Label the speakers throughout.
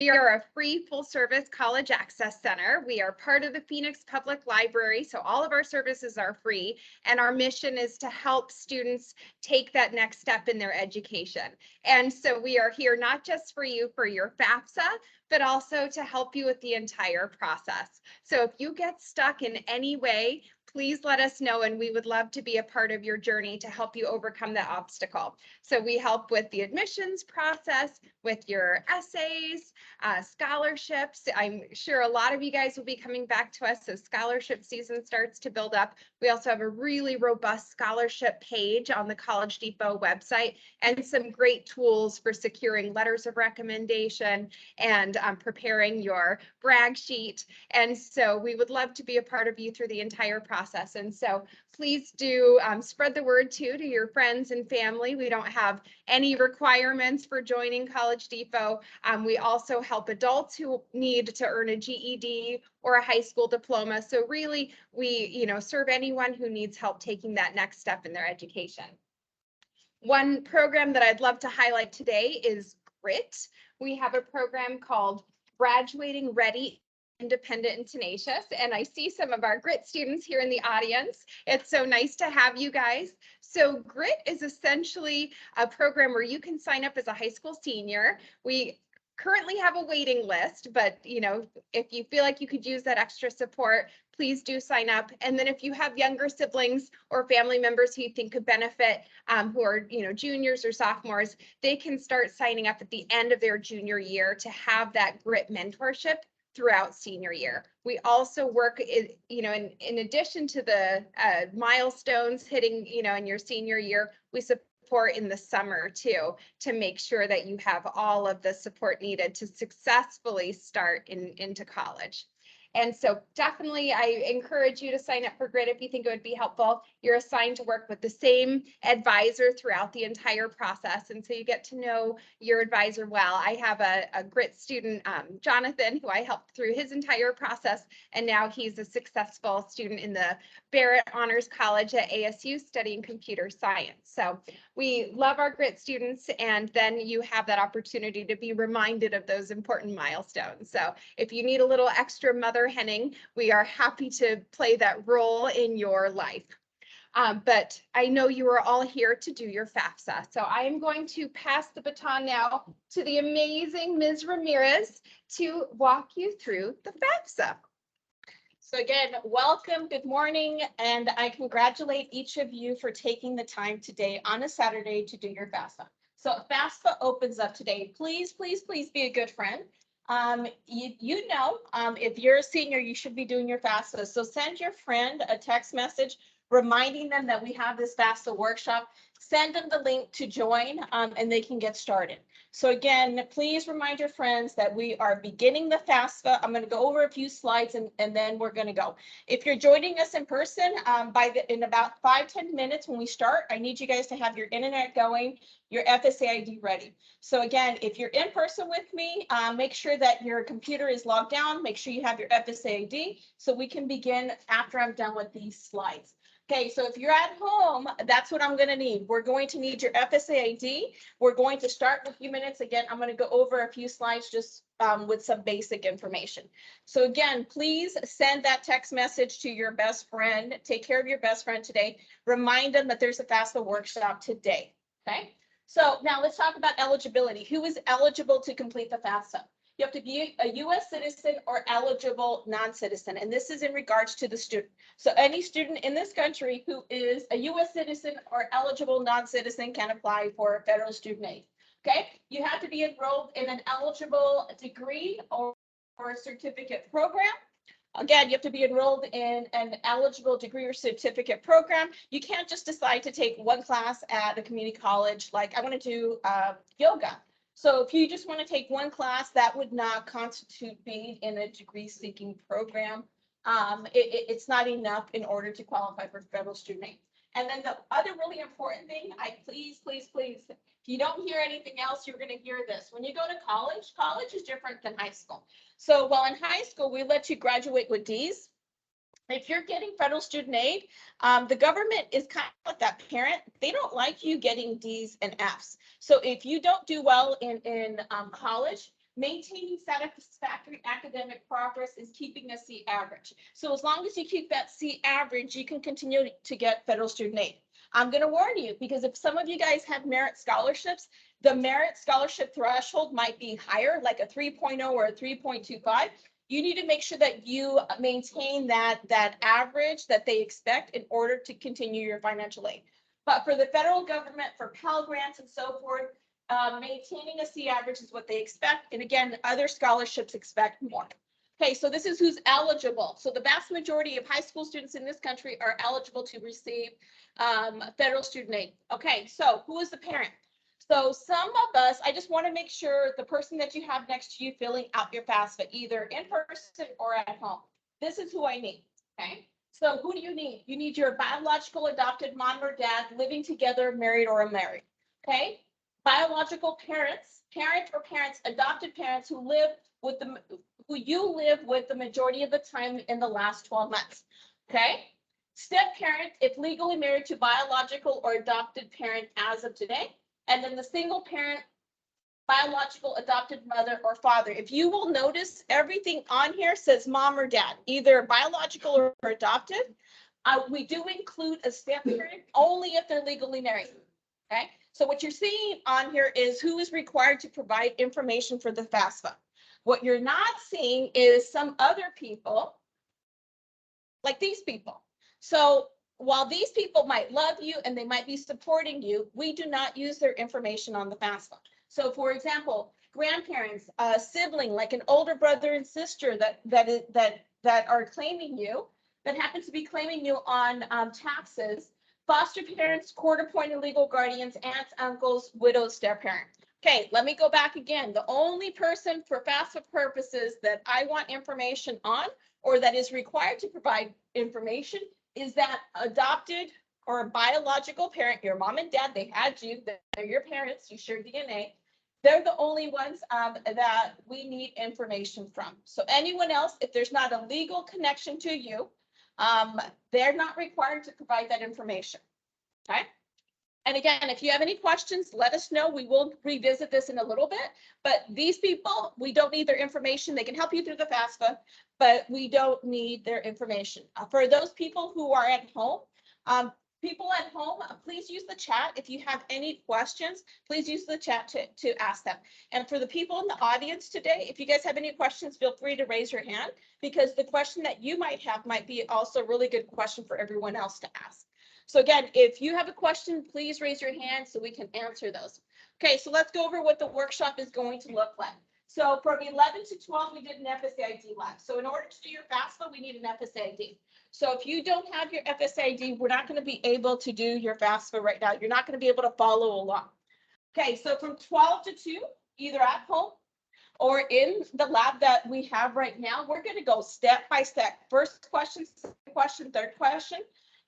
Speaker 1: We are a free full-service college access center. We are part of the Phoenix Public Library, so all of our services are free, and our mission is to help students take that next step in their education. And so we are here not just for you for your FAFSA, but also to help you with the entire process. So if you get stuck in any way, please let us know, and we would love to be a part of your journey to help you overcome that obstacle. So we help with the admissions process, with your essays, scholarships. I'm sure a lot of you guys will be coming back to us as scholarship season starts to build up. We also have a really robust scholarship page on the College Depot website and some great tools for securing letters of recommendation and preparing your brag sheet. And so we would love to be a part of you through the entire process. And so please do spread the word too to your friends and family. We don't have any requirements for joining College Depot. We also help adults who need to earn a GED or a high school diploma. So really, we serve anyone who needs help taking that next step in their education. One program that I'd love to highlight today is GRIT. We have a program called Graduating Ready, Independent and Tenacious. And I see some of our GRIT students here in the audience. It's so nice to have you guys. So GRIT is essentially a program where you can sign up as a high school senior. We currently have a waiting list, but if you feel like you could use that extra support, please do sign up. And then if you have younger siblings or family members who you think could benefit, who are juniors or sophomores, they can start signing up at the end of their junior year to have that GRIT mentorship throughout senior year. We also work, in addition to the milestones hitting, in your senior year, we support in the summer too, to make sure that you have all of the support needed to successfully start into college. And so definitely I encourage you to sign up for GRIT if you think it would be helpful. You're assigned to work with the same advisor throughout the entire process. And so you get to know your advisor well. I have a GRIT student, Jonathan, who I helped through his entire process. And now he's a successful student in the Barrett Honors College at ASU studying computer science. So we love our GRIT students, and then you have that opportunity to be reminded of those important milestones. So if you need a little extra mother henning, we are happy to play that role in your life. But I know you are all here to do your FAFSA. So I am going to pass the baton now to the amazing Ms. Ramirez to walk you through the FAFSA.
Speaker 2: So again, welcome, good morning, and I congratulate each of you for taking the time today on a Saturday to do your FAFSA. So FAFSA opens up today. Please, please, please be a good friend. If you're a senior, you should be doing your FAFSA. So send your friend a text message reminding them that we have this FAFSA workshop. Send them the link to join and they can get started. So again, please remind your friends that we are beginning the FAFSA. I'm going to go over a few slides and then we're going to go. If you're joining us in person, in about 5-10 minutes when we start, I need you guys to have your internet going, your FSA ID ready. So again, if you're in person with me, make sure that your computer is logged down. Make sure you have your FSA ID so we can begin after I'm done with these slides. Okay, so if you're at home, that's what I'm going to need. We're going to need your FSA ID. We're going to start in a few minutes. Again, I'm going to go over a few slides just with some basic information. So again, please send that text message to your best friend. Take care of your best friend today. Remind them that there's a FAFSA workshop today. Okay, so now let's talk about eligibility. Who is eligible to complete the FAFSA? You have to be a U.S. citizen or eligible non-citizen, and this is in regards to the student. So any student in this country who is a U.S. citizen or eligible non-citizen can apply for federal student aid. Okay, you have to be enrolled in an eligible degree or certificate program. Again, you have to be enrolled in an eligible degree or certificate program. You can't just decide to take one class at a community college, like I want to do yoga. So if you just want to take one class, that would not constitute being in a degree-seeking program. It's not enough in order to qualify for federal student aid. And then the other really important thing, please, if you don't hear anything else, you're going to hear this. When you go to college, college is different than high school. So while in high school, we let you graduate with D's. If you're getting federal student aid, the government is kind of like that parent. They don't like you getting D's and F's. So if you don't do well in college, Maintaining satisfactory academic progress is keeping a C average. So as long as you keep that C average, you can continue to get federal student aid. I'm going to warn you, because if some of you guys have merit scholarships, the merit scholarship threshold might be higher, like a 3.0 or a 3.25. You need to make sure that you maintain that average that they expect in order to continue your financial aid. But for the federal government, for Pell Grants and so forth, maintaining a C average is what they expect. And again, other scholarships expect more. Okay, so this is who's eligible. So the vast majority of high school students in this country are eligible to receive federal student aid. Okay, so who is the parent? So some of us, I just want to make sure the person that you have next to you filling out your FAFSA, either in person or at home. This is who I need, okay? So who do you need? You need your biological adopted mom or dad living together, married or unmarried, okay? Biological parents, adopted parents who live with who you live with the majority of the time in the last 12 months, okay? Step parent, if legally married to biological or adopted parent as of today. And then the single parent, biological adopted mother or father. If you will notice, everything on here says mom or dad, either biological or adopted. We do include a step parent only if they're legally married. Okay, so what you're seeing on here is who is required to provide information for the FAFSA. What you're not seeing is some other people, like these people. So while these people might love you and they might be supporting you, we do not use their information on the FAFSA. So for example, grandparents, a sibling, like an older brother and sister that are claiming you, that happens to be claiming you on taxes, foster parents, court-appointed legal guardians, aunts, uncles, widows, step parent. Okay, let me go back again. The only person for FAFSA purposes that I want information on, or that is required to provide information, is that adopted or biological parent, your mom and dad, they had you, they're your parents, you share DNA. They're the only ones that we need information from. So anyone else, if there's not a legal connection to you, they're not required to provide that information, okay? And again, if you have any questions, let us know. We will revisit this in a little bit, but these people, we don't need their information. They can help you through the FAFSA, but we don't need their information. For those people who are at home, please use the chat. If you have any questions, please use the chat to ask them. And for the people in the audience today, if you guys have any questions, feel free to raise your hand, because the question that you might have might be also a really good question for everyone else to ask. So again, if you have a question, please raise your hand so we can answer those. Okay, so let's go over what the workshop is going to look like. So from 11 to 12, we did an FSA ID lab. So in order to do your FAFSA, we need an FSA ID. So if you don't have your FSA ID, we're not going to be able to do your FAFSA right now. You're not going to be able to follow along. Okay, so from 12 to 2, either at home or in the lab that we have right now, we're going to go step by step. First question, second question, third question.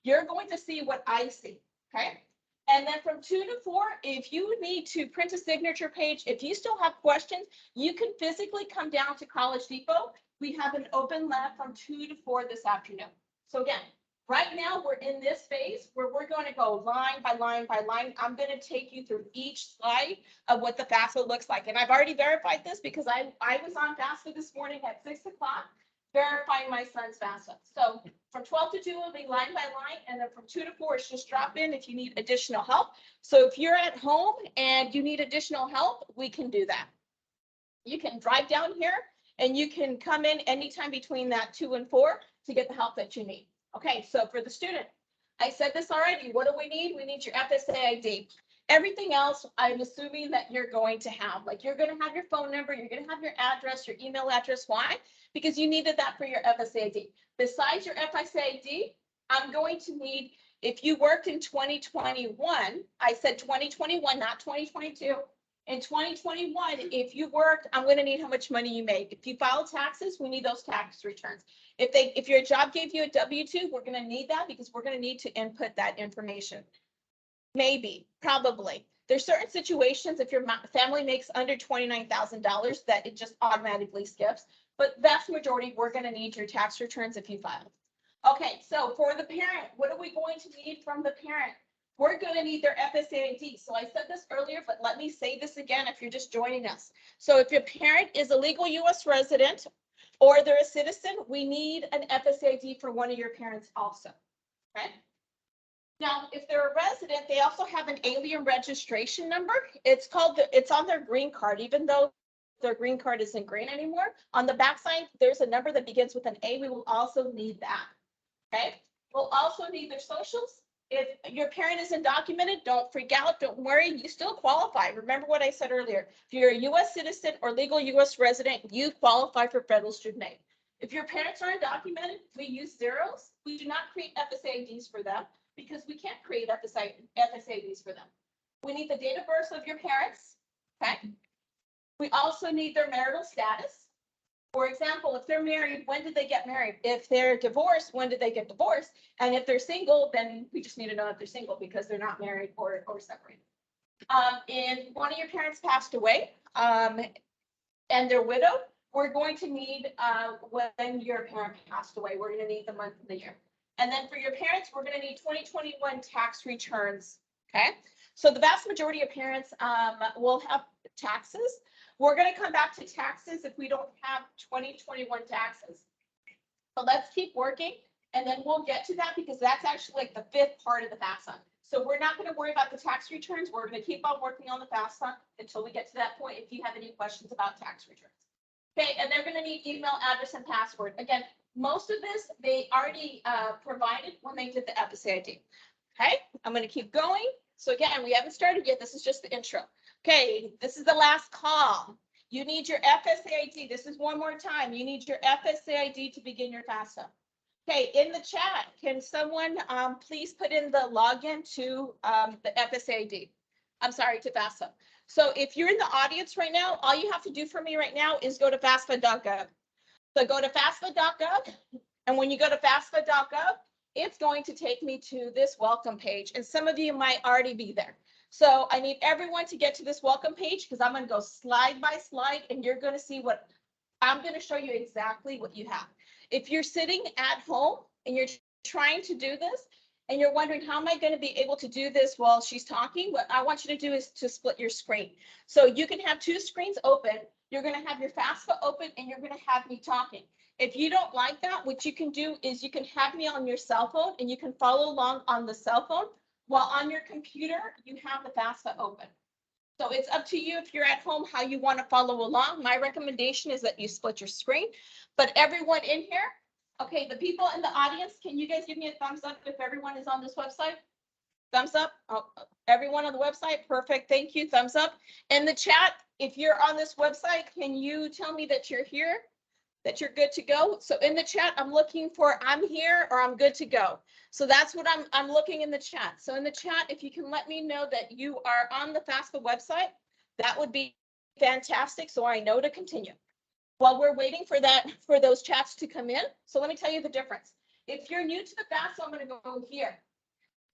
Speaker 2: You're going to see what I see, okay? And then from 2 to 4, if you need to print a signature page, if you still have questions, you can physically come down to College Depot. We have an open lab from 2 to 4 this afternoon. So again, right now we're in this phase where we're going to go line by line by line. I'm going to take you through each slide of what the FAFSA looks like. And I've already verified this because I was on FAFSA this morning at 6 o'clock. Verifying my son's FAFSA. So from 12 to 2 will be line by line, and then from 2 to 4, it's just drop in if you need additional help. So if you're at home and you need additional help, we can do that. You can drive down here and you can come in anytime between that 2 and 4 to get the help that you need. Okay, so for the student, I said this already. What do we need? We need your FSA ID. Everything else, I'm assuming that you're going to have, like you're going to have your phone number, you're going to have your address, your email address. Why? Because you needed that for your FSA ID. Besides your FSA ID, I'm going to need, if you worked in 2021, I said 2021, not 2022. In 2021, if you worked, I'm going to need how much money you made. If you filed taxes, we need those tax returns. If your job gave you a W-2, we're going to need that because we're going to need to input that information. Maybe, probably. There's certain situations if your family makes under $29,000 that it just automatically skips, but vast majority, we're going to need your tax returns if you file. Okay, so for the parent, what are we going to need from the parent? we're going to need their FSA ID. So I said this earlier, but let me say this again if you're just joining us. So if your parent is a legal US resident or they're a citizen, we need an FSA ID for one of your parents also. Okay. Now, if they're a resident, they also have an alien registration number. It's called, it's on their green card, even though their green card isn't green anymore. On the backside, there's a number that begins with an A. We will also need that. Okay. We'll also need their socials. If your parent isn't documented, don't freak out. Don't worry. You still qualify. Remember what I said earlier. If you're a U.S. citizen or legal U.S. resident, you qualify for federal student aid. If your parents aren't documented, we use zeros. We do not create FSA IDs for them because we can't create FSA IDs for them. We need the date of birth of your parents. Okay. We also need their marital status. For example, if they're married, when did they get married? If they're divorced, when did they get divorced? And if they're single, then we just need to know if they're single because they're not married or separated. If one of your parents passed away and they're widowed, we're going to need when your parent passed away, we're going to need the month and the year. And then for your parents, we're going to need 2021 tax returns. Okay. So the vast majority of parents will have taxes. We're going to come back to taxes if we don't have 2021 taxes. So let's keep working and then we'll get to that because that's actually like the fifth part of the FAFSA. So we're not going to worry about the tax returns. We're going to keep on working on the FAFSA until we get to that point if you have any questions about tax returns. Okay, and they're going to need email address and password. Again, most of this they already provided when they did the FSA ID. Okay, I'm going to keep going. So again, we haven't started yet. This is just the intro. Okay, this is the last call. You need your FSA ID. This is one more time. You need your FSA ID to begin your FAFSA. Okay, in the chat, can someone please put in the login to the FSA ID? I'm sorry, to FAFSA. So if you're in the audience right now, all you have to do for me right now is go to FAFSA.gov. So go to FAFSA.gov, and when you go to FAFSA.gov, it's going to take me to this welcome page, and some of you might already be there. So I need everyone to get to this welcome page because I'm going to go slide by slide and you're going to see what I'm going to show you exactly what you have. If you're sitting at home and you're trying to do this and you're wondering how am I going to be able to do this while she's talking, what I want you to do is to split your screen. So you can have two screens open. You're going to have your FAFSA open and you're going to have me talking. If you don't like that, what you can do is you can have me on your cell phone and you can follow along on the cell phone. While on your computer, you have the FAFSA open. So it's up to you if you're at home, how you want to follow along. My recommendation is that you split your screen, but everyone in here, okay, the people in the audience, can you guys give me a thumbs up if everyone is on this website? Thumbs up. Oh, everyone on the website. Perfect. Thank you. Thumbs up. In the chat, if you're on this website, can you tell me that you're here? That you're good to go. So in the chat, I'm looking for I'm here or I'm good to go. So that's what I'm looking in the chat. So in the chat, if you can let me know that you are on the FAFSA website, that would be fantastic. So I know to continue. While we're waiting for that, for those chats to come in. So let me tell you the difference. If you're new to the FAFSA, I'm going to go here.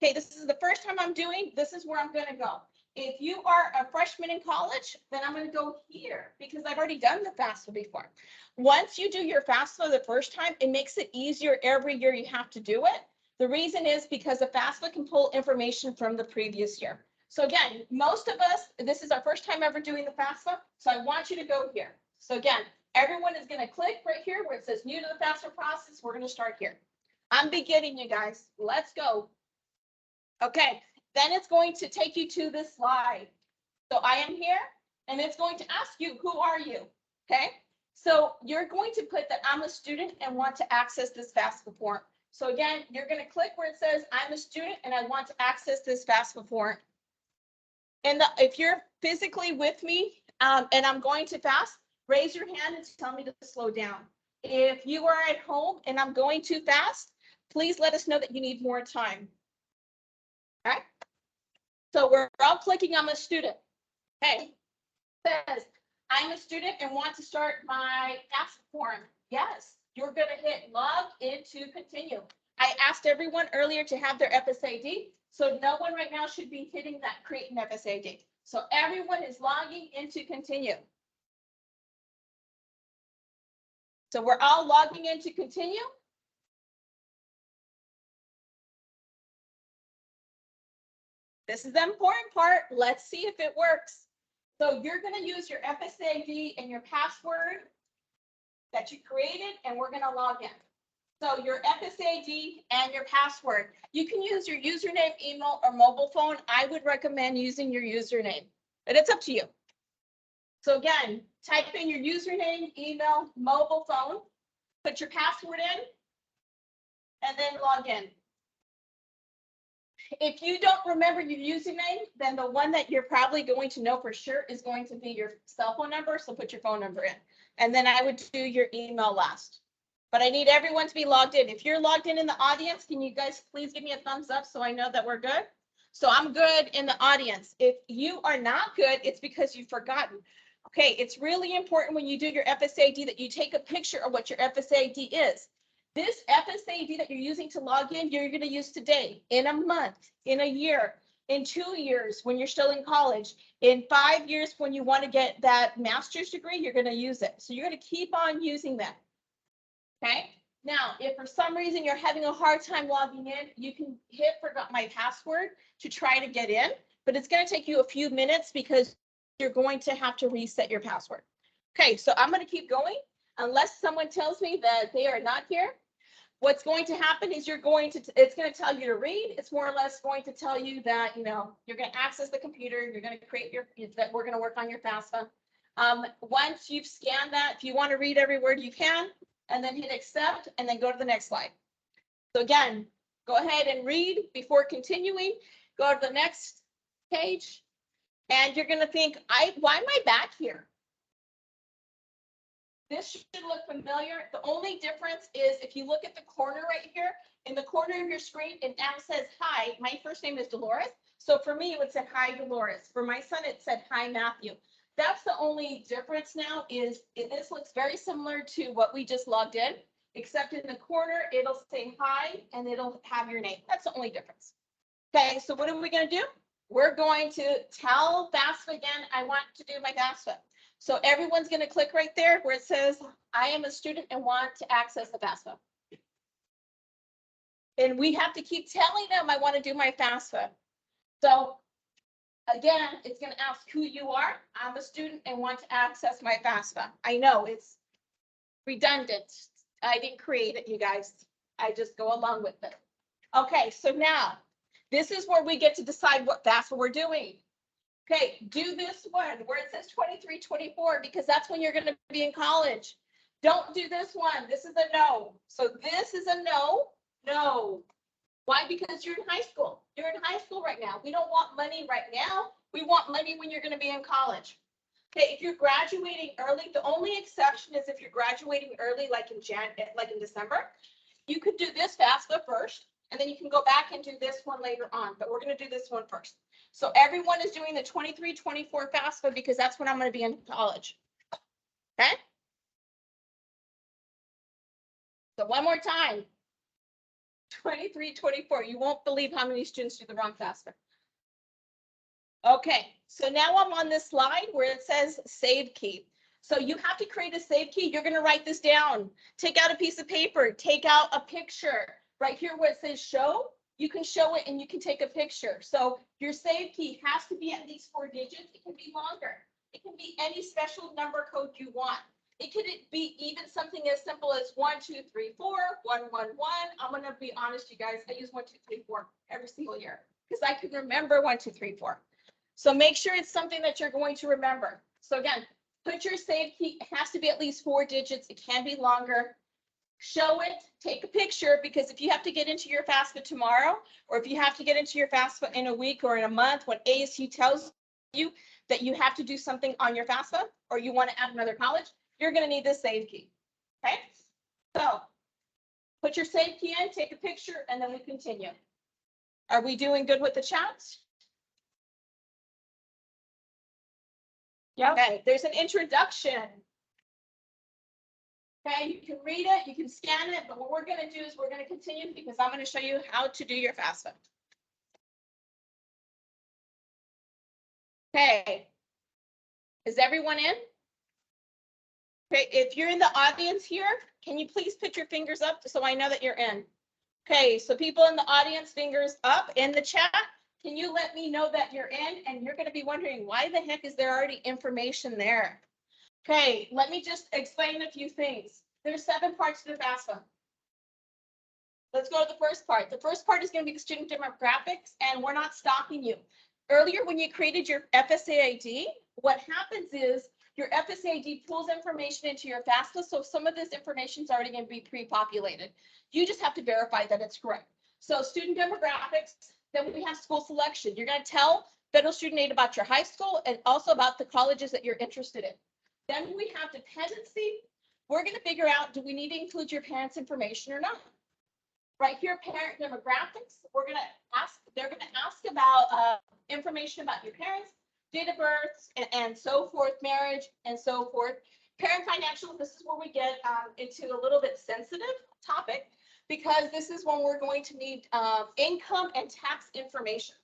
Speaker 2: Okay, this is the first time I'm doing, this is where I'm going to go. If you are a freshman in college, then I'm going to go here because I've already done the FAFSA before. Once you do your FAFSA the first time, it makes it easier every year you have to do it. The reason is because the FAFSA can pull information from the previous year. So again, most of us, this is our first time ever doing the FAFSA, so I want you to go here. So again, everyone is going to click right here where it says new to the FAFSA process. We're going to start here. I'm beginning, you guys. Let's go. Okay, then it's going to take you to this slide. So I am here, and it's going to ask you, who are you? Okay, so you're going to put that I'm a student and want to access this FAFSA form. So again, you're going to click where it says I'm a student and I want to access this FAFSA form. And if you're physically with me and I'm going to fast, raise your hand and tell me to slow down. If you are at home and I'm going too fast, please let us know that you need more time. Okay, so we're all clicking I'm a student. Okay, it says I'm a student and want to start my FAFSA form. Yes, you're going to hit log in to continue. I asked everyone earlier to have their FSA ID, so no one right now should be hitting that create an FSA ID. So everyone is logging in to continue. So we're all logging in to continue. This is the important part. Let's see if it works. So you're going to use your FSA ID and your password that you created, and we're going to log in. So your FSA ID and your password. You can use your username, email, or mobile phone. I would recommend using your username, but it's up to you. So again, type in your username, email, mobile phone, put your password in, and then log in. If you don't remember your username, then the one that you're probably going to know for sure is going to be your cell phone number. So put your phone number in. And then I would do your email last. But I need everyone to be logged in. If you're logged in the audience, can you guys please give me a thumbs up so I know that we're good? So I'm good in the audience. If you are not good, it's because you've forgotten. Okay, it's really important when you do your FSA ID that you take a picture of what your FSA ID is. This FSA ID that you're using to log in, you're going to use today, in a month, in a year, in 2 years when you're still in college, in 5 years when you want to get that master's degree, you're going to use it. So you're going to keep on using that. Okay. Now, if for some reason you're having a hard time logging in, you can hit forgot my password to try to get in, but it's going to take you a few minutes because you're going to have to reset your password. Okay, so I'm going to keep going unless someone tells me that they are not here. What's going to happen is it's going to tell you to read. It's more or less going to tell you that, you're going to access the computer. You're going to create that we're going to work on your FAFSA. Once you've scanned that, if you want to read every word, you can, and then hit accept and then go to the next slide. So again, go ahead and read before continuing. Go to the next page. And you're going to think, why am I back here? This should look familiar. The only difference is if you look at the corner right here, in the corner of your screen, it now says hi. My first name is Dolores. So for me, it would say hi, Dolores. For my son, it said hi, Matthew. That's the only difference now is this looks very similar to what we just logged in, except in the corner, it'll say hi and it'll have your name. That's the only difference. Okay, so what are we going to do? We're going to tell FAFSA again, I want to do my FAFSA. So everyone's going to click right there where it says, I am a student and want to access the FAFSA. And we have to keep telling them I want to do my FAFSA. So again, it's going to ask who you are. I'm a student and want to access my FAFSA. I know it's redundant. I didn't create it, you guys. I just go along with it. Okay, so now this is where we get to decide what FAFSA we're doing. Okay, do this one where it says 23, 24, because that's when you're going to be in college. Don't do this one. This is a no. So this is a no. No. Why? Because you're in high school. You're in high school right now. We don't want money right now. We want money when you're going to be in college. Okay, if you're graduating early, the only exception is if you're graduating early, like in December, you could do this FAFSA first, and then you can go back and do this one later on. But we're going to do this one first. So everyone is doing the 23, 24 FAFSA because that's when I'm going to be in college. Okay. So one more time. 23, 24. You won't believe how many students do the wrong FAFSA. Okay, so now I'm on this slide where it says save key. So you have to create a save key. You're going to write this down. Take out a piece of paper. Take out a picture. Right here where it says show, you can show it and you can take a picture. So your save key has to be at least 4 digits. It can be longer. It can be any special number code you want. It could be even something as simple as 1, 2, 3, 4, 1, 1, 1. I'm going to be honest, you guys. I use 1, 2, 3, 4 every single year because I can remember 1, 2, 3, 4. So make sure it's something that you're going to remember. So again, put your save key. It has to be at least 4 digits. It can be longer. Show it, take a picture, because if you have to get into your FAFSA tomorrow, or if you have to get into your FAFSA in a week or in a month, when ASU tells you that you have to do something on your FAFSA, or you want to add another college, you're going to need this save key. Okay, so put your save key in, take a picture, and then we continue. Are we doing good with the chat? Yeah. Okay, there's an introduction. Okay, you can read it, you can scan it, but what we're going to do is we're going to continue because I'm going to show you how to do your FAFSA. Okay, is everyone in? Okay, if you're in the audience here, can you please put your fingers up so I know that you're in? Okay, so people in the audience, fingers up. In the chat, Can you let me know that you're in? And you're going to be wondering, why the heck is there already information there? Okay, let me just explain a few things. There's 7 parts to the FAFSA. Let's go to the first part. The first part is going to be the student demographics, and we're not stopping you. Earlier, when you created your FSA ID, what happens is your FSA ID pulls information into your FAFSA, so some of this information is already going to be pre-populated. You just have to verify that it's correct. So student demographics, then we have school selection. You're going to tell federal student aid about your high school and also about the colleges that you're interested in. Then we have dependency. We're going to figure out, do we need to include your parents' information or not? Right here, parent demographics, they're going to ask about information about your parents, date of birth, and so forth, marriage, and so forth. Parent financial, this is where we get into a little bit sensitive topic, because this is when we're going to need income and tax information.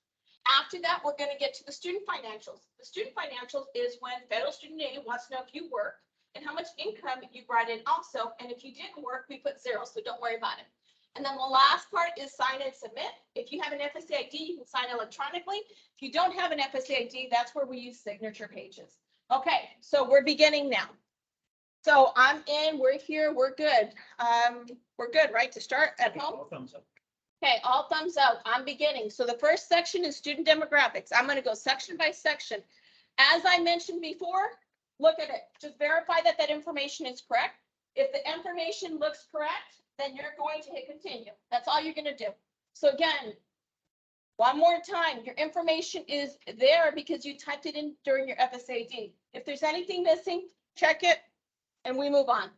Speaker 2: After that, we're going to get to the student financials. The student financials is when federal student aid wants to know if you work and how much income you brought in also. And if you didn't work, we put 0, so don't worry about it. And then the last part is sign and submit. If you have an FSA ID, you can sign electronically. If you don't have an FSA ID, that's where we use signature pages. Okay, so we're beginning now. So I'm in, we're here, we're good. We're good, right, to start at home?
Speaker 3: All thumbs up.
Speaker 2: Okay, all thumbs up. I'm beginning. So the first section is student demographics. I'm going to go section by section. As I mentioned before, look at it. Just verify that that information is correct. If the information looks correct, then you're going to hit continue. That's all you're going to do. So again, one more time, your information is there because you typed it in during your FSAD. If there's anything missing, check it and we move on.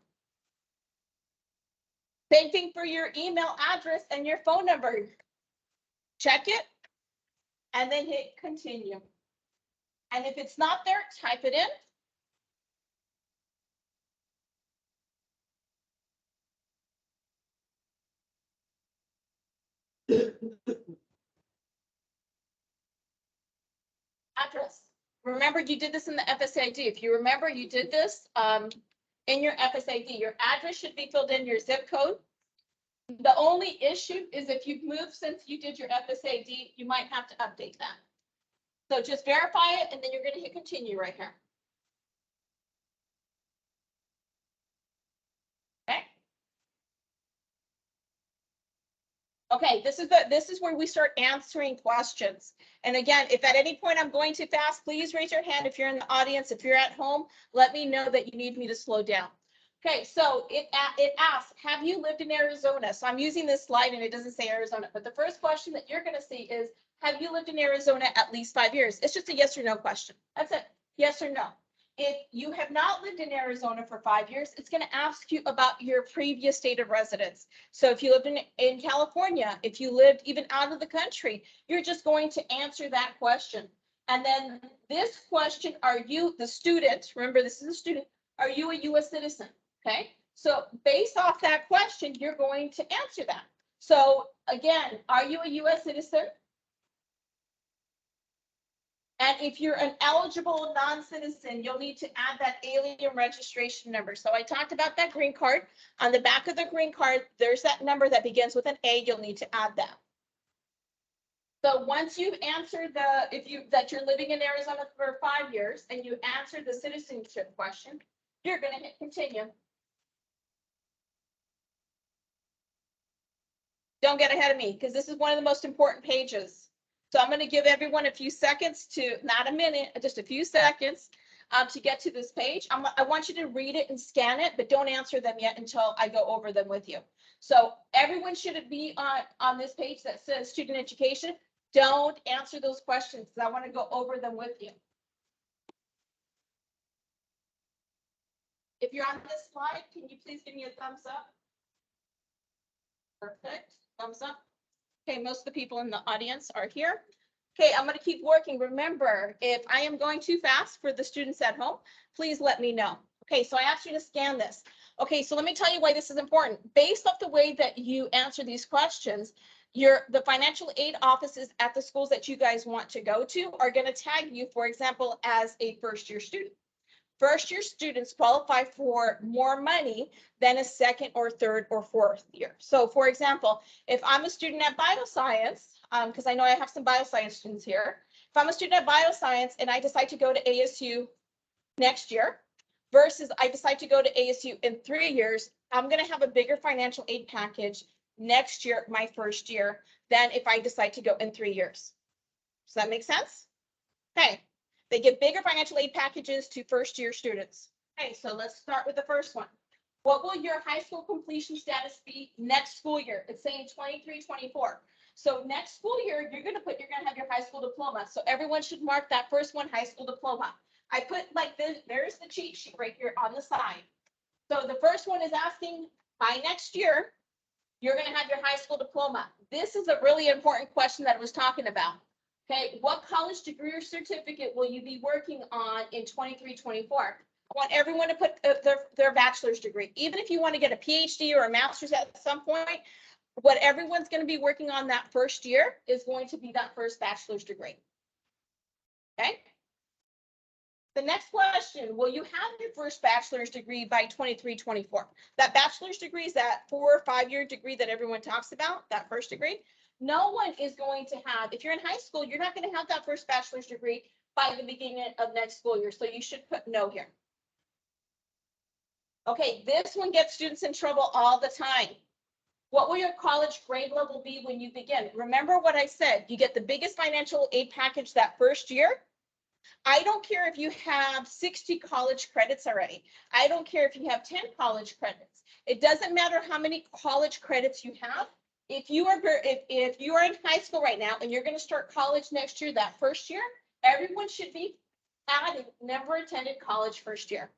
Speaker 2: Same thing for your email address and your phone number. Check it and then hit continue. And if it's not there, type it in. Address. Remember, you did this in the FSAD. If you remember, you did this in your FSAD. Your address should be filled in, your zip code. The only issue is if you've moved since you did your FSAD, you might have to update that. So just verify it, and then you're going to hit continue right here. Okay. Okay, this is where we start answering questions. And again, if at any point I'm going too fast, please raise your hand. If you're in the audience, if you're at home, let me know that you need me to slow down. Okay, so it asks, have you lived in Arizona? So I'm using this slide and it doesn't say Arizona, but the first question that you're going to see is, have you lived in Arizona at least 5 years? It's just a yes or no question. That's it. Yes or no. If you have not lived in Arizona for 5 years, it's going to ask you about your previous state of residence. So if you lived in California, if you lived even out of the country, you're just going to answer that question. And then this question, are you the student? Remember, this is a student. Are you a U.S. citizen? Okay. So based off that question, you're going to answer that. So again, are you a U.S. citizen? And if you're an eligible non-citizen, you'll need to add that alien registration number. So I talked about that green card. On the back of the green card, there's that number that begins with an A. You'll need to add that. So once you've answered that you're living in Arizona for 5 years and you answered the citizenship question, you're going to hit continue. Don't get ahead of me because this is one of the most important pages. So I'm going to give everyone a few seconds to, not a minute, just a few seconds to get to this page. I want you to read it and scan it, but don't answer them yet until I go over them with you. So everyone should be on this page that says student education. Don't answer those questions because I want to go over them with you. If you're on this slide, can you please give me a thumbs up? Perfect. Thumbs up. Okay, most of the people in the audience are here. Okay, I'm going to keep working. Remember, if I am going too fast for the students at home, please let me know. Okay, so I asked you to scan this. Okay, so let me tell you why this is important. Based off the way that you answer these questions, the financial aid offices at the schools that you guys want to go to are going to tag you, for example, as a first-year student. First-year students qualify for more money than a second or third or fourth year. So for example, if I'm a student at bioscience, because I know I have some bioscience students here. If I'm a student at bioscience and I decide to go to ASU next year versus I decide to go to ASU in 3 years, I'm going to have a bigger financial aid package next year, my first year, than if I decide to go in 3 years. Does that make sense? Okay. They give bigger financial aid packages to first-year students. Okay, so let's start with the first one. What will your high school completion status be next school year? It's saying 23-24. So next school year, you're going to have your high school diploma. So everyone should mark that first one, high school diploma. I put like this, there's the cheat sheet right here on the side. So the first one is asking by next year, you're going to have your high school diploma. This is a really important question that I was talking about. Okay, what college degree or certificate will you be working on in 23-24? I want everyone to put their bachelor's degree. Even if you want to get a PhD or a master's at some point, what everyone's going to be working on that first year is going to be that first bachelor's degree. Okay. The next question, will you have your first bachelor's degree by 23-24? That bachelor's degree is that 4 or 5 year degree that everyone talks about, that first degree. No one is going to have, if you're in high school, you're not going to have that first bachelor's degree by the beginning of next school year. So you should put no here. Okay, this one gets students in trouble all the time. What will your college grade level be when you begin? Remember what I said, you get the biggest financial aid package that first year. I don't care if you have 60 college credits already. I don't care if you have 10 college credits. It doesn't matter how many college credits you have. If you are in high school right now and you're going to start college next year, that first year, everyone should be adding never attended college first year.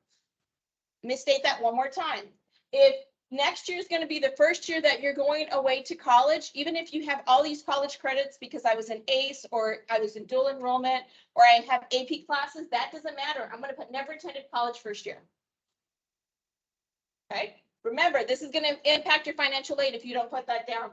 Speaker 2: Let me state that one more time. If next year is going to be the first year that you're going away to college, even if you have all these college credits because I was in ACE or I was in dual enrollment or I have AP classes, that doesn't matter. I'm going to put never attended college first year. Okay. Remember, this is going to impact your financial aid if you don't put that down.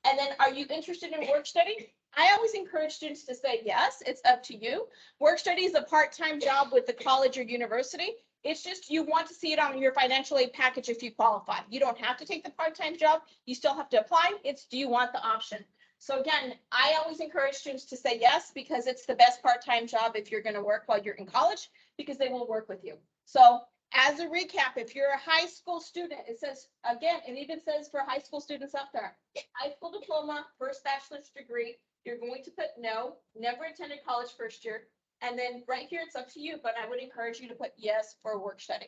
Speaker 2: And then, are you interested in work study? I always encourage students to say yes, it's up to you. Work study is a part-time job with the college or university. It's just you want to see it on your financial aid package if you qualify. You don't have to take the part-time job. You still have to apply. It's do you want the option? So again, I always encourage students to say yes because it's the best part-time job if you're going to work while you're in college because they will work with you. So as a recap, if you're a high school student, it says, again, it even says for high school students up there, high school diploma, first bachelor's degree, you're going to put no, never attended college first year. And then right here, it's up to you, but I would encourage you to put yes for work study.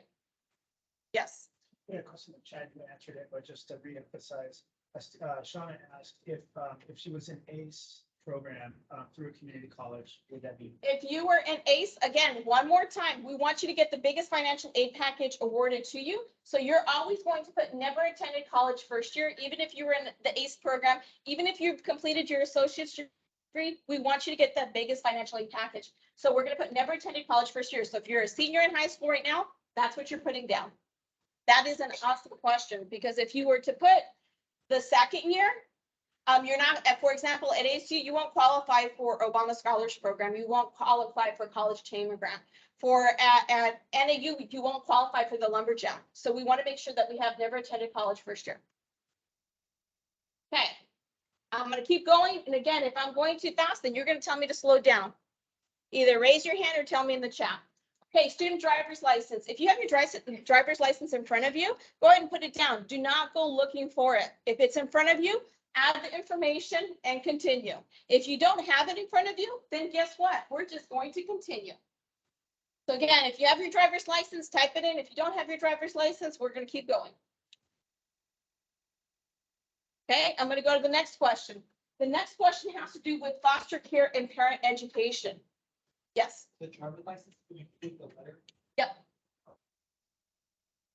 Speaker 2: Yes.
Speaker 3: Yeah, question in the chat, you answered it, but just to reemphasize, Shauna asked if she was in ACE program through a community college, would that be?
Speaker 2: If you were in ACE, again, one more time, we want you to get the biggest financial aid package awarded to you. So you're always going to put never attended college first year, even if you were in the ACE program, even if you've completed your associate's degree, we want you to get that biggest financial aid package. So we're going to put never attended college first year. So if you're a senior in high school right now, that's what you're putting down. That is an awesome question because if you were to put the second year, you're not, for example, at ASU, you won't qualify for Obama Scholars Program. You won't qualify for College Chamber Grant. For at NAU, you won't qualify for the Lumberjack. So we want to make sure that we have never attended college first year. Okay, I'm going to keep going. And again, if I'm going too fast, then you're going to tell me to slow down. Either raise your hand or tell me in the chat. Okay, student driver's license. If you have your driver's license in front of you, go ahead and put it down. Do not go looking for it. If it's in front of you, add the information and continue. If you don't have it in front of you, then guess what? We're just going to continue. So again, if you have your driver's license, type it in. If you don't have your driver's license, we're going to keep going. Okay, I'm going to go to the next question. The next question has to do with foster care and parent education. Yes.
Speaker 3: The driver's license, can you include the letter?
Speaker 2: Yep.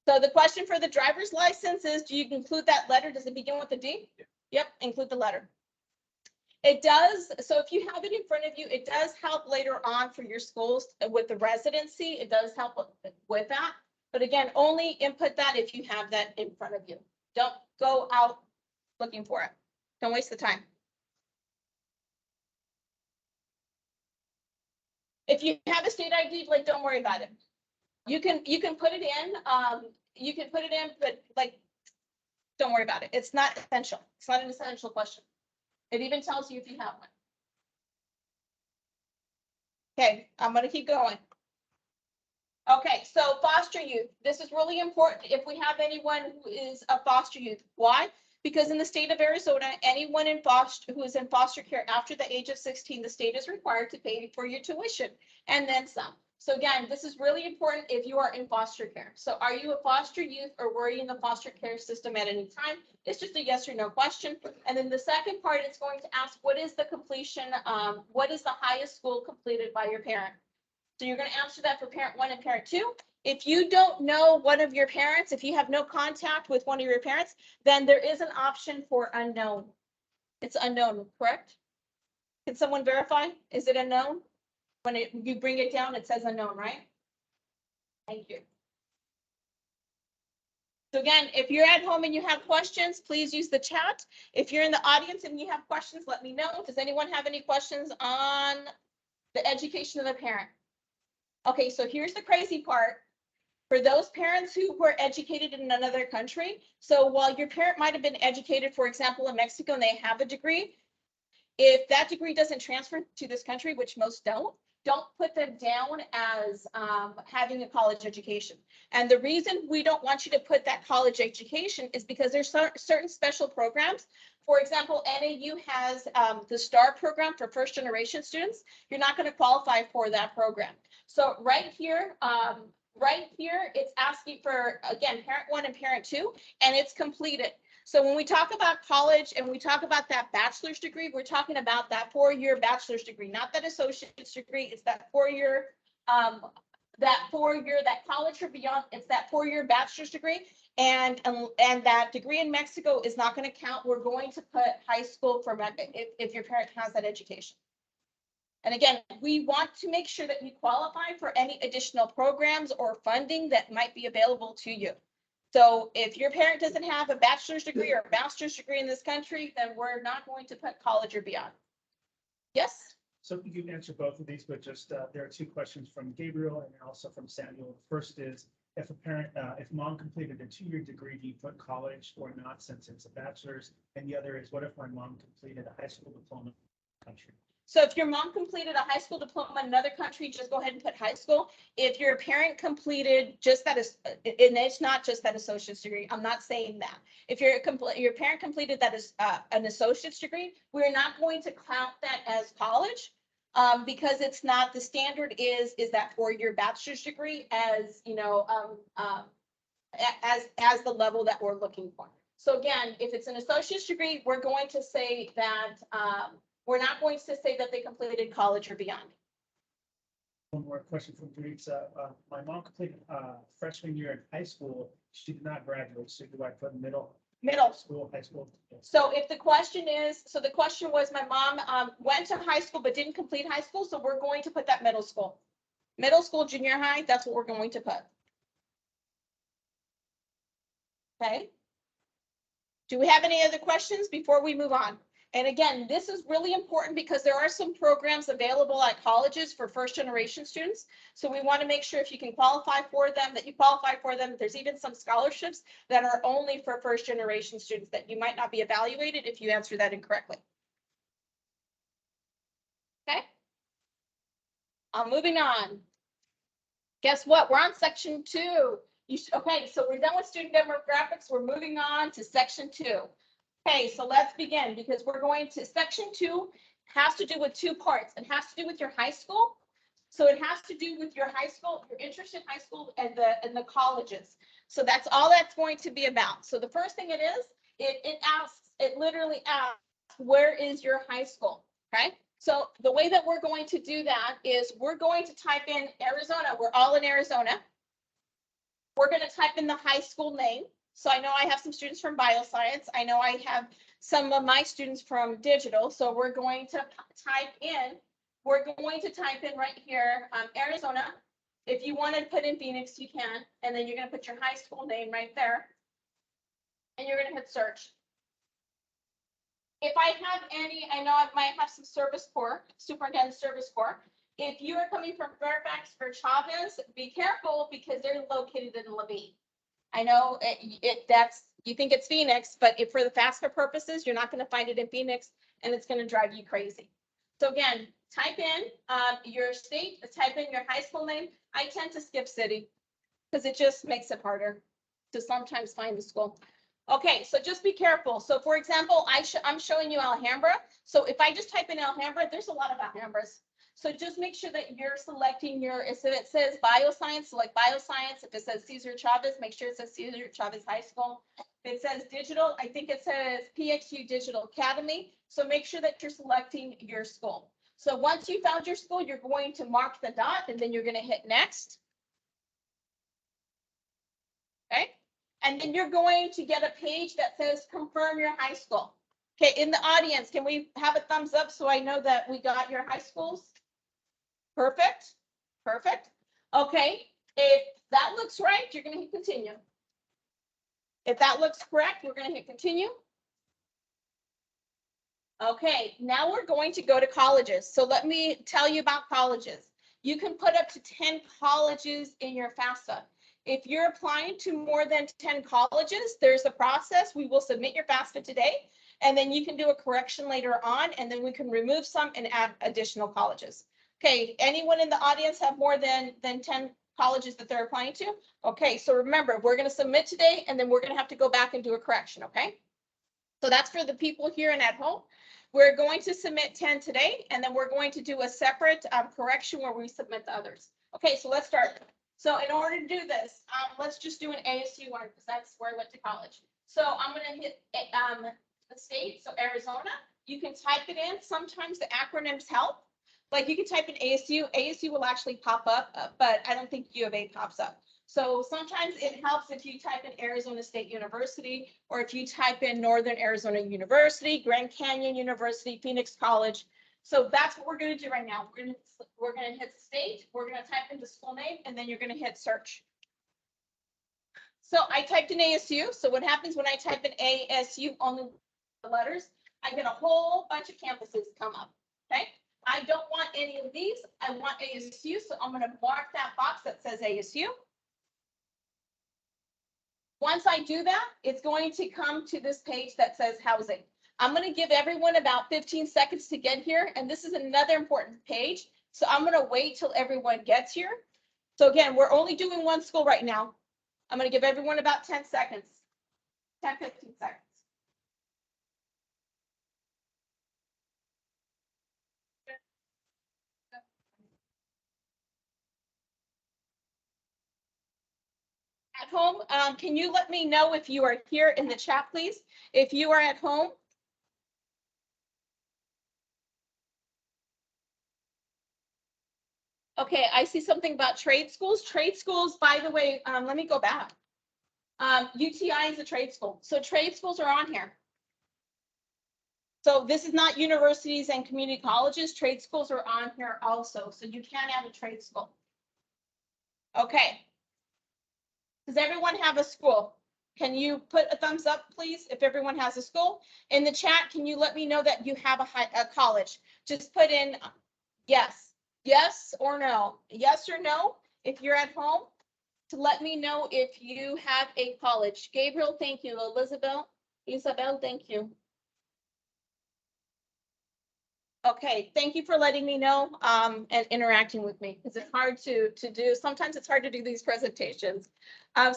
Speaker 2: So the question for the driver's license is, do you include that letter? Does it begin with a D?
Speaker 3: Yeah.
Speaker 2: Yep, include the letter. It does. So if you have it in front of you, it does help later on for your schools with the residency. It does help with that. But again, only input that if you have that in front of you. Don't go out looking for it. Don't waste the time. If you have a state ID, like, don't worry about it. You can put it in, you can put it in, but like, don't worry about it. It's not essential. It's not an essential question. It even tells you if you have one. Okay, I'm gonna keep going. Okay, so foster youth. This is really important if we have anyone who is a foster youth. Why? Because in the state of Arizona, anyone in foster who is in foster care after the age of 16, the state is required to pay for your tuition and then some. So again, this is really important if you are in foster care. So are you a foster youth or were you in the foster care system at any time? It's just a yes or no question. And then the second part is going to ask, what is the completion, what is the highest school completed by your parent? So you're going to answer that for parent 1 and parent 2. If you don't know one of your parents, if you have no contact with one of your parents, then there is an option for unknown. It's unknown, correct? Can someone verify? Is it unknown? When you bring it down, it says unknown, right? Thank you. So again, if you're at home and you have questions, please use the chat. If you're in the audience and you have questions, let me know. Does anyone have any questions on the education of the parent? Okay, so here's the crazy part. For those parents who were educated in another country, so while your parent might have been educated, for example, in Mexico, and they have a degree, if that degree doesn't transfer to this country, which most don't put them down as having a college education. And the reason we don't want you to put that college education is because there's certain special programs. For example, NAU has the STAR program for first generation students. You're not going to qualify for that program. So right here, it's asking for, again, parent 1 and parent 2, and it's completed. So when we talk about college and we talk about that bachelor's degree, we're talking about that 4-year bachelor's degree, not that associate's degree. It's that 4-year, that college or beyond. It's that 4-year bachelor's degree. And that degree in Mexico is not going to count. We're going to put high school for if your parent has that education. And again, we want to make sure that you qualify for any additional programs or funding that might be available to you. So if your parent doesn't have a bachelor's degree or a master's degree in this country, then we're not going to put college or beyond. Yes?
Speaker 3: So you can answer both of these, but just there are 2 questions from Gabriel and also from Samuel. The first is, if a parent, if mom completed a 2-year degree, do you put college or not since it's a bachelor's? And the other is, what if my mom completed a high school diploma in the country?
Speaker 2: So if your mom completed a high school diploma in another country, just go ahead and put high school. If your parent completed just that, and it's not just that associate's degree, I'm not saying that. If your parent completed that as an associate's degree, we're not going to count that as college because it's not, the standard is that 4-year bachelor's degree as, you know, as the level that we're looking for. So again, if it's an associate's degree, we're going to say that, we're not going to say that they completed college or beyond.
Speaker 3: One more question from Teresa. My mom completed freshman year in high school. She did not graduate. So do I put middle school, high school?
Speaker 2: So if the question is, so the question was, my mom went to high school but didn't complete high school. So we're going to put that middle school, junior high. That's what we're going to put. Okay. Do we have any other questions before we move on? And again, this is really important because there are some programs available at colleges for first generation students. So we want to make sure if you can qualify for them, that you qualify for them. There's even some scholarships that are only for first generation students that you might not be evaluated if you answer that incorrectly. Okay. Moving on. Guess what? We're on section 2. Okay, so we're done with student demographics. We're moving on to section 2. Okay, so let's begin because we're going to section 2 has to do with 2 parts. It has to do with your high school. So it has to do with your high school, your interest in high school and the colleges. So that's all that's going to be about. So the first thing it is, it literally asks, where is your high school? Okay. So the way that we're going to do that is we're going to type in Arizona. We're all in Arizona. We're going to type in the high school name. So I know I have some students from bioscience. I know I have some of my students from digital. So we're going to type in right here, Arizona. If you want to put in Phoenix, you can. And then you're going to put your high school name right there. And you're going to hit search. If I have any, I know I might have some service corps, superintendent service corps. If you are coming from Fairfax or Chavez, be careful because they're located in Levine. I know that's, you think it's Phoenix, but if for the FAFSA purposes, you're not going to find it in Phoenix and it's going to drive you crazy. So again, type in your state, type in your high school name. I tend to skip city because it just makes it harder to sometimes find the school. Okay, so just be careful. So for example, I'm showing you Alhambra. So if I just type in Alhambra, there's a lot of Alhambras. So just make sure that you're selecting your, if it says bioscience, select bioscience. If it says Cesar Chavez, make sure it says Cesar Chavez High School. If it says digital, I think it says PXU Digital Academy. So make sure that you're selecting your school. So once you found your school, you're going to mark the dot and then you're going to hit next. Okay. And then you're going to get a page that says confirm your high school. Okay. In the audience, can we have a thumbs up so I know that we got your high schools? Perfect. Perfect. Okay. If that looks right, you're going to hit continue. If that looks correct, we're going to hit continue. Okay, now we're going to go to colleges. So let me tell you about colleges. You can put up to 10 colleges in your FAFSA. If you're applying to more than 10 colleges, there's a process. We will submit your FAFSA today, and then you can do a correction later on, and then we can remove some and add additional colleges. Okay, anyone in the audience have more than 10 colleges that they're applying to? Okay, so remember, we're going to submit today, and then we're going to have to go back and do a correction, okay? So that's for the people here and at home. We're going to submit 10 today, and then we're going to do a separate correction where we submit the others. Okay, so let's start. So in order to do this, let's just do an ASU one because that's where I went to college. So I'm going to hit the state, so Arizona. You can type it in. Sometimes the acronyms help. Like you can type in ASU. ASU will actually pop up, but I don't think U of A pops up. So sometimes it helps if you type in Arizona State University, or if you type in Northern Arizona University, Grand Canyon University, Phoenix College. So that's what we're going to do right now. We're going to hit state. We're going to type in the school name, and then you're going to hit search. So I typed in ASU. So what happens when I type in ASU, only the letters, I get a whole bunch of campuses come up. Okay. I don't want any of these. I want ASU. So I'm going to mark that box that says ASU. Once I do that, it's going to come to this page that says housing. I'm going to give everyone about 15 seconds to get here. And this is another important page. So I'm going to wait till everyone gets here. So again, we're only doing one school right now. I'm going to give everyone about 10 seconds, 10, 15 seconds. At home, can you let me know if you are here in the chat, please? If you are at home. Okay, I see something about trade schools. Trade schools, by the way, let me go back. UTI is a trade school. So trade schools are on here. So this is not universities and community colleges. Trade schools are on here also. So you can have a trade school. Okay. Does everyone have a school? Can you put a thumbs up, please, if everyone has a school? In the chat, can you let me know that you have a college? Just put in yes, yes or no. Yes or no, if you're at home, to let me know if you have a college. Gabriel, thank you. Isabel, thank you. Okay, thank you for letting me know and interacting with me because it's hard to do. Sometimes it's hard to do these presentations.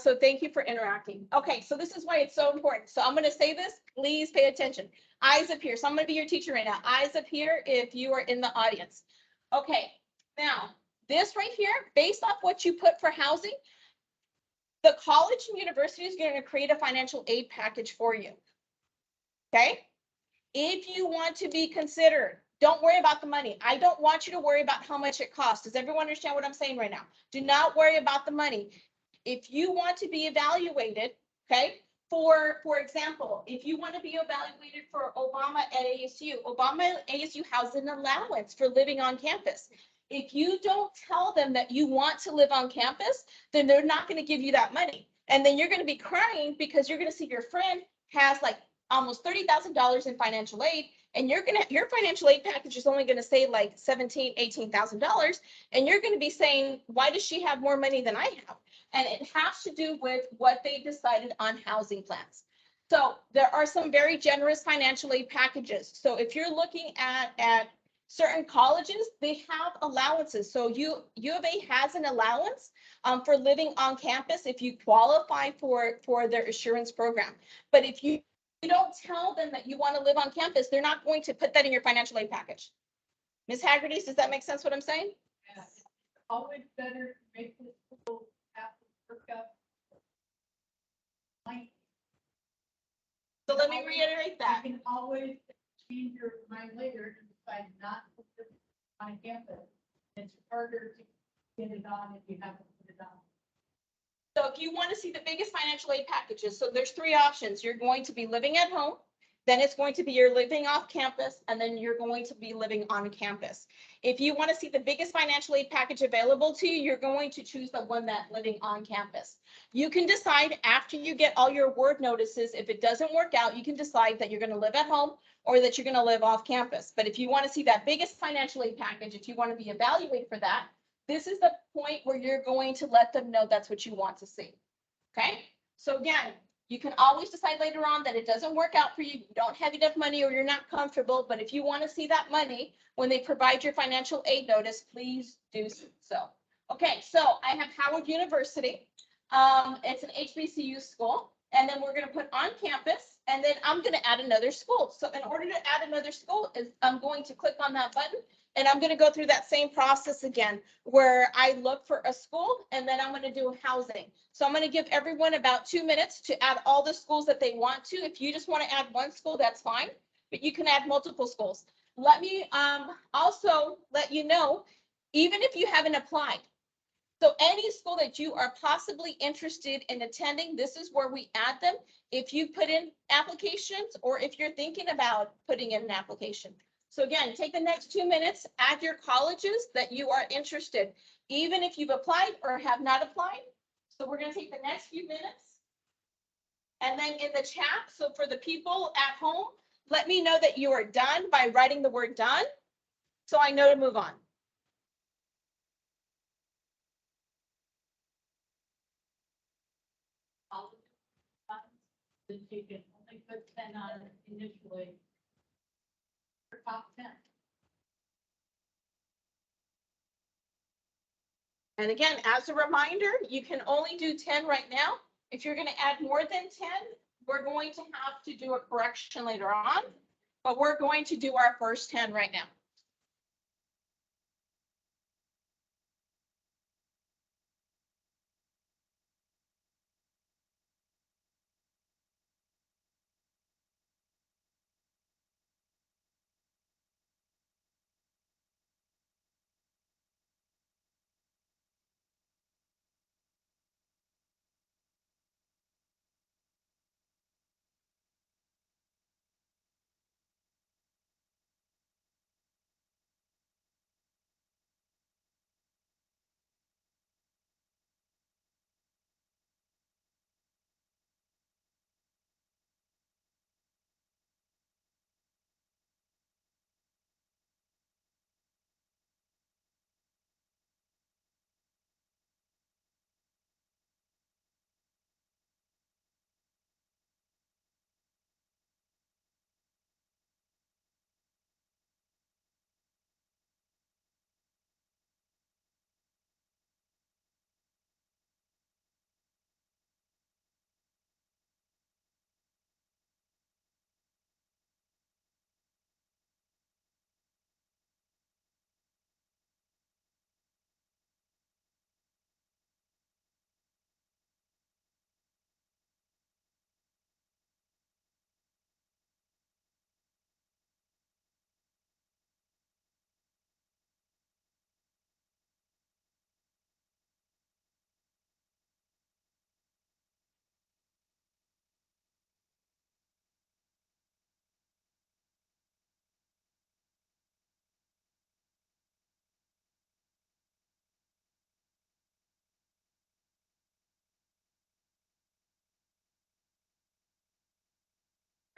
Speaker 2: So thank you for interacting. Okay, so this is why it's so important. So I'm going to say this, please pay attention. Eyes up here. So I'm going to be your teacher right now. Eyes up here if you are in the audience. Okay, now this right here, based off what you put for housing, the college and university is going to create a financial aid package for you. Okay, if you want to be considered, don't worry about the money. I don't want you to worry about how much it costs. Does everyone understand what I'm saying right now? Do not worry about the money. If you want to be evaluated, okay, for example, if you want to be evaluated for Obama at ASU, Obama at ASU has an allowance for living on campus. If you don't tell them that you want to live on campus, then they're not going to give you that money. And then you're going to be crying because you're going to see your friend has like almost $30,000 in financial aid, and your financial aid package is only gonna say like $18,000, and you're gonna be saying, why does she have more money than I have? And it has to do with what they decided on housing plans. So there are some very generous financial aid packages. So if you're looking at certain colleges, they have allowances. So U of A has an allowance for living on campus if you qualify for their assurance program. But if you don't tell them that you want to live on campus, they're not going to put that in your financial aid package. Ms. Haggerty, does that make sense what I'm saying?
Speaker 4: Yeah, it's always better to make this school have to work up. Like,
Speaker 2: So let me reiterate that.
Speaker 4: you can always change your mind later and decide not to put it on campus. It's harder to get it on if you haven't put it on.
Speaker 2: So if you want to see the biggest financial aid packages, so there's three options. You're going to be living at home, then it's going to be you're living off campus, and then you're going to be living on campus. If you want to see the biggest financial aid package available to you, you're going to choose the one that living on campus. You can decide after you get all your word notices, if it doesn't work out, you can decide that you're going to live at home or that you're going to live off campus. But if you want to see that biggest financial aid package, if you want to be evaluated for that, this is the point where you're going to let them know that's what you want to see. Okay? So again, you can always decide later on that it doesn't work out for you, you don't have enough money, or you're not comfortable, but if you want to see that money when they provide your financial aid notice, please do so. Okay, so I have Howard University. It's an HBCU school, and then we're going to put on campus, and then I'm going to add another school. So in order to add another school, I'm going to click on that button, and I'm going to go through that same process again, where I look for a school, and then I'm going to do housing. So I'm going to give everyone about 2 minutes to add all the schools that they want to. If you just want to add one school, that's fine, but you can add multiple schools. Let me also let you know, even if you haven't applied, so any school that you are possibly interested in attending, this is where we add them. If you put in applications or if you're thinking about putting in an application. So again, take the next 2 minutes, add your colleges that you are interested, even if you've applied or have not applied. So we're going to take the next few minutes. And then in the chat, so for the people at home, let me know that you are done by writing the word done, so I know to move on.
Speaker 4: All of the funds that you can only put 10 on initially. For top 10.
Speaker 2: And again, as a reminder, you can only do 10 right now. If you're going to add more than 10, we're going to have to do a correction later on, but we're going to do our first 10 right now.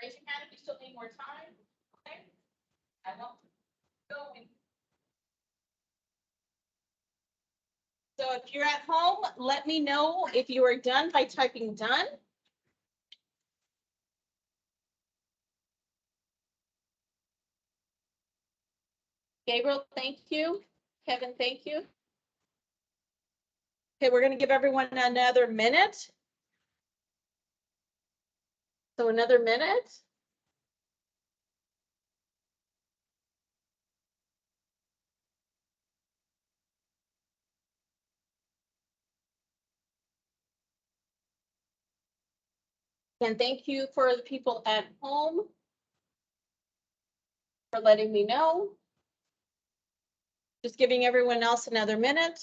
Speaker 2: Raise your hand if you still need more time. Okay. I won't go. So if you're at home, let me know if you are done by typing done. Gabriel, thank you. Kevin, thank you. Okay, we're going to give everyone another minute. So another minute. And thank you for the people at home for letting me know. Just giving everyone else another minute.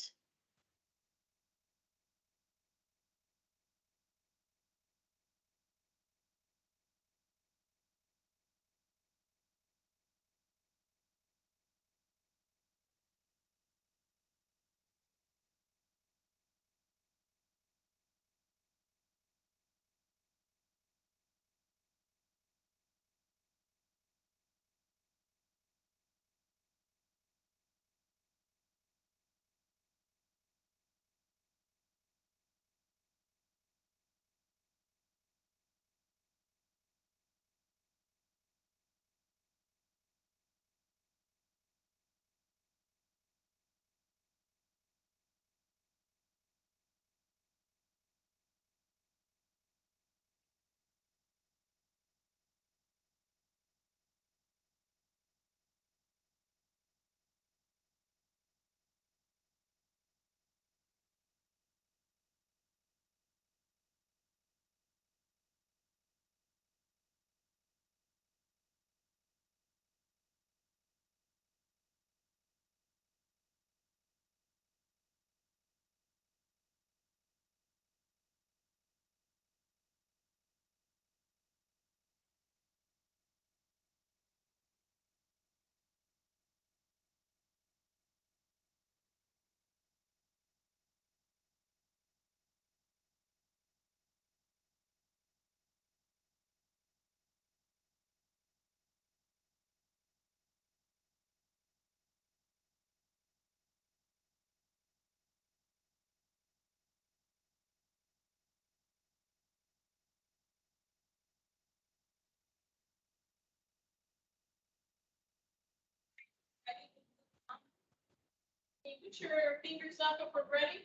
Speaker 2: Can you put your fingers up if we're ready?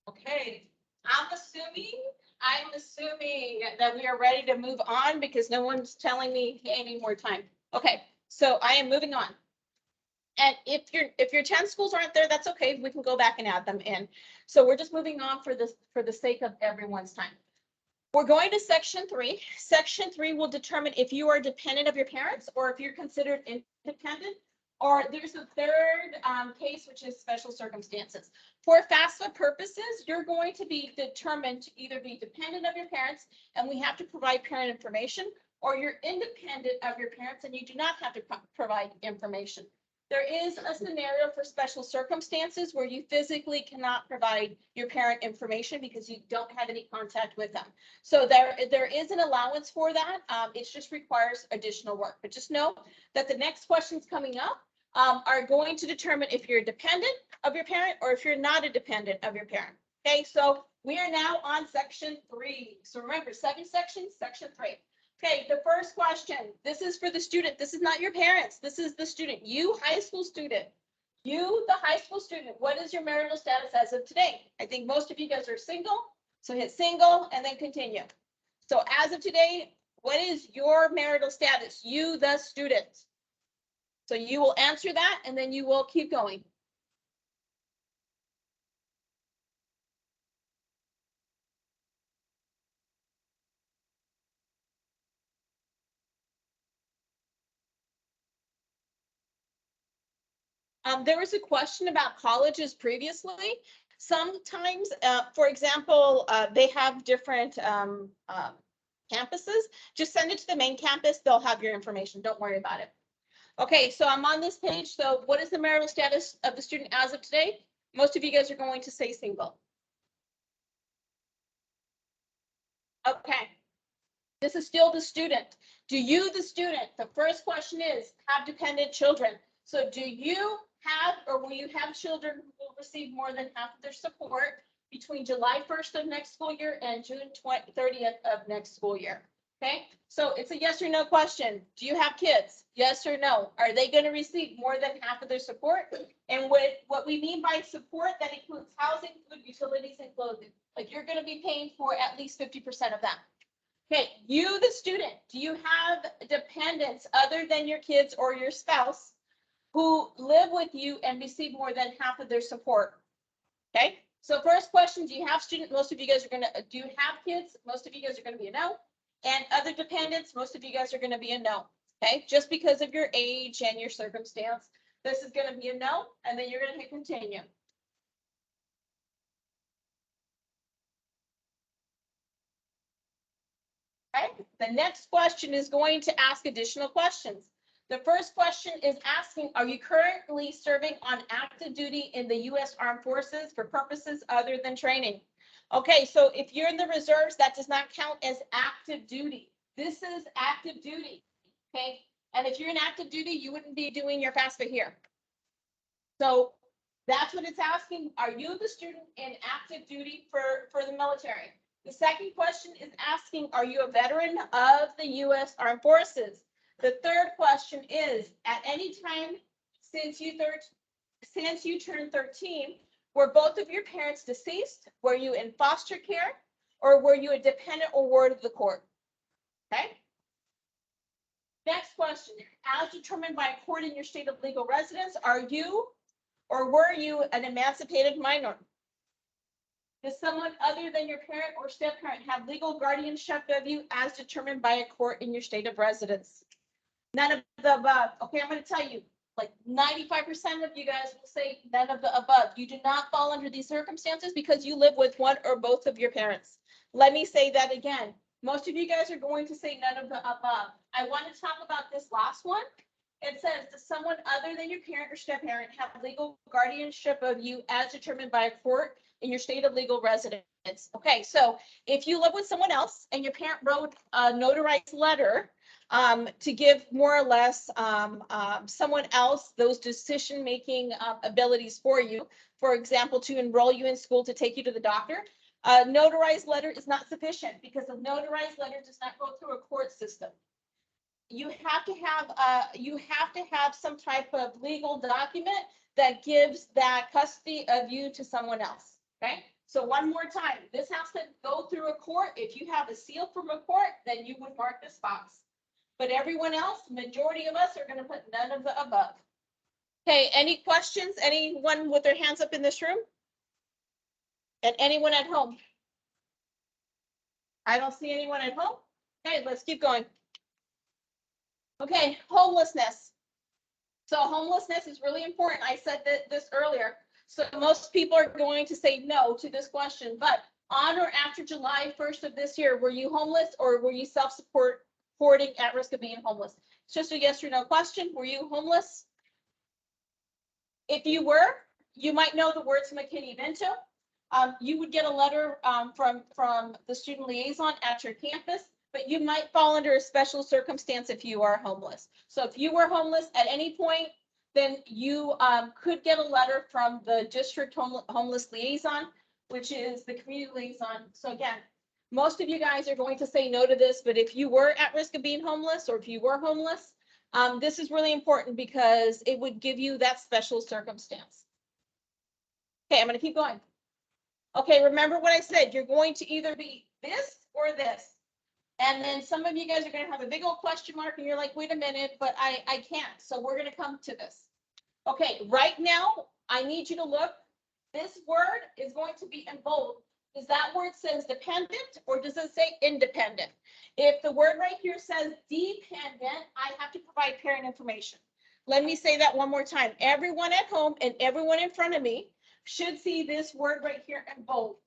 Speaker 2: Okay, I'm assuming that we are ready to move on because no one's telling me any more time. Okay, so I am moving on. And if your 10 schools aren't there, that's okay. We can go back and add them in. So we're just moving on for the sake of everyone's time. We're going to section 3. Section 3 will determine if you are dependent of your parents or if you're considered independent. Or there's a third case, which is special circumstances. For FAFSA purposes, you're going to be determined to either be dependent of your parents, and we have to provide parent information, or you're independent of your parents and you do not have to provide information. There is a scenario for special circumstances where you physically cannot provide your parent information because you don't have any contact with them. So there is an allowance for that. It just requires additional work. But just know that the next questions coming up are going to determine if you're a dependent of your parent or if you're not a dependent of your parent. Okay, so we are now on section 3. So remember, 7 sections, section 3. Okay, the first question, this is for the student. This is not your parents. This is the student. You, high school student. You, the high school student, what is your marital status as of today? I think most of you guys are single. So hit single and then continue. So as of today, what is your marital status? You, the student. So you will answer that and then you will keep going. There was a question about colleges previously. Sometimes, for example, they have different campuses. Just send it to the main campus. They'll have your information. Don't worry about it. Okay, so I'm on this page. So what is the marital status of the student as of today? Most of you guys are going to say single. Okay. This is still the student. Do you, the student, the first question is, have dependent children? So do you have, or will you have children who will receive more than half of their support between July 1st of next school year and June 30th of next school year? Okay, so it's a yes or no question. Do you have kids? Yes or no? Are they going to receive more than half of their support? And what we mean by support, that includes housing, food, utilities, and clothing. Like, you're going to be paying for at least 50% of that. Okay, you, the student, do you have dependents other than your kids or your spouse who live with you and receive more than half of their support? Okay, so first question, do you have student? Most of you guys are gonna, do you have kids? Most of you guys are gonna be a no. And other dependents, most of you guys are gonna be a no. Okay, just because of your age and your circumstance, this is gonna be a no, and then you're gonna hit continue. Okay, the next question is going to ask additional questions. The first question is asking, are you currently serving on active duty in the U.S. Armed Forces for purposes other than training? Okay, so if you're in the reserves, that does not count as active duty. This is active duty, okay? And if you're in active duty, you wouldn't be doing your FAFSA here. So that's what it's asking. Are you the student in active duty for the military? The second question is asking, are you a veteran of the U.S. Armed Forces? The third question is, at any time since you turned 13, were both of your parents deceased? Were you in foster care? Or were you a dependent or ward of the court? Okay. Next question, as determined by a court in your state of legal residence, are you or were you an emancipated minor? Does someone other than your parent or step-parent have legal guardianship of you as determined by a court in your state of residence? None of the above. Okay, I'm going to tell you, like 95% of you guys will say none of the above. You do not fall under these circumstances because you live with one or both of your parents. Let me say that again. Most of you guys are going to say none of the above. I want to talk about this last one. It says, does someone other than your parent or step-parent have legal guardianship of you as determined by a court in your state of legal residence? Okay, so if you live with someone else and your parent wrote a notarized letter to give more or less someone else those decision-making abilities for you, for example, to enroll you in school, to take you to the doctor, a notarized letter is not sufficient because a notarized letter does not go through a court system. You have to have some type of legal document that gives that custody of you to someone else. Okay, so one more time, this has to go through a court. If you have a seal from a court, then you would mark this box. But everyone else, majority of us are going to put none of the above. Okay, any questions? Anyone with their hands up in this room? And anyone at home? I don't see anyone at home. Okay, let's keep going. Okay, homelessness. So homelessness is really important. I said this earlier. So most people are going to say no to this question, but on or after July 1st of this year, were you homeless or were you self-supporting at risk of being homeless? It's just a yes or no question. Were you homeless? If you were, you might know the words McKinney-Vento. You would get a letter from the student liaison at your campus, but you might fall under a special circumstance if you are homeless. So if you were homeless at any point, then you could get a letter from the district homeless liaison, which is the community liaison. So again, most of you guys are going to say no to this, but if you were at risk of being homeless or if you were homeless, this is really important because it would give you that special circumstance. Okay, I'm going to keep going. Okay, remember what I said. You're going to either be this or this. And then some of you guys are going to have a big old question mark and you're like, wait a minute, but I can't. So we're going to come to this. Okay, right now, I need you to look. This word is going to be in bold. Does that word says dependent or does it say independent? If the word right here says dependent, I have to provide parent information. Let me say that one more time. Everyone at home and everyone in front of me should see this word right here in bold.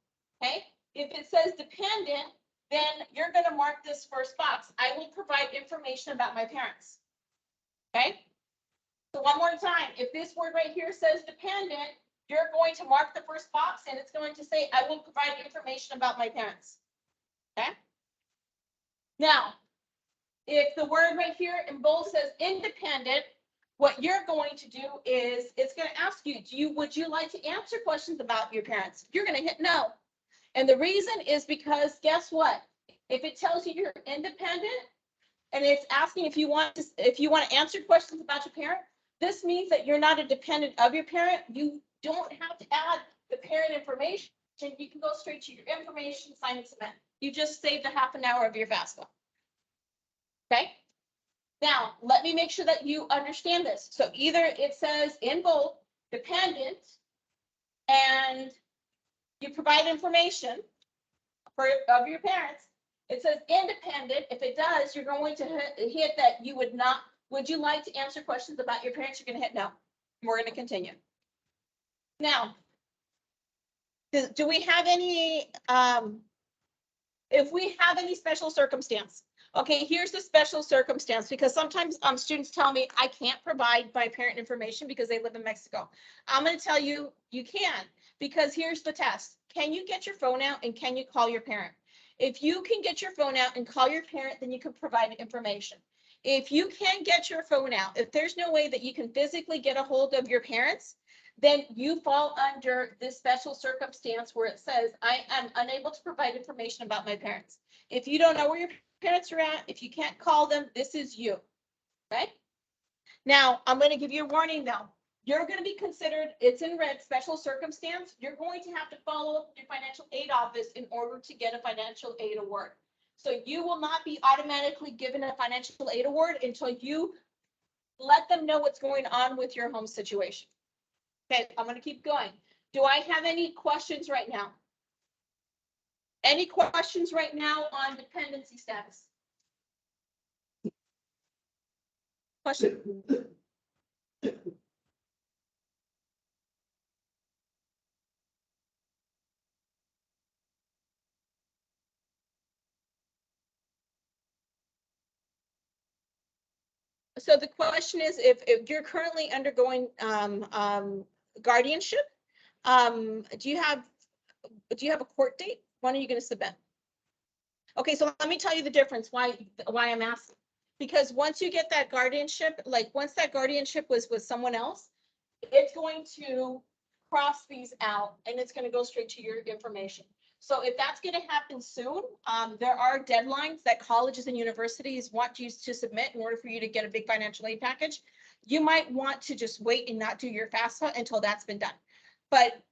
Speaker 2: Okay, if it says dependent, then you're going to mark this first box. I will provide information about my parents. Okay, so one more time, if this word right here says dependent, you're going to mark the first box and it's going to say, I will provide information about my parents. Okay. Now, if the word right here in bold says independent, what you're going to do is it's going to ask you, would you like to answer questions about your parents? You're going to hit no. And the reason is because guess what? If it tells you you're independent and it's asking if you want to answer questions about your parent, this means that you're not a dependent of your parent. You don't have to add the parent information. You can go straight to your information, sign and submit. You just saved a half an hour of your FAFSA. Okay. Now, let me make sure that you understand this. So either it says in bold, dependent, and you provide information of your parents. It says independent. If it does, you're going to hit that you would not, would you like to answer questions about your parents? You're going to hit no. We're going to continue. Now, do we have any, if we have any special circumstance? Okay, here's the special circumstance, because sometimes students tell me I can't provide my parent information because they live in Mexico. I'm going to tell you, you can, because here's the test. Can you get your phone out and can you call your parent? If you can get your phone out and call your parent, then you can provide information. If you can't get your phone out, if there's no way that you can physically get a hold of your parents, then you fall under this special circumstance where it says, I am unable to provide information about my parents. If you don't know where your parents are at, if you can't call them, this is you. Okay. Now, I'm going to give you a warning though. You're going to be considered, it's in red, special circumstance. You're going to have to follow up with your financial aid office in order to get a financial aid award. So you will not be automatically given a financial aid award until you let them know what's going on with your home situation. Okay, I'm going to keep going. Do I have any questions right now? Any questions right now on dependency status? Question? So the question is, if you're currently undergoing guardianship, do you have a court date? When are you going to submit? Okay, so let me tell you the difference why I'm asking. Because once you get that guardianship, like once that guardianship was with someone else, it's going to cross these out and it's going to go straight to your information. So if that's going to happen soon, there are deadlines that colleges and universities want you to submit in order for you to get a big financial aid package. You might want to just wait and not do your FAFSA until that's been done. But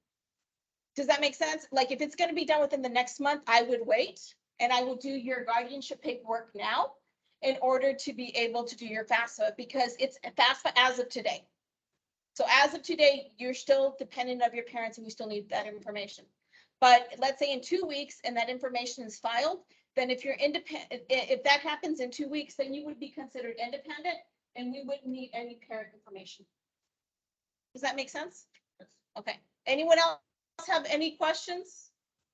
Speaker 2: does that make sense? Like if it's going to be done within the next month, I would wait and I will do your guardianship paperwork now in order to be able to do your FAFSA, because it's FAFSA as of today. So as of today, you're still dependent of your parents and you still need that information. But let's say in 2 weeks and that information is filed, then if you're independent, if that happens in 2 weeks, then you would be considered independent and we wouldn't need any parent information. Does that make sense? Okay. Anyone else have any questions?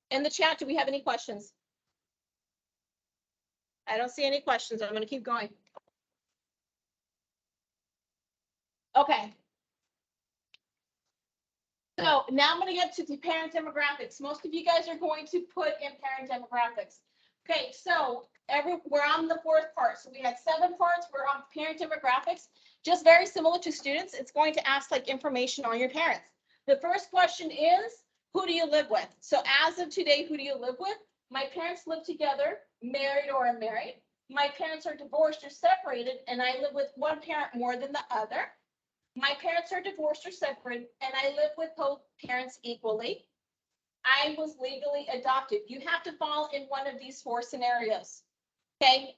Speaker 2: In the chat, do we have any questions? I don't see any questions. I'm going to keep going. Okay. So now I'm going to get to the parent demographics. Most of you guys are going to put in parent demographics. Okay, so we're on the 4th part. So we had 7 parts. We're on parent demographics. Just very similar to students. It's going to ask like information on your parents. The first question is, who do you live with? So as of today, who do you live with? My parents live together, married or unmarried. My parents are divorced or separated, and I live with one parent more than the other. My parents are divorced or separated, and I live with both parents equally. I was legally adopted. You have to fall in one of these 4 scenarios. Okay.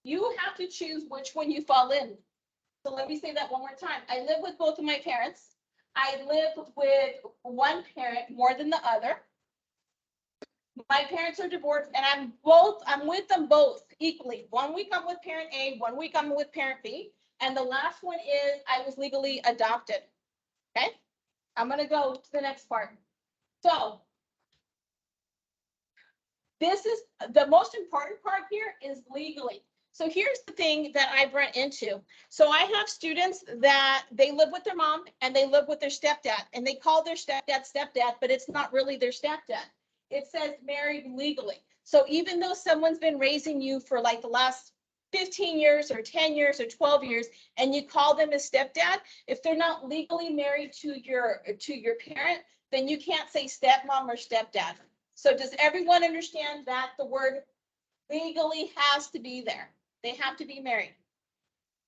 Speaker 2: You have to choose which one you fall in. So let me say that one more time. I live with both of my parents. I live with one parent more than the other. My parents are divorced and I'm with them both equally. 1 week I'm with parent A, 1 week I'm with parent B. And the last one is I was legally adopted. Okay. I'm going to go to the next part. So this is the most important part here is legally. So here's the thing that I've run into. So I have students that they live with their mom and they live with their stepdad and they call their stepdad, but it's not really their stepdad. It says married legally. So even though someone's been raising you for like the last 15 years or 10 years or 12 years, and you call them a stepdad, if they're not legally married to your parent, then you can't say stepmom or stepdad. So does everyone understand that the word legally has to be there? They have to be married.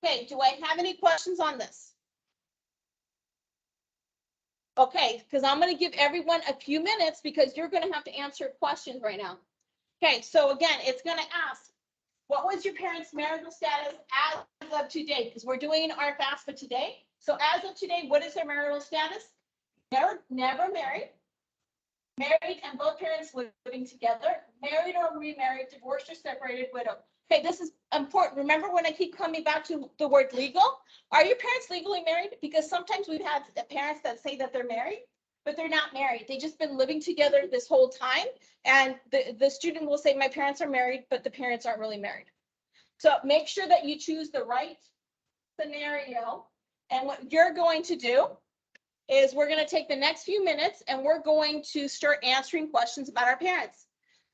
Speaker 2: Okay, do I have any questions on this? Okay, because I'm going to give everyone a few minutes because you're going to have to answer questions right now. Okay, so again, it's going to ask, what was your parents' marital status as of today? Because we're doing our FAFSA today. So as of today, what is their marital status? Never married. Married and both parents living together. Married or remarried, divorced or separated, widow. Okay, this is important. Remember when I keep coming back to the word legal? Are your parents legally married? Because sometimes we've had parents that say that they're married, but they're not married. They've just been living together this whole time. And the student will say, my parents are married, but the parents aren't really married. So make sure that you choose the right scenario. And what you're going to do is we're going to take the next few minutes and we're going to start answering questions about our parents.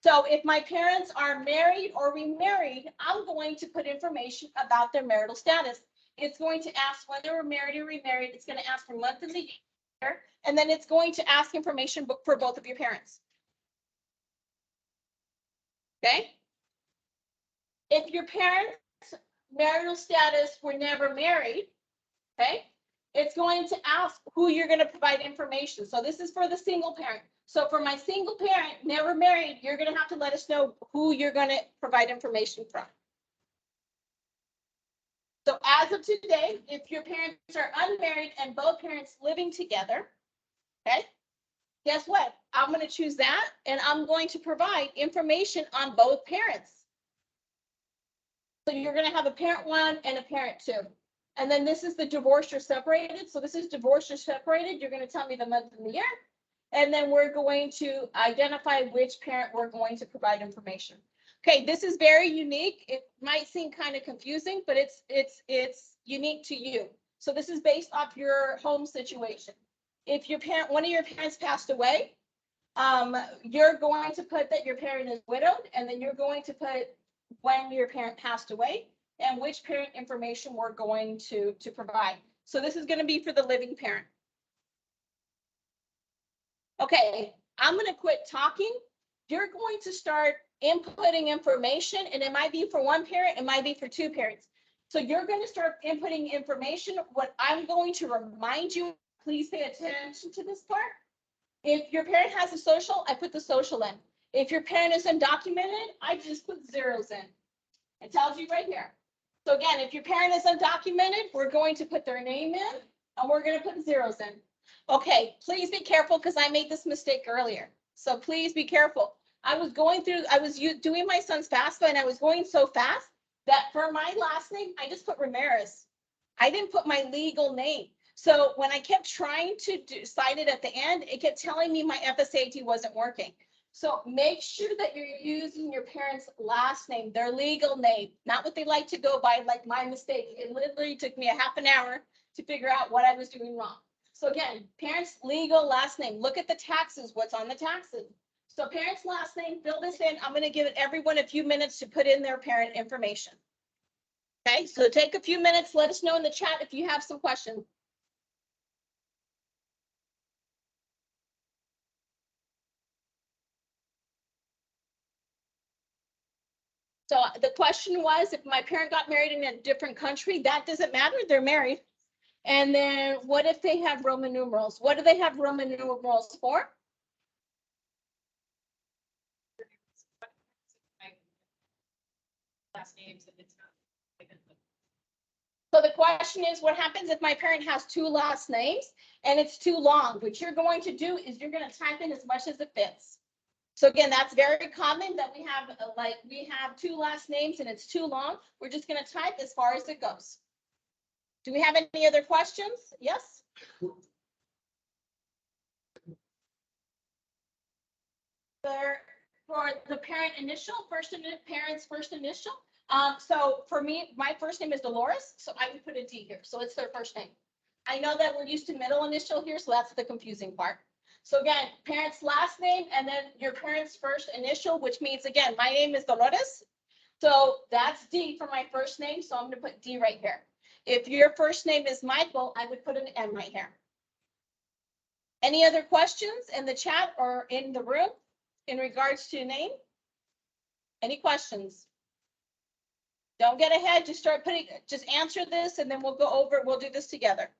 Speaker 2: So if my parents are married or remarried, I'm going to put information about their marital status. It's going to ask when they were married or remarried. It's going to ask for month of the year, and then it's going to ask information for both of your parents. Okay? If your parents' marital status were never married, okay, it's going to ask who you're going to provide information. So this is for the single parent. So for my single parent, never married, you're going to have to let us know who you're going to provide information from. So as of today, if your parents are unmarried and both parents living together, okay, guess what? I'm going to choose that and I'm going to provide information on both parents. So you're going to have a parent one and a parent two. And then this is the divorced or separated. So this is divorced or separated. You're going to tell me the month and the year. And then we're going to identify which parent we're going to provide information. Okay, this is very unique. It might seem kind of confusing, but it's unique to you. So this is based off your home situation. If your parent, one of your parents passed away, you're going to put that your parent is widowed, and then you're going to put when your parent passed away and which parent information we're going to provide. So this is going to be for the living parent. Okay, I'm going to quit talking. You're going to start inputting information, and it might be for one parent, it might be for two parents. So you're going to start inputting information. What I'm going to remind you, please pay attention to this part. If your parent has a social, I put the social in. If your parent is undocumented, I just put zeros in. It tells you right here. So again, if your parent is undocumented, we're going to put their name in and we're going to put zeros in. Okay, please be careful because I made this mistake earlier. So please be careful. I was doing my son's FAFSA and I was going so fast that for my last name, I just put Ramirez. I didn't put my legal name. So when I kept trying to cite it at the end, it kept telling me my FSA ID wasn't working. So make sure that you're using your parents' last name, their legal name, not what they like to go by, like my mistake. It literally took me a half an hour to figure out what I was doing wrong. So again, parents' legal last name. Look at the taxes, what's on the taxes. So parents' last name, fill this in. I'm going to give everyone a few minutes to put in their parent information. Okay, so take a few minutes. Let us know in the chat if you have some questions. So the question was, if my parent got married in a different country, that doesn't matter. They're married. And then what if they have Roman numerals? What do they have Roman numerals for?
Speaker 4: Last names and it's not.
Speaker 2: So the question is, what happens if my parent has two last names and it's too long? What you're going to do is you're going to type in as much as it fits. So again, that's very common that we have two last names and it's too long. We're just going to type as far as it goes. Do we have any other questions? Yes? For the parent initial, parent's first initial. So for me, my first name is Dolores, so I would put a D here. So it's their first name. I know that we're used to middle initial here, so that's the confusing part. So again, parents' last name and then your parents' first initial, which means, again, my name is Dolores. So that's D for my first name, so I'm gonna put D right here. If your first name is Michael, I would put an M right here. Any other questions in the chat or in the room in regards to name? Any questions? Don't get ahead, just just answer this and then we'll go over, we'll do this together.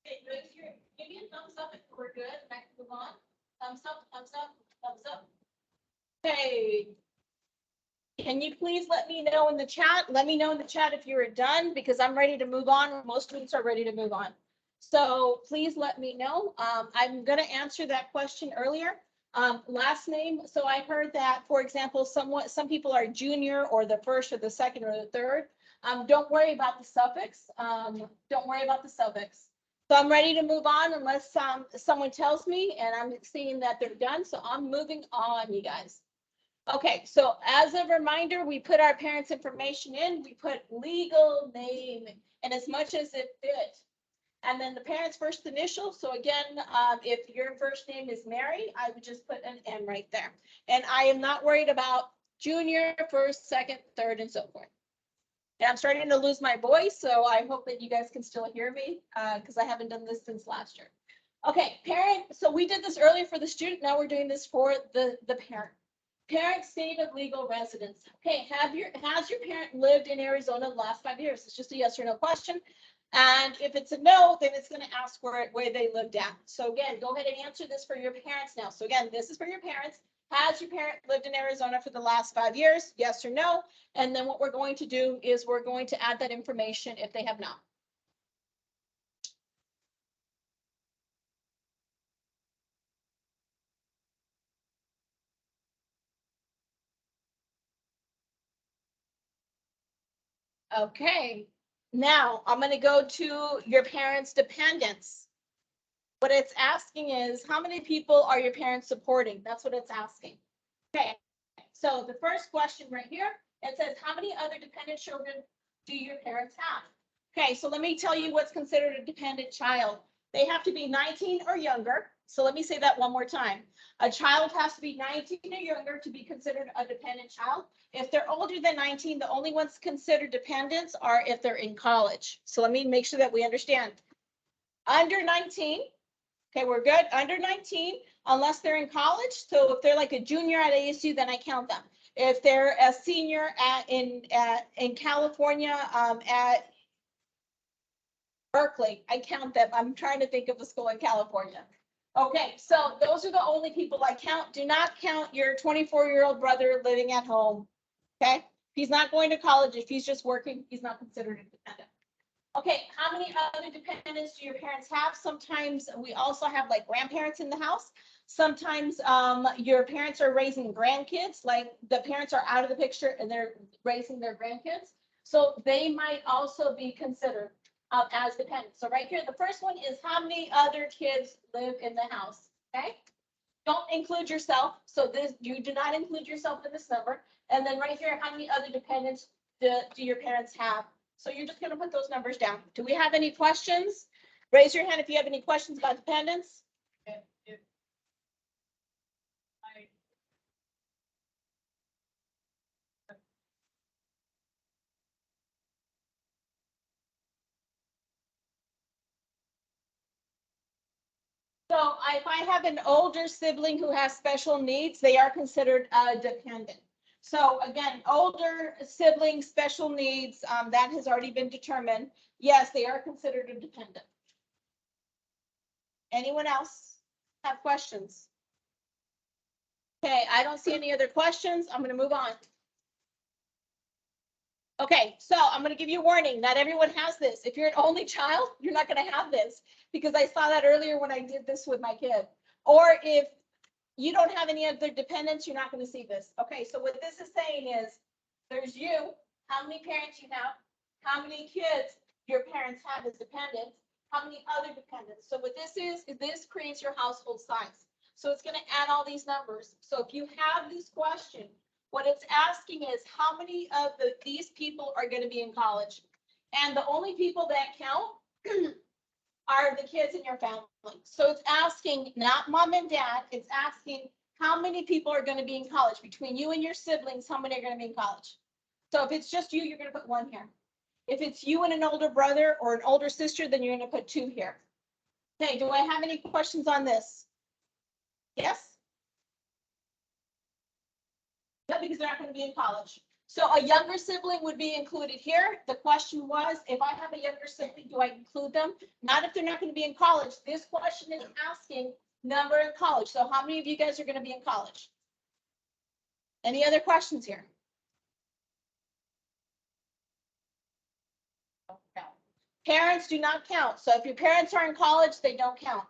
Speaker 2: Okay, give me a thumbs up if we're good, and I can move on. Thumbs up, thumbs up, thumbs up. Okay. Can you please let me know in the chat? Let me know in the chat if you're done, because I'm ready to move on. Most students are ready to move on. So please let me know. I'm gonna answer that question earlier. Last name, so I heard that, for example, some people are junior or the first or the second or the third. Don't worry about the suffix. Don't worry about the suffix. So I'm ready to move on unless someone tells me, and I'm seeing that they're done. So I'm moving on, you guys. Okay, so as a reminder, we put our parents' information in, we put legal name, and as much as it fit. And then the parents' first initial. So again, if your first name is Mary, I would just put an M right there. And I am not worried about junior, first, second, third, and so forth. And I'm starting to lose my voice, so I hope that you guys can still hear me, because I haven't done this since last year. Okay, parent, so we did this earlier for the student, now we're doing this for the parent. Parent state of legal residence. Okay, has your parent lived in Arizona the last 5 years? It's just a yes or no question. And if it's a no, then it's going to ask where they lived at. So again, go ahead and answer this for your parents now. So again, this is for your parents. Has your parent lived in Arizona for the last 5 years? Yes or no? And then what we're going to do is we're going to add that information if they have not. Okay, now I'm going to go to your parents' dependents. What it's asking is, how many people are your parents supporting? That's what it's asking. Okay, so the first question right here, it says, how many other dependent children do your parents have? Okay, so let me tell you what's considered a dependent child. They have to be 19 or younger. So let me say that one more time. A child has to be 19 or younger to be considered a dependent child. If they're older than 19, the only ones considered dependents are if they're in college. So let me make sure that we understand. Under 19, okay, we're good. Under 19, unless they're in college. So if they're like a junior at ASU, then I count them. If they're a senior in California at Berkeley, I count them. I'm trying to think of a school in California. Okay, so those are the only people I count. Do not count your 24-year-old brother living at home. Okay, he's not going to college. If he's just working, he's not considered a dependent. Okay, how many other dependents do your parents have? Sometimes we also have like grandparents in the house. Sometimes your parents are raising grandkids, like the parents are out of the picture and they're raising their grandkids. So they might also be considered as dependents. So right here, the first one is how many other kids live in the house, okay? Don't include yourself. So this, you do not include yourself in this number. And then right here, how many other dependents do your parents have? So you're just gonna put those numbers down. Do we have any questions? Raise your hand if you have any questions about dependents.
Speaker 4: If I
Speaker 2: So if I have an older sibling who has special needs, they are considered a dependent. So again, older sibling, special needs, that has already been determined. Yes, they are considered a dependent. Anyone else have questions? Okay, I don't see any other questions. I'm gonna move on. Okay, so I'm gonna give you a warning. Not everyone has this. If you're an only child, you're not gonna have this because I saw that earlier when I did this with my kid. Or if you don't have any other dependents, you're not gonna see this. Okay, so what this is saying is there's you, how many parents you have, how many kids your parents have as dependents, how many other dependents. So what this is this creates your household size. So it's gonna add all these numbers. So if you have this question, what it's asking is how many of these people are going to be in college? And the only people that count are the kids in your family. So it's asking not mom and dad, it's asking how many people are going to be in college. Between you and your siblings, how many are going to be in college? So if it's just you, you're going to put 1 here. If it's you and an older brother or an older sister, then you're going to put 2 here. Okay, do I have any questions on this? Yes? No, because they're not going to be in college. So a younger sibling would be included here. The question was, if I have a younger sibling, do I include them? Not if they're not going to be in college. This question is asking number in college. So how many of you guys are going to be in college? Any other questions here? Parents do not count. So if your parents are in college, they don't count.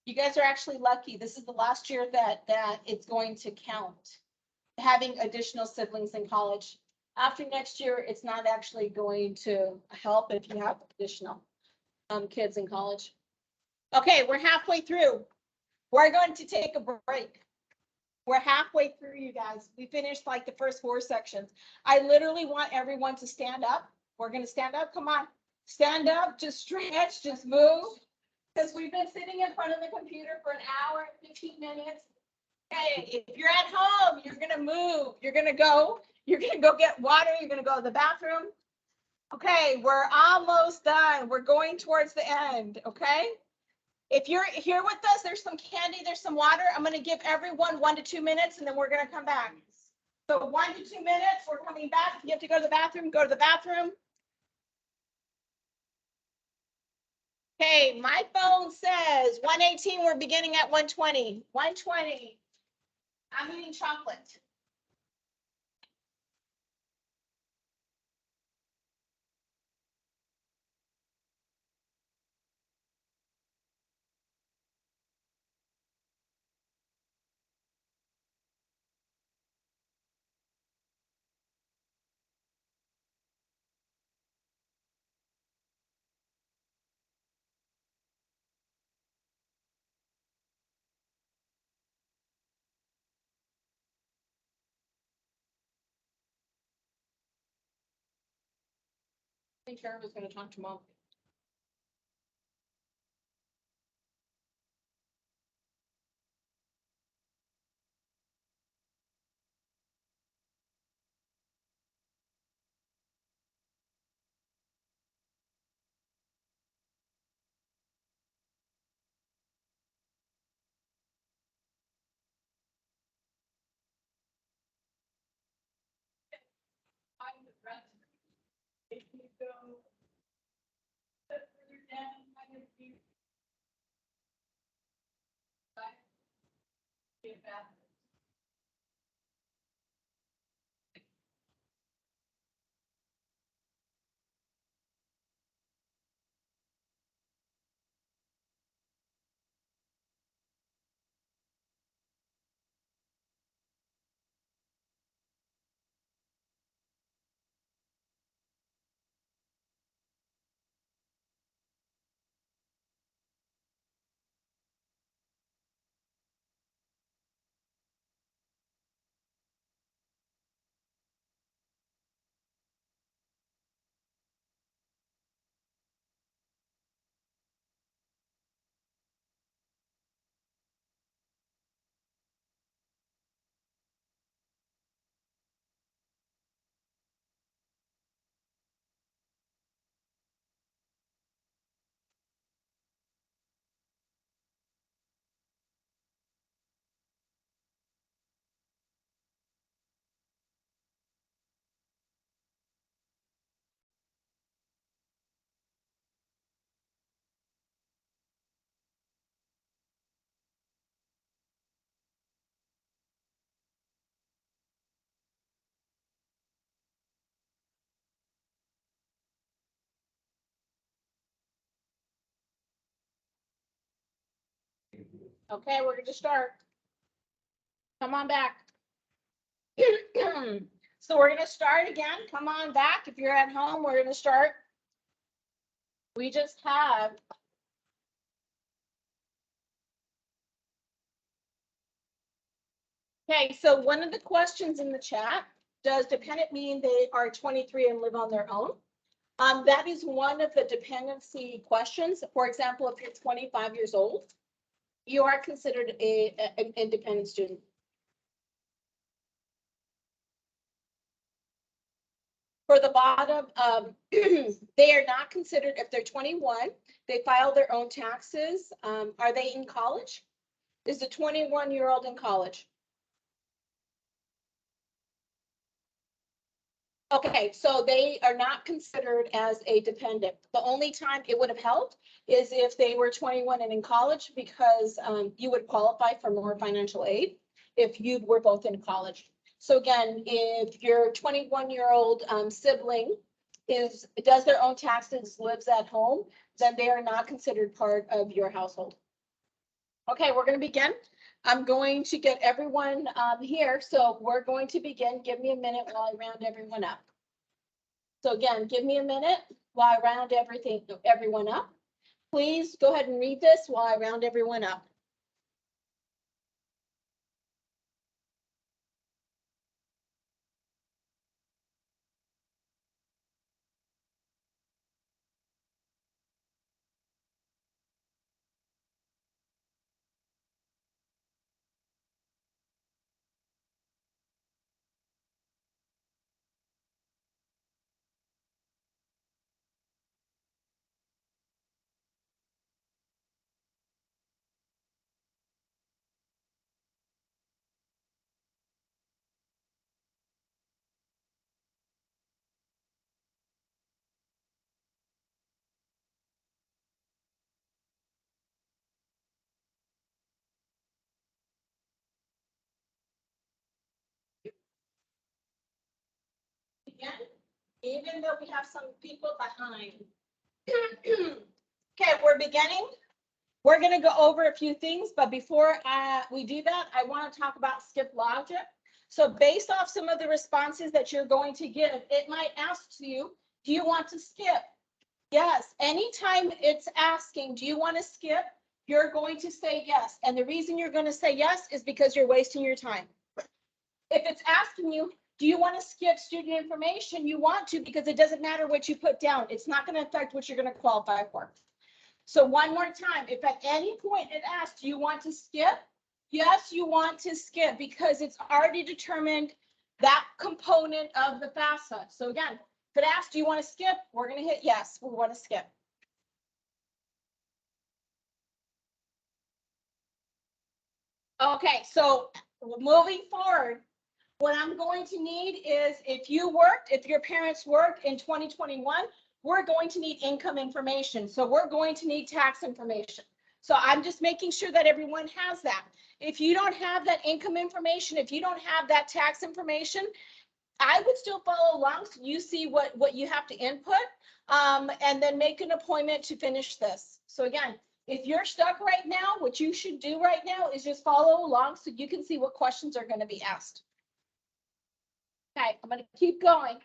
Speaker 2: You guys are actually lucky. This is the last year that it's going to count. Having additional siblings in college. After next year, it's not actually going to help if you have additional kids in college. Okay, we're halfway through. We're going to take a break. We're halfway through, you guys. We finished like the first 4 sections. I literally want everyone to stand up. We're going to stand up. Come on. Stand up, just stretch, just move. Because we've been sitting in front of the computer for an hour and 15 minutes. Hey, if you're at home, you're gonna move. You're gonna go get water. You're gonna go to the bathroom. Okay, we're almost done. We're going towards the end. Okay. If you're here with us, there's some candy, there's some water. I'm gonna give everyone 1 to 2 minutes, and then we're gonna come back. So 1 to 2 minutes. We're coming back. If you have to go to the bathroom, go to the bathroom. Okay, my phone says 118, we're beginning at 120. 120. I'm eating chocolate. I think Kara was gonna talk to mom.
Speaker 4: If you go further down, kind of view. Get back.
Speaker 2: Okay, we're gonna start. Come on back. So we're gonna start again. Come on back. If you're at home, we're gonna start. We just have. Okay, so one of the questions in the chat, does dependent mean they are 23 and live on their own? That is one of the dependency questions. For example, if you're 25 years old, you are considered an independent student. For the bottom, they are not considered, if they're 21, they file their own taxes. Are they in college? Is the 21-year-old in college? Okay, so they are not considered as a dependent. The only time it would have helped is if they were 21 and in college, because you would qualify for more financial aid if you were both in college. So again, if your 21-year-old sibling does their own taxes, lives at home, then they are not considered part of your household. Okay, we're going to begin. I'm going to get everyone here. So we're going to begin. Give me a minute while I round everyone up. So again, give me a minute while I round everyone up. Please go ahead and read this while I round everyone up. begin, even though we have some people behind. Okay, we're beginning. We're going to go over a few things, but before we do that, I want to talk about skip logic. So based off some of the responses that you're going to give, it might ask you, do you want to skip? Yes, anytime it's asking, do you want to skip? You're going to say yes. And the reason you're going to say yes is because you're wasting your time. If it's asking you, do you want to skip student information? You want to, because it doesn't matter what you put down. It's not going to affect what you're going to qualify for. So one more time, if at any point it asks, do you want to skip? Yes, you want to skip because it's already determined that component of the FAFSA. So again, if it asks, do you want to skip? We're going to hit yes, we want to skip. Okay, so moving forward, what I'm going to need is if your parents worked in 2021, we're going to need income information. So we're going to need tax information. So I'm just making sure that everyone has that. If you don't have that income information, if you don't have that tax information, I would still follow along so you see what you have to input and then make an appointment to finish this. So again, if you're stuck right now, what you should do right now is just follow along so you can see what questions are going to be asked. Okay, I'm going to keep going.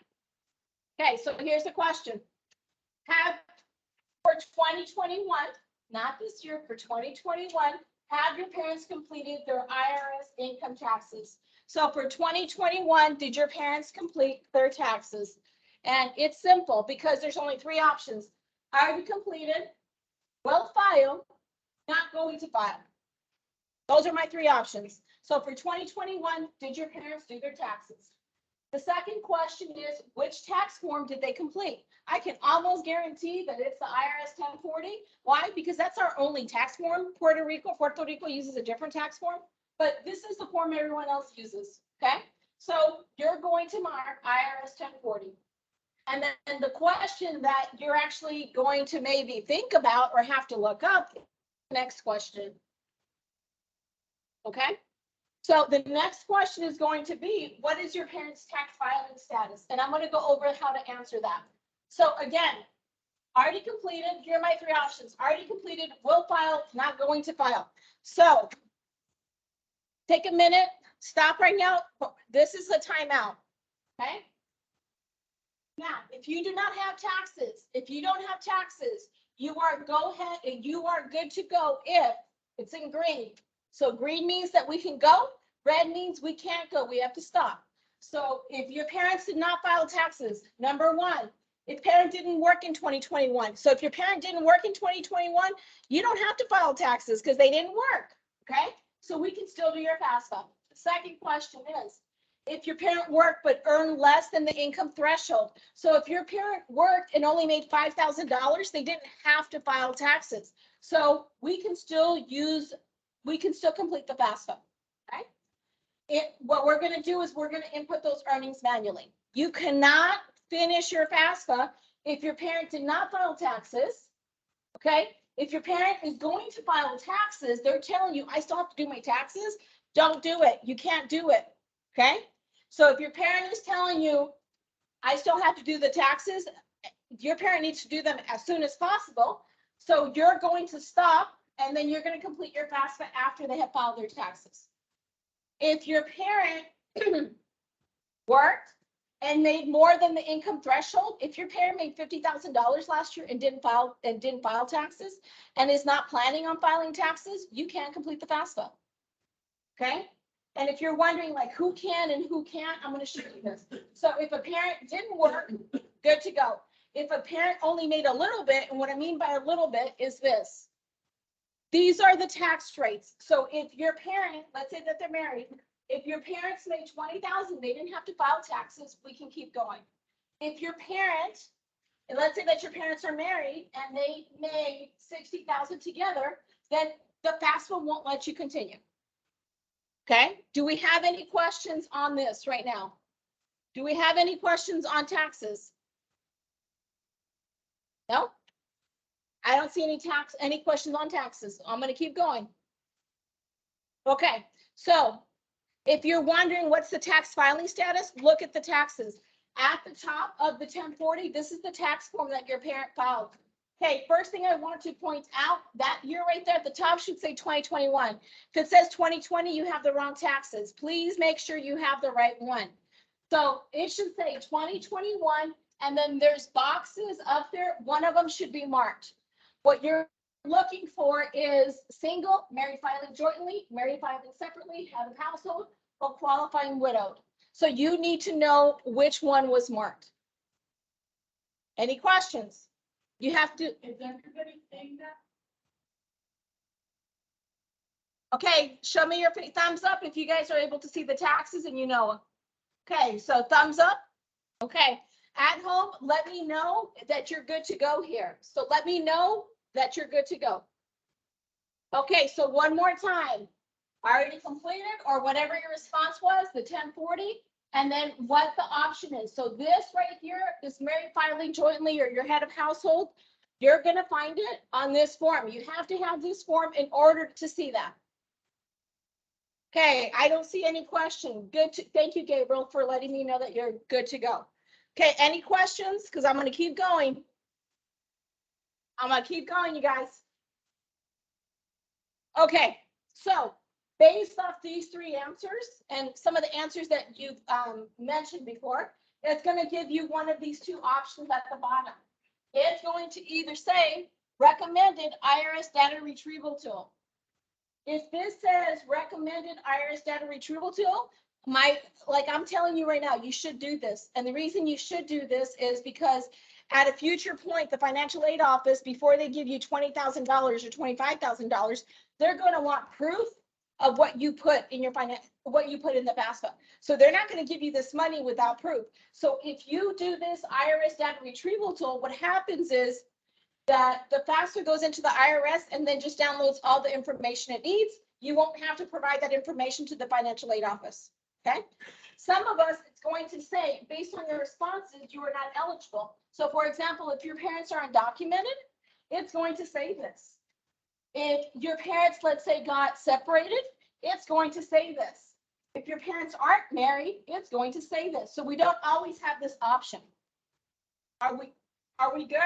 Speaker 2: Okay, so here's the question. For 2021, not this year, for 2021, have your parents completed their IRS income taxes? So for 2021, did your parents complete their taxes? And it's simple because there's only three options. Already completed, will file, not going to file. Those are my three options. So for 2021, did your parents do their taxes? The second question is, which tax form did they complete? I can almost guarantee that it's the IRS 1040. Why? Because that's our only tax form. Puerto Rico uses a different tax form, but this is the form everyone else uses, okay? So you're going to mark IRS 1040. And then the question that you're actually going to maybe think about or have to look up, next question, okay? So the next question is going to be, what is your parents' tax filing status? And I'm going to go over how to answer that. So again, already completed, here are my three options. Already completed, will file, not going to file. So take a minute, stop right now. This is the timeout, okay? Now, if you do not have taxes, if you don't have taxes, you are go ahead and you are good to go if it's in green. So green means that we can go. Red means we can't go. We have to stop. So if your parents did not file taxes, number one, if parent didn't work in 2021. So if your parent didn't work in 2021, you don't have to file taxes because they didn't work. Okay. So we can still do your FAFSA. The second question is, if your parent worked but earned less than the income threshold. So if your parent worked and only made $5,000, they didn't have to file taxes. So we can still complete the FAFSA. Okay. What we're going to do is we're going to input those earnings manually. You cannot finish your FAFSA if your parent did not file taxes. Okay. If your parent is going to file taxes, they're telling you, I still have to do my taxes. Don't do it. You can't do it. Okay. So if your parent is telling you, I still have to do the taxes, your parent needs to do them as soon as possible. So you're going to stop and then you're going to complete your FAFSA after they have filed their taxes. If your parent worked and made more than the income threshold, if your parent made $50,000 last year and didn't file taxes and is not planning on filing taxes, you can't complete the FAFSA. Okay. And if you're wondering like who can and who can't, I'm going to show you this. So if a parent didn't work, good to go. If a parent only made a little bit, and what I mean by a little bit is this. These are the tax rates. So if your parent, let's say that they're married, if your parents made $20,000, they didn't have to file taxes, we can keep going. If your parent, and let's say that your parents are married and they made $60,000 together, then the FAFSA won't let you continue. Okay, do we have any questions on this right now? Do we have any questions on taxes? No? I don't see any questions on taxes. I'm going to keep going. Okay, so if you're wondering what's the tax filing status, look at the taxes. At the top of the 1040, this is the tax form that your parent filed. Okay, first thing I want to point out, that year right there at the top should say 2021. If it says 2020, you have the wrong taxes. Please make sure you have the right one. So it should say 2021, and then there's boxes up there. One of them should be marked. What you're looking for is single, married filing jointly, married filing separately, head of household, or qualifying widowed. So you need to know which one was marked. Any questions? You have to,
Speaker 4: Is everybody saying that?
Speaker 2: okay, show me your thumbs up if you guys are able to see the taxes and you know. Okay, so thumbs up. Okay, at home, let me know that you're good to go here. So let me know that you're good to go. Okay, so one more time. Already completed, or whatever your response was, the 1040, and then what the option is. So this right here, this married filing jointly or your head of household, you're gonna find it on this form. You have to have this form in order to see that. Okay, I don't see any question. Good. Thank you, Gabriel, for letting me know that you're good to go. Okay, any questions? Because I'm gonna keep going. I'm gonna keep going, you guys. Okay, so based off these three answers and some of the answers that you've mentioned before, it's going to give you one of these two options at the bottom. It's going to either say recommended IRS data retrieval tool. If this says recommended IRS data retrieval tool, like I'm telling you right now, you should do this. And the reason you should do this is because at a future point, the financial aid office, before they give you $20,000 or $25,000, they're going to want proof of what you put in your what you put in the FAFSA. So they're not going to give you this money without proof. So if you do this IRS data retrieval tool, what happens is that the FAFSA goes into the IRS and then just downloads all the information it needs. You won't have to provide that information to the financial aid office. Okay. Some of us, it's going to say, based on your responses, you are not eligible. So for example, if your parents are undocumented, it's going to say this. If your parents, let's say, got separated, it's going to say this. If your parents aren't married, it's going to say this. So we don't always have this option. Are we good?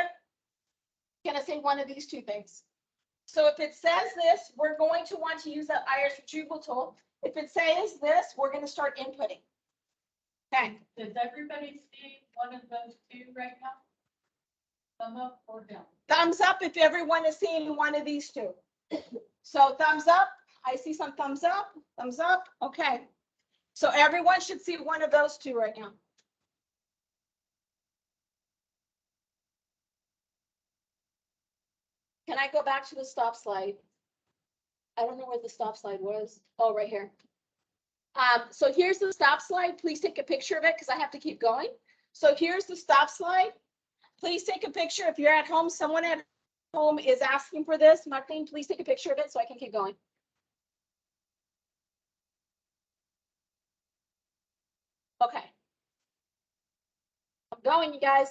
Speaker 2: Can I say one of these two things? So if it says this, we're going to want to use that IRS retrieval tool. If it says this, we're going to start inputting. Okay.
Speaker 4: Does everybody see one of those two right now? Thumb up or down?
Speaker 2: Thumbs up if everyone is seeing one of these two. So thumbs up. I see some thumbs up. Thumbs up. Okay. So everyone should see one of those two right now. Can I go back to the stop slide? I don't know where the stop slide was. Oh, right here. So here's the stop slide. Please take a picture of it because I have to keep going. So here's the stop slide. Please take a picture. If you're at home, someone at home is asking for this. Martin, please take a picture of it so I can keep going. Okay. I'm going, you guys.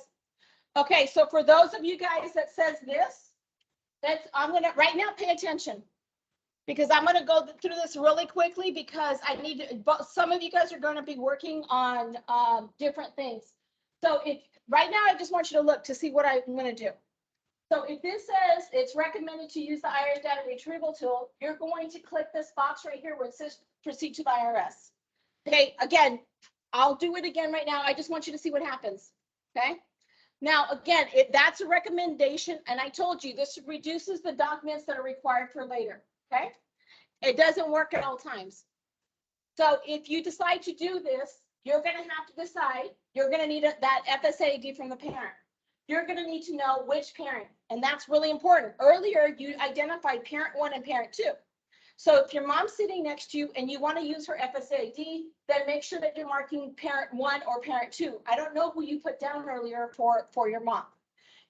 Speaker 2: Okay, so for those of you guys that says this, I'm gonna right now pay attention because I'm gonna go through this really quickly because I need to, but some of you guys are gonna be working on different things. So if right now I just want you to look to see what I'm gonna do. So if this says it's recommended to use the IRS data retrieval tool, you're going to click this box right here where it says proceed to the IRS. Okay, again, I'll do it again right now. I just want you to see what happens. Okay. Now, again, that's a recommendation, and I told you this reduces the documents that are required for later, okay? It doesn't work at all times. So if you decide to do this, you're going to have to decide, you're going to need that FSA ID from the parent. You're going to need to know which parent, and that's really important. Earlier, you identified parent 1 and parent 2. So if your mom's sitting next to you and you want to use her FSA ID, then make sure that you're marking parent 1 or parent 2. I don't know who you put down earlier for your mom.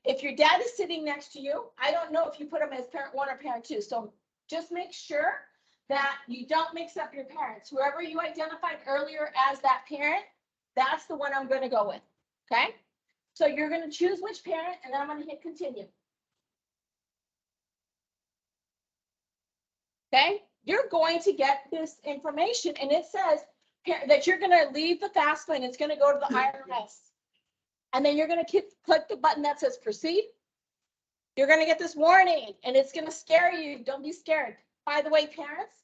Speaker 2: If your dad is sitting next to you, I don't know if you put him as parent 1 or parent 2. So just make sure that you don't mix up your parents. Whoever you identified earlier as that parent, that's the one I'm going to go with. Okay. So you're going to choose which parent, and then I'm going to hit continue. Okay, you're going to get this information, and it says that you're going to leave the FAFSA and it's going to go to the IRS. And then you're going to click the button that says proceed. You're going to get this warning and it's going to scare you. Don't be scared. By the way, parents,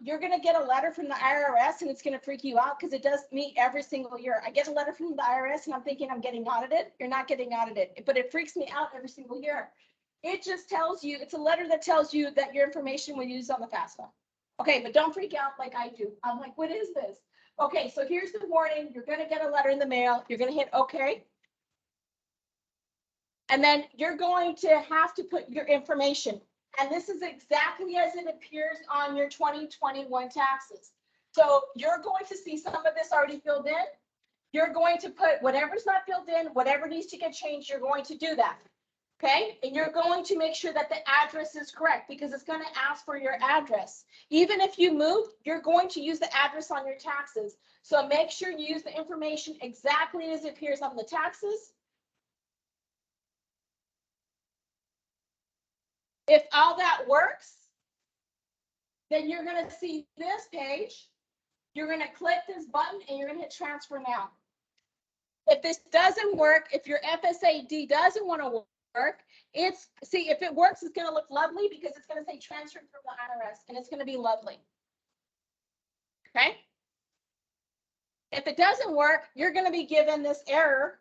Speaker 2: you're going to get a letter from the IRS and it's going to freak you out because it does me every single year. I get a letter from the IRS and I'm thinking I'm getting audited. You're not getting audited, but it freaks me out every single year. It just tells you, it's a letter that tells you that your information was used on the FAFSA. Okay, but don't freak out like I do. I'm like, what is this? Okay, so here's the warning. You're going to get a letter in the mail. You're going to hit okay. And then you're going to have to put your information. And this is exactly as it appears on your 2021 taxes. So you're going to see some of this already filled in. You're going to put whatever's not filled in, whatever needs to get changed, you're going to do that. Okay, and you're going to make sure that the address is correct because it's going to ask for your address. Even if you move, you're going to use the address on your taxes. So make sure you use the information exactly as it appears on the taxes. If all that works, then you're going to see this page. You're going to click this button and you're going to hit transfer now. If this doesn't work, if your FSA ID doesn't want to work, see, if it works, it's going to look lovely because it's going to say transferred from the IRS and it's going to be lovely. Okay. If it doesn't work, you're going to be given this error.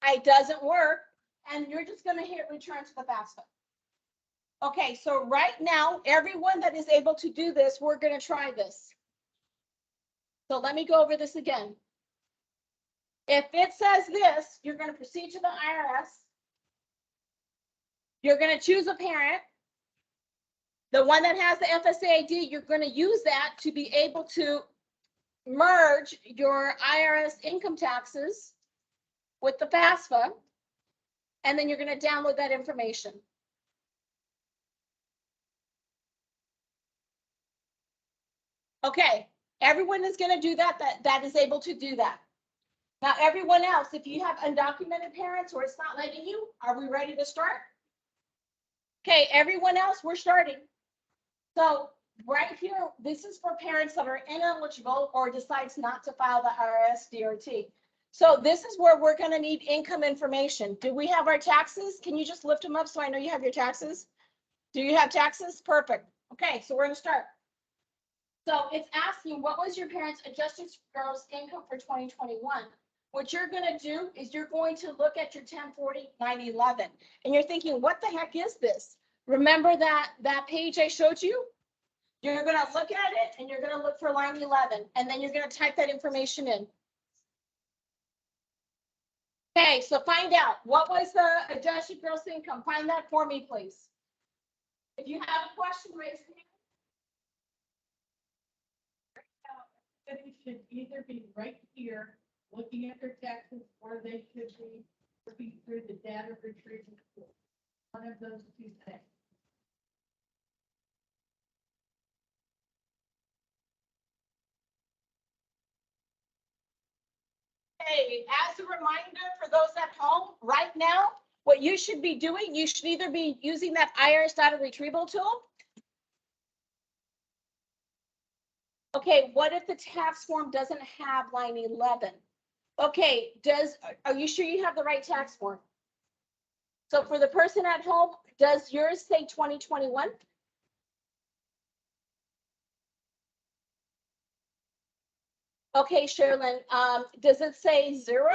Speaker 2: It doesn't work. And you're just going to hit return to the FAFSA. Okay, so right now, everyone that is able to do this, we're going to try this. So let me go over this again. If it says this, you're going to proceed to the IRS. You're going to choose a parent. The one that has the FSA ID, you're going to use that to be able to merge your IRS income taxes with the FAFSA. And then you're going to download that information. Okay, everyone is going to do that, that is able to do that. Now, everyone else, if you have undocumented parents or it's not letting you, are we ready to start? Okay, everyone else, we're starting. So right here, this is for parents that are ineligible or decides not to file the IRS DRT. So this is where we're going to need income information. Do we have our taxes? Can you just lift them up so I know you have your taxes? Do you have taxes? Perfect. Okay, so we're going to start. So it's asking, what was your parents' adjusted gross income for 2021? What you're going to do is you're going to look at your 1040-911 and you're thinking, what the heck is this? Remember that page I showed you? You're going to look at it and you're going to look for line 11 and then you're going to type that information in. Okay, so find out what was the adjusted gross income. Find that for me, please. If you have a question, raise your hand.
Speaker 4: That it should either be right here, looking at their taxes, or they should be looking through the data retrieval tool. One of those two things.
Speaker 2: Hey, as a reminder for those at home, right now, what you should be doing, you should either be using that IRS data retrieval tool. Okay, what if the tax form doesn't have line 11? Okay, are you sure you have the right tax form? So for the person at home, does yours say 2021? Okay, Sherilyn, does it say 0?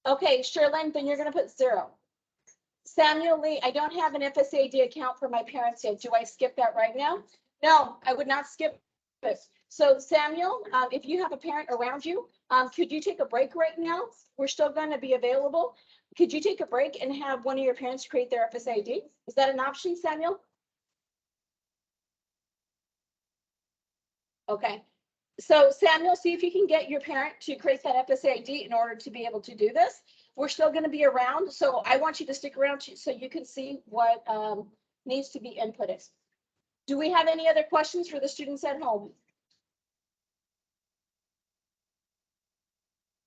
Speaker 2: Okay, Sherilyn, then you're going to put 0. Samuel Lee, I don't have an FSA ID account for my parents yet. Do I skip that right now? No, I would not skip this. So Samuel, if you have a parent around you, could you take a break right now? We're still going to be available. Could you take a break and have one of your parents create their FSA ID? Is that an option, Samuel? Okay. So Samuel, see if you can get your parent to create that FSA ID in order to be able to do this. We're still going to be around, so I want you to stick around so you can see what needs to be inputted. Do we have any other questions for the students at home?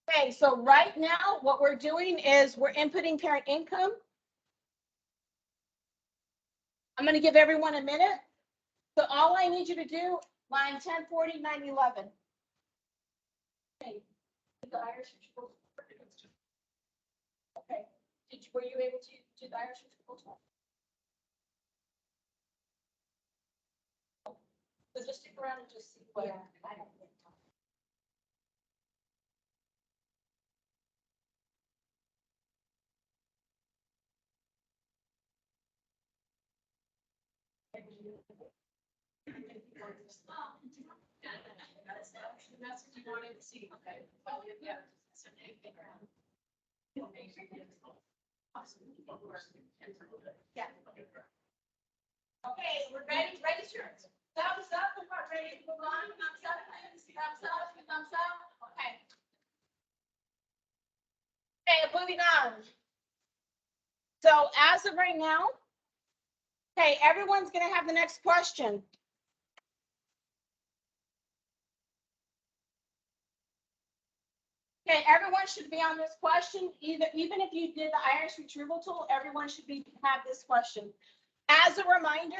Speaker 2: Okay, so right now what we're doing is we're inputting parent income. I'm going to give everyone a minute. So all I need you to do, line 1040, 911. Okay. The Irish retrieval. Okay. Were you able to do the Irish retrieval tool? So just stick around and just see what.
Speaker 5: Yeah, I don't think so.
Speaker 4: That's what you wanted to see, okay? Well, yeah.
Speaker 2: Yeah. Okay, we're ready. Raise your thumbs up. We're not ready to move on. Thumbs up, please. Thumbs up, thumbs up. Okay. Okay, moving on. So as of right now, okay, everyone's gonna have the next question. Okay, everyone should be on this question. Even if you did the Irish retrieval tool, everyone should have this question. As a reminder,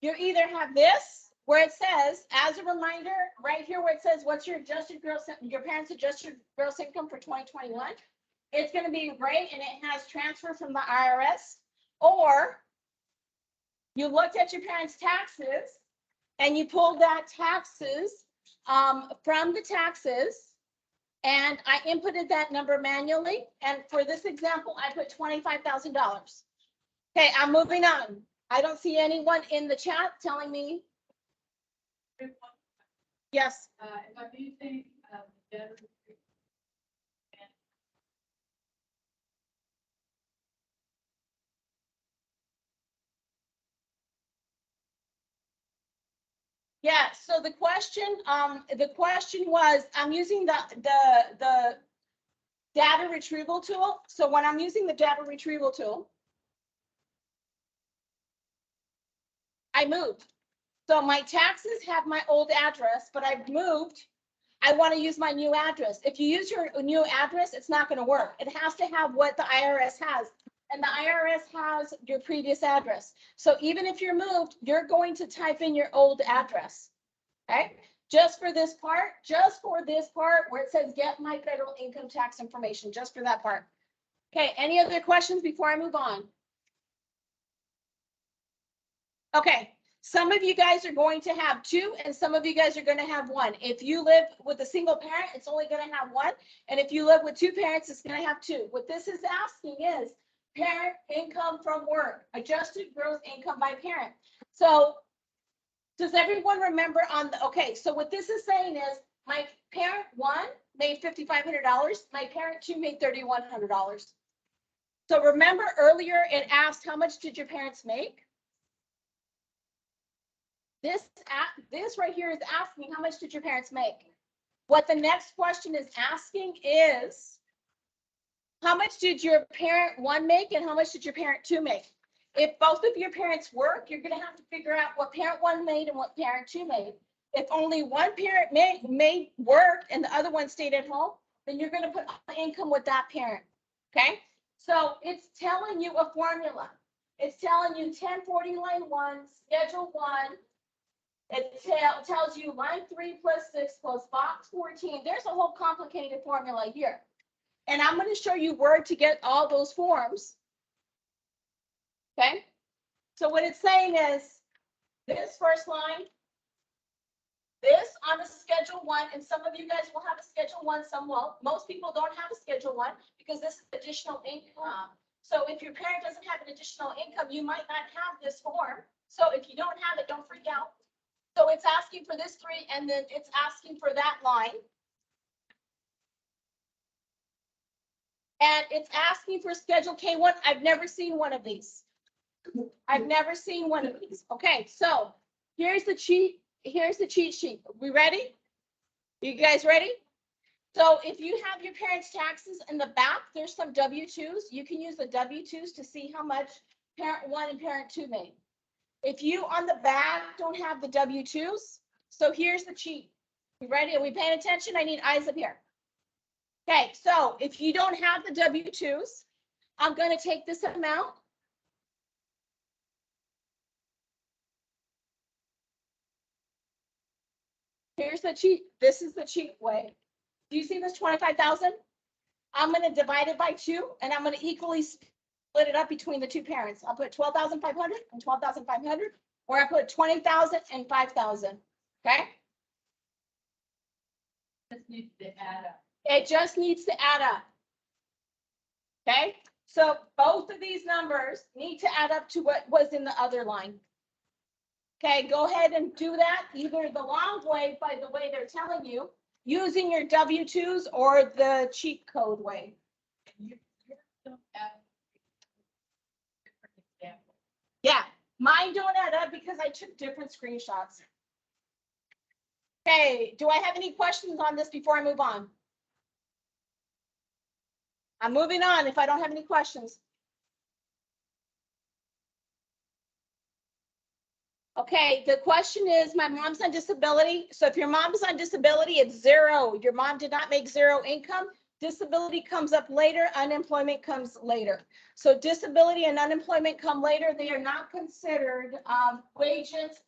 Speaker 2: you either have this where it says, as a reminder, right here where it says, what's your parents' adjusted gross income for 2021? It's going to be gray and it has transfer from the IRS. Or you looked at your parents' taxes and you pulled that taxes from the taxes, and I inputted that number manually. And for this example, I put $25,000. Okay, I'm moving on. I don't see anyone in the chat telling me. Yes.
Speaker 4: If I'm using, data retrieval
Speaker 2: Yeah, so the question was, I'm using the data retrieval tool. So when I'm using the data retrieval tool, I moved. So my taxes have my old address, but I've moved. I want to use my new address. If you use your new address, it's not going to work. It has to have what the IRS has. And the IRS has your previous address. So even if you're moved, you're going to type in your old address. Okay? Just for this part where it says get my federal income tax information, just for that part. Okay, any other questions before I move on? Okay, some of you guys are going to have 2 and some of you guys are going to have 1. If you live with a single parent, it's only going to have 1. And if you live with 2 parents, it's going to have 2. What this is asking is parent income from work, adjusted gross income by parent. So does everyone remember okay, so what this is saying is my parent 1 made $5,500. My parent 2 made $3,100. So remember earlier it asked how much did your parents make? This right here is asking how much did your parents make? What the next question is asking is how much did your parent 1 make and how much did your parent 2 make? If both of your parents work, you're going to have to figure out what parent 1 made and what parent 2 made. If only one parent made work and the other one stayed at home, then you're going to put all the income with that parent. Okay? So it's telling you a formula. It's telling you 1040 line 1, schedule 1. It tells you line 3 plus 6 plus box 14. There's a whole complicated formula here. And I'm going to show you where to get all those forms. Okay? So what it's saying is this first line, this on a schedule 1, and some of you guys will have a schedule 1, some won't. Most people don't have a schedule 1 because this is additional income. So if your parent doesn't have an additional income, you might not have this form. So if you don't have it, don't freak out. So it's asking for this 3, and then it's asking for that line. And it's asking for Schedule K1. I've never seen one of these. Okay, so here's the cheat sheet. We ready? You guys ready? So if you have your parents' taxes in the back, there's some W-2s. You can use the W-2s to see how much parent 1 and parent 2 made. If you on the back don't have the W-2s, so here's the cheat. You ready? Are we paying attention? I need eyes up here. Okay, so if you don't have the W-2s, I'm going to take this amount. Here's the cheap, this is the cheap way. Do you see this 25,000? I'm going to divide it by 2 and I'm going to equally split it up between the two parents. I'll put 12,500 and 12,500, or I put 20,000 and 5,000. Okay?
Speaker 4: Just needs to add up.
Speaker 2: It just needs to add up. Okay? So both of these numbers need to add up to what was in the other line. Okay, go ahead and do that either the long way, by the way they're telling you, using your W-2s, or the cheat code way.
Speaker 4: You don't have different examples.
Speaker 2: Yeah, mine don't add up because I took different screenshots. Okay, do I have any questions on this before I move on? I'm moving on if I don't have any questions. Okay, the question is, my mom's on disability. So if your mom's on disability, it's 0. Your mom did not make 0 income. Disability comes up later, unemployment comes later. So disability and unemployment come later. They are not considered wages,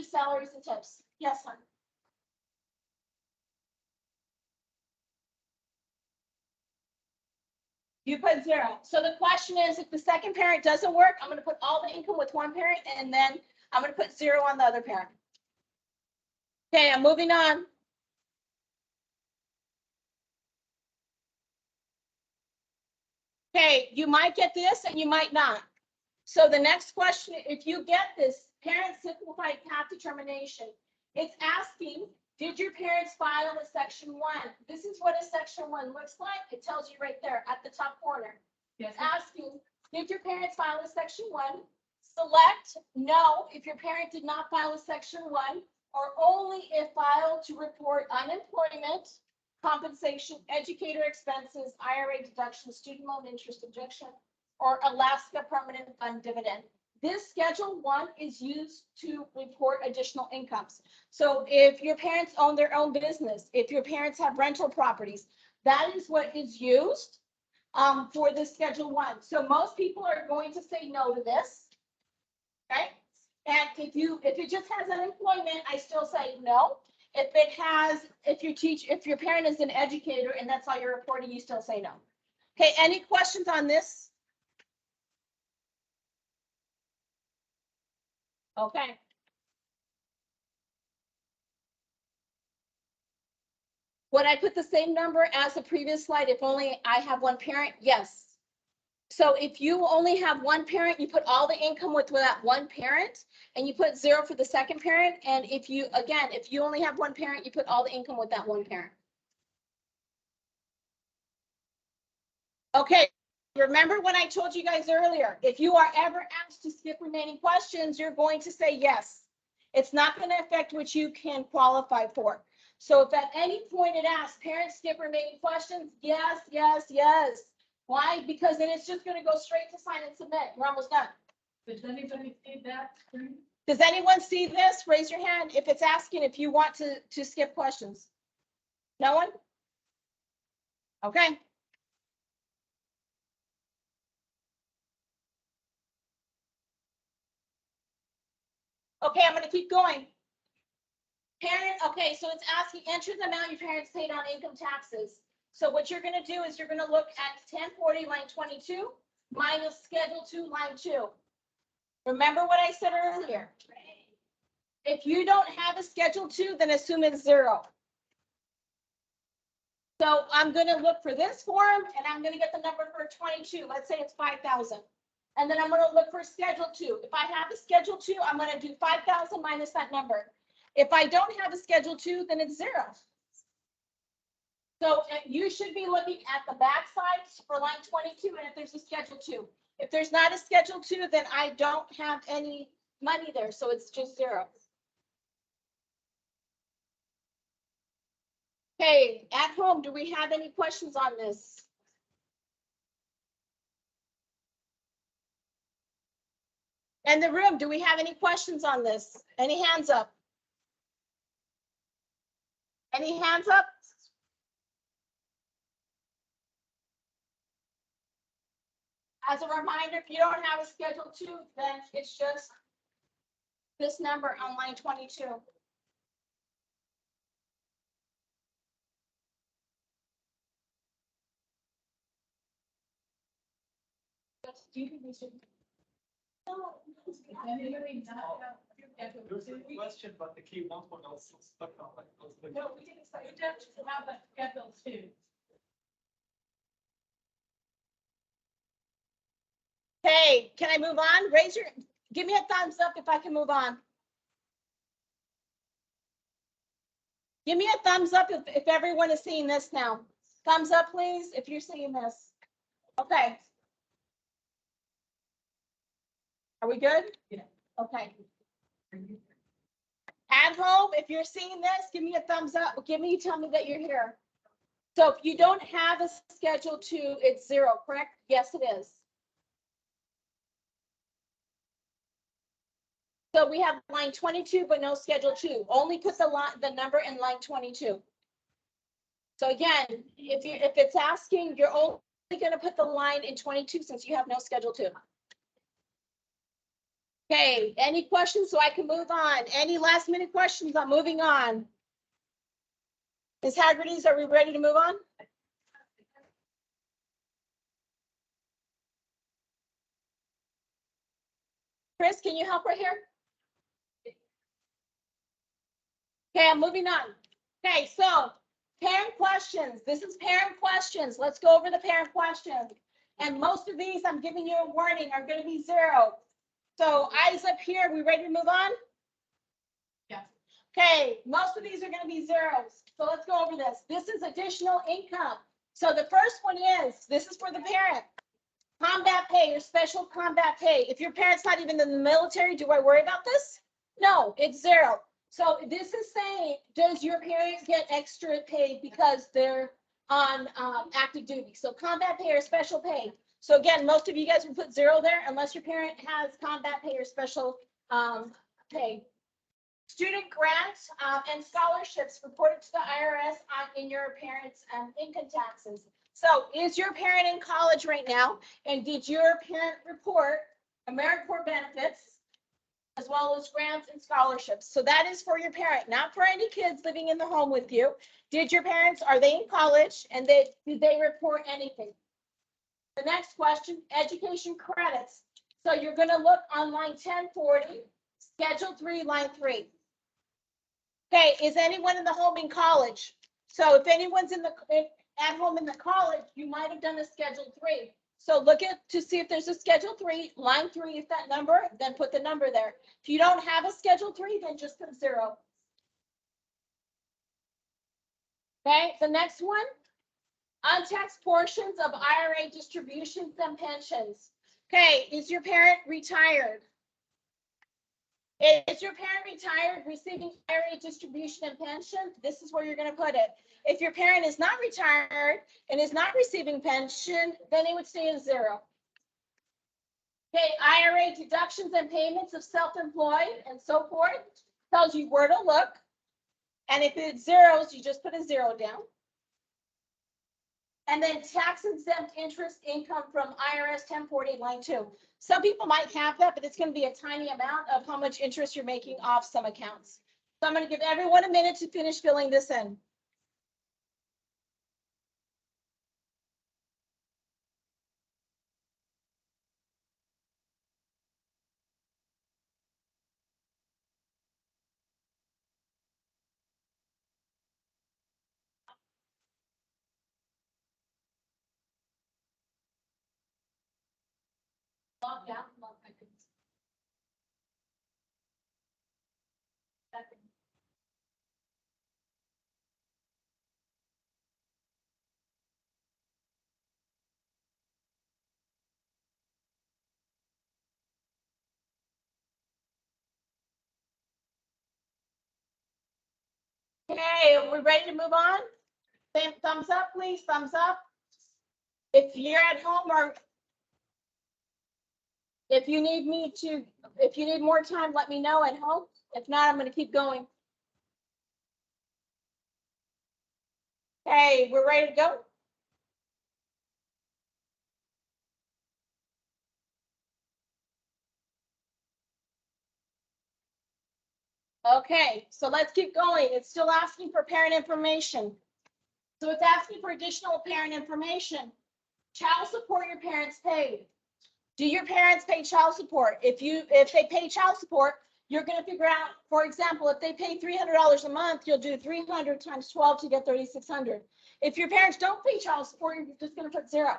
Speaker 2: salaries, and tips. Yes, hon. You put 0. So the question is, if the second parent doesn't work, I'm going to put all the income with one parent, and then I'm going to put 0 on the other parent. Okay, I'm moving on. Okay, you might get this and you might not. So the next question, if you get this parent simplified path determination, it's asking, did your parents file a section 1? This is what a section 1 looks like. It tells you right there at the top corner.
Speaker 4: Yes.
Speaker 2: It's asking, did your parents file a section 1? Select no if your parent did not file a section 1, or only if filed to report unemployment, compensation, educator expenses, IRA deduction, student loan interest objection, or Alaska permanent fund dividend. This Schedule 1 is used to report additional incomes. So if your parents own their own business, if your parents have rental properties, that is what is used for this Schedule 1. So most people are going to say no to this. Okay. And if it just has unemployment, I still say no. If your parent is an educator and that's all you're reporting, you still say no. Okay, any questions on this? Okay. Would I put the same number as the previous slide if only I have one parent? Yes. So if you only have one parent, you put all the income with that one parent, and you put 0 for the second parent. And if you only have one parent, you put all the income with that one parent. Okay, remember what I told you guys earlier, if you are ever asked to skip remaining questions, you're going to say yes. It's not going to affect what you can qualify for. So if at any point it asks, parents skip remaining questions, yes, yes, yes. Why? Because then it's just going to go straight to sign and submit. We're almost done.
Speaker 4: Does anybody see that screen?
Speaker 2: Does anyone see this? Raise your hand if it's asking if you want to skip questions. No one? Okay. Okay, I'm going to keep going. Parent, okay, so it's asking, enter the amount your parents paid on income taxes. So what you're going to do is you're going to look at 1040 line 22 minus Schedule 2 line 2. Remember what I said earlier. If you don't have a Schedule 2, then assume it's 0. So I'm going to look for this form, and I'm going to get the number for 22. Let's say it's 5,000. And then I'm going to look for Schedule 2. If I have a Schedule 2, I'm going to do 5,000 minus that number. If I don't have a Schedule 2, then it's 0. So you should be looking at the back side for line 22, and if there's a Schedule 2. If there's not a Schedule 2, then I don't have any money there, so it's just 0. Okay, at home, do we have any questions on this? In the room, do we have any questions on this? Any hands up? Any hands up? As a reminder, if you don't have a Schedule 2, then it's just this number on line 22.
Speaker 4: Anybody not have your schedule
Speaker 5: There's a
Speaker 4: two?
Speaker 5: question, but the key one point also stuck on like those.
Speaker 4: No, we didn't say, you just have a schedule two.
Speaker 2: Hey, can I move on? Give me a thumbs up if I can move on. Give me a thumbs up if everyone is seeing this now. Thumbs up, please, if you're seeing this. Okay. Are we good?
Speaker 4: Yeah.
Speaker 2: Okay. At home, if you're seeing this, give me a thumbs up. Tell me that you're here. So if you don't have a Schedule 2, it's 0, correct? Yes, it is. So we have line 22, but no Schedule 2. Only put the number in line 22. So again, if it's asking, you're only going to put the line in 22 since you have no Schedule 2. Okay, any questions so I can move on? Any last minute questions? I'm moving on. Ms. Haggerty's, are we ready to move on? Chris, can you help right here? Okay, I'm moving on. Okay, so parent questions. This is parent questions. Let's go over the parent questions. And most of these, I'm giving you a warning, are going to be 0. So eyes up here. We ready to move on?
Speaker 4: Yeah.
Speaker 2: Okay, most of these are going to be zeros. So let's go over this. This is additional income. So the first one is, this is for the parent. Combat pay or special combat pay. If your parent's not even in the military, do I worry about this? No, it's 0. So this is saying, does your parent get extra pay because they're on active duty? So combat pay or special pay. So again, most of you guys will put 0 there unless your parent has combat pay or special pay. Student grants and scholarships reported to the IRS in your parents' income taxes. So is your parent in college right now? And did your parent report AmeriCorps benefits as well as grants and scholarships? So that is for your parent, not for any kids living in the home with you. Did your parents, are they in college and did they report anything? The next question, education credits. So you're going to look on line 1040, Schedule 3, line 3. Okay, is anyone in the home in college? So if anyone's at home in the college, you might have done a Schedule 3. So look to see if there's a Schedule 3, line 3 is that number, then put the number there. If you don't have a Schedule 3, then just put 0. Okay, the next one, untaxed portions of IRA distributions and pensions. Okay, is your parent retired? Is your parent retired receiving IRA distribution and pension? This is where you're going to put it. If your parent is not retired and is not receiving pension, then it would stay as 0. Okay, IRA deductions and payments of self-employed and so forth tells you where to look. And if it's zeros, you just put a 0 down. And then tax exempt interest income from IRS 1040 line 2. Some people might have that, but it's going to be a tiny amount of how much interest you're making off some accounts. So I'm going to give everyone a minute to finish filling this in. Log down, log back in. Okay, are we ready to move on? Same thumbs up, please. Thumbs up. If you're at home or if you need more time, let me know at home. If not, I'm going to keep going. Okay, we're ready to go. Okay, so let's keep going. It's still asking for parent information. So it's asking for additional parent information. Child support your parents paid. Do your parents pay child support? If they pay child support, you're going to figure out, for example, if they pay $300 a month, you'll do 300 times 12 to get 3,600. If your parents don't pay child support, you're just going to put 0.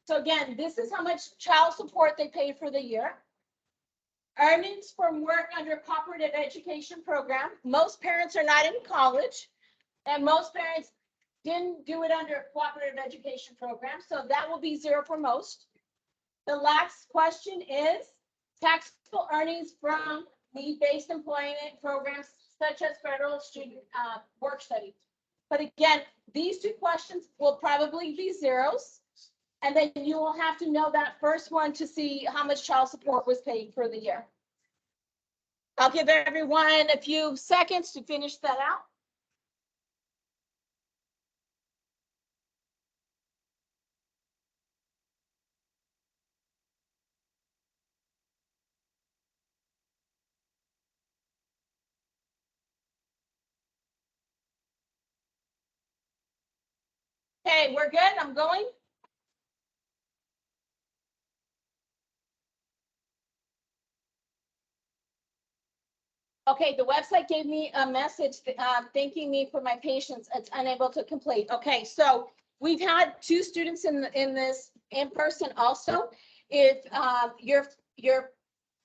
Speaker 2: So again, this is how much child support they pay for the year. Earnings from work under a cooperative education program. Most parents are not in college, and most parents didn't do it under a cooperative education program, so that will be 0 for most. The last question is taxable earnings from need-based employment programs such as federal student work study. But again, these 2 questions will probably be 0s. And then you will have to know that first one to see how much child support was paid for the year. I'll give everyone a few seconds to finish that out. Okay, we're good. I'm going. Okay, the website gave me a message thanking me for my patience. It's unable to complete. Okay, so we've had 2 students in this in person also. If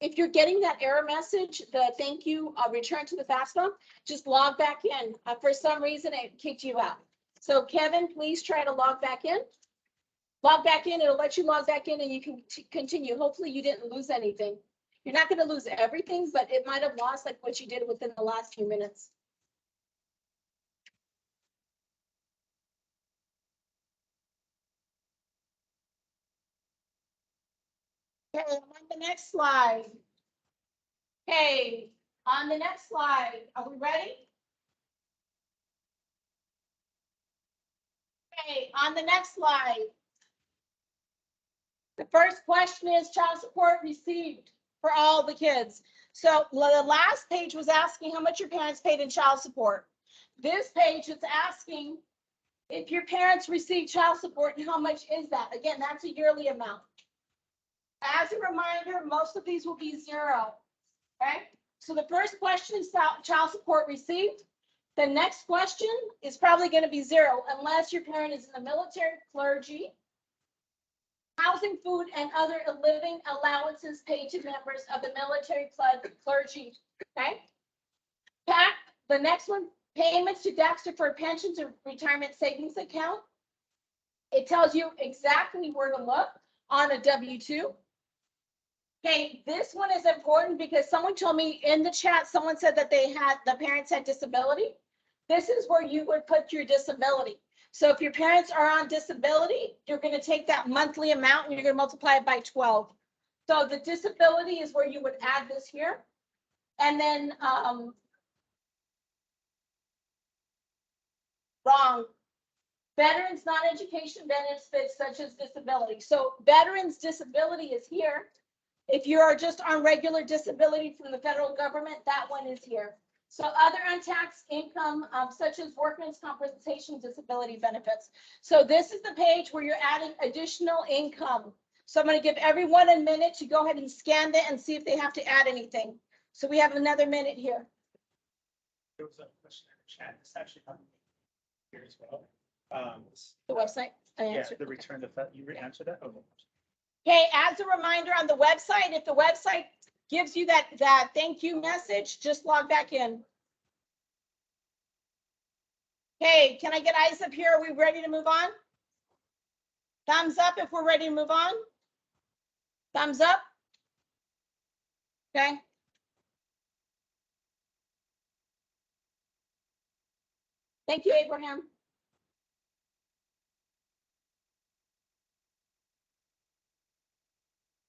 Speaker 2: if you're getting that error message, the thank you, return to the FAFSA, just log back in. For some reason, it kicked you out. So Kevin, please try to log back in. Log back in, it'll let you log back in and you can continue. Hopefully you didn't lose anything. You're not going to lose everything, but it might have lost like what you did within the last few minutes. Okay, on the next slide. Okay, on the next slide, are we ready? Okay, on the next slide. The first question is child support received for all the kids. So the last page was asking how much your parents paid in child support. This page is asking if your parents receive child support and how much is that? Again, that's a yearly amount. As a reminder, most of these will be 0. Okay, so the first question is child support received. The next question is probably going to be 0 unless your parent is in the military, clergy, housing, food, and other living allowances paid to members of the military clergy. Okay. The next one, payments to Dexter for pensions or retirement savings account. It tells you exactly where to look on a W-2. Okay, this one is important because someone told me in the chat, someone said that the parents had disability. This is where you would put your disability. So if your parents are on disability, you're going to take that monthly amount and you're going to multiply it by 12. So the disability is where you would add this here. And then, wrong. Veterans non-education benefits such as disability. So veterans disability is here. If you are just on regular disability from the federal government, that one is here. So other untaxed income, such as workman's compensation disability benefits. So this is the page where you're adding additional income. So I'm going to give everyone a minute to go ahead and scan that and see if they have to add anything. So we have another minute here.
Speaker 3: There was a question in the chat. It's actually on here as well.
Speaker 2: The website.
Speaker 3: Yeah, the return to you answered that. Okay.
Speaker 2: Okay, as a reminder on the website, if the website gives you that thank you message, just log back in. Okay, can I get eyes up here? Are we ready to move on? Thumbs up if we're ready to move on. Thumbs up. Okay. Thank you, Abraham.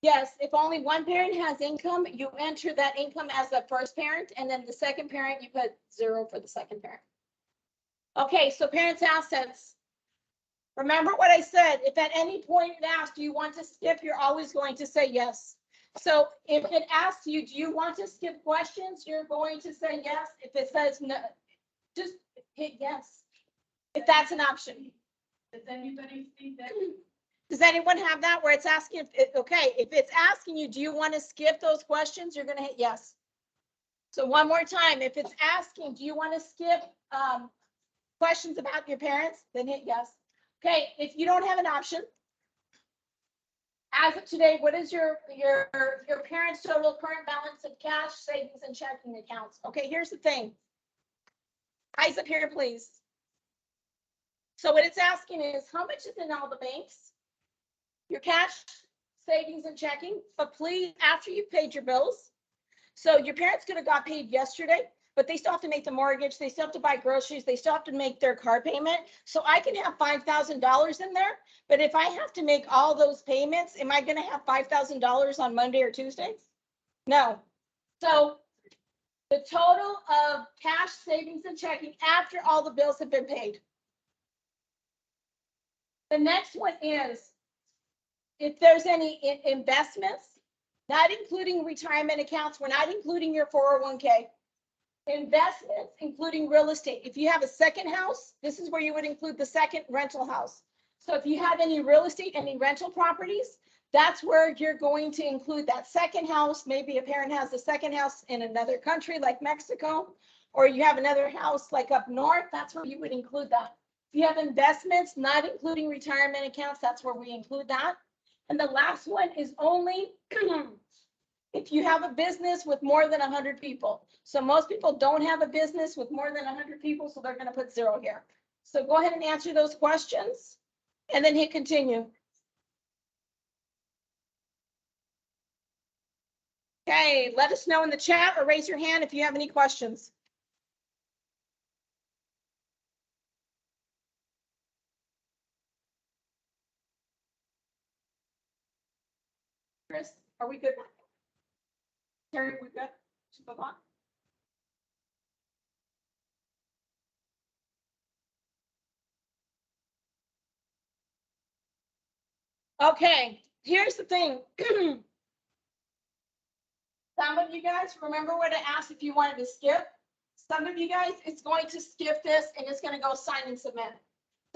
Speaker 2: Yes, if only one parent has income, you enter that income as the first parent, and then the second parent, you put 0 for the second parent. Okay, so parents' assets. Remember what I said, if at any point it asks, do you want to skip, you're always going to say yes. So if it asks you, do you want to skip questions? You're going to say yes. If it says no, just hit yes. If that's an option.
Speaker 4: Does anybody see that?
Speaker 2: Does anyone have that where it's asking, okay, if it's asking you, do you want to skip those questions? You're gonna hit yes. So one more time, if it's asking, do you want to skip questions about your parents? Then hit yes. Okay, if you don't have an option, as of today, what is your parents' total current balance of cash, savings, and checking accounts? Okay, here's the thing. Eyes up here, please. So what it's asking is, how much is in all the banks? Your cash, savings, and checking, but please, after you've paid your bills. So your parents could have got paid yesterday, but they still have to make the mortgage, they still have to buy groceries, they still have to make their car payment. So I can have $5,000 in there, but if I have to make all those payments, am I gonna have $5,000 on Monday or Tuesday? No. So the total of cash, savings, and checking after all the bills have been paid. The next one is, if there's any investments, not including retirement accounts, we're not including your 401k. Investments, including real estate. If you have a second house, this is where you would include the second rental house. So if you have any real estate, any rental properties, that's where you're going to include that second house. Maybe a parent has a second house in another country like Mexico, or you have another house like up north, that's where you would include that. If you have investments, not including retirement accounts, that's where we include that. And the last one is only if you have a business with more than 100 people. So most people don't have a business with more than 100 people, so they're going to put 0 here. So go ahead and answer those questions and then hit continue. Okay, let us know in the chat or raise your hand if you have any questions. Chris, are we good? Terry, we good? Should move on. Okay, here's the thing. Some of you guys remember what I asked if you wanted to skip. Some of you guys, it's going to skip this and it's going to go sign and submit.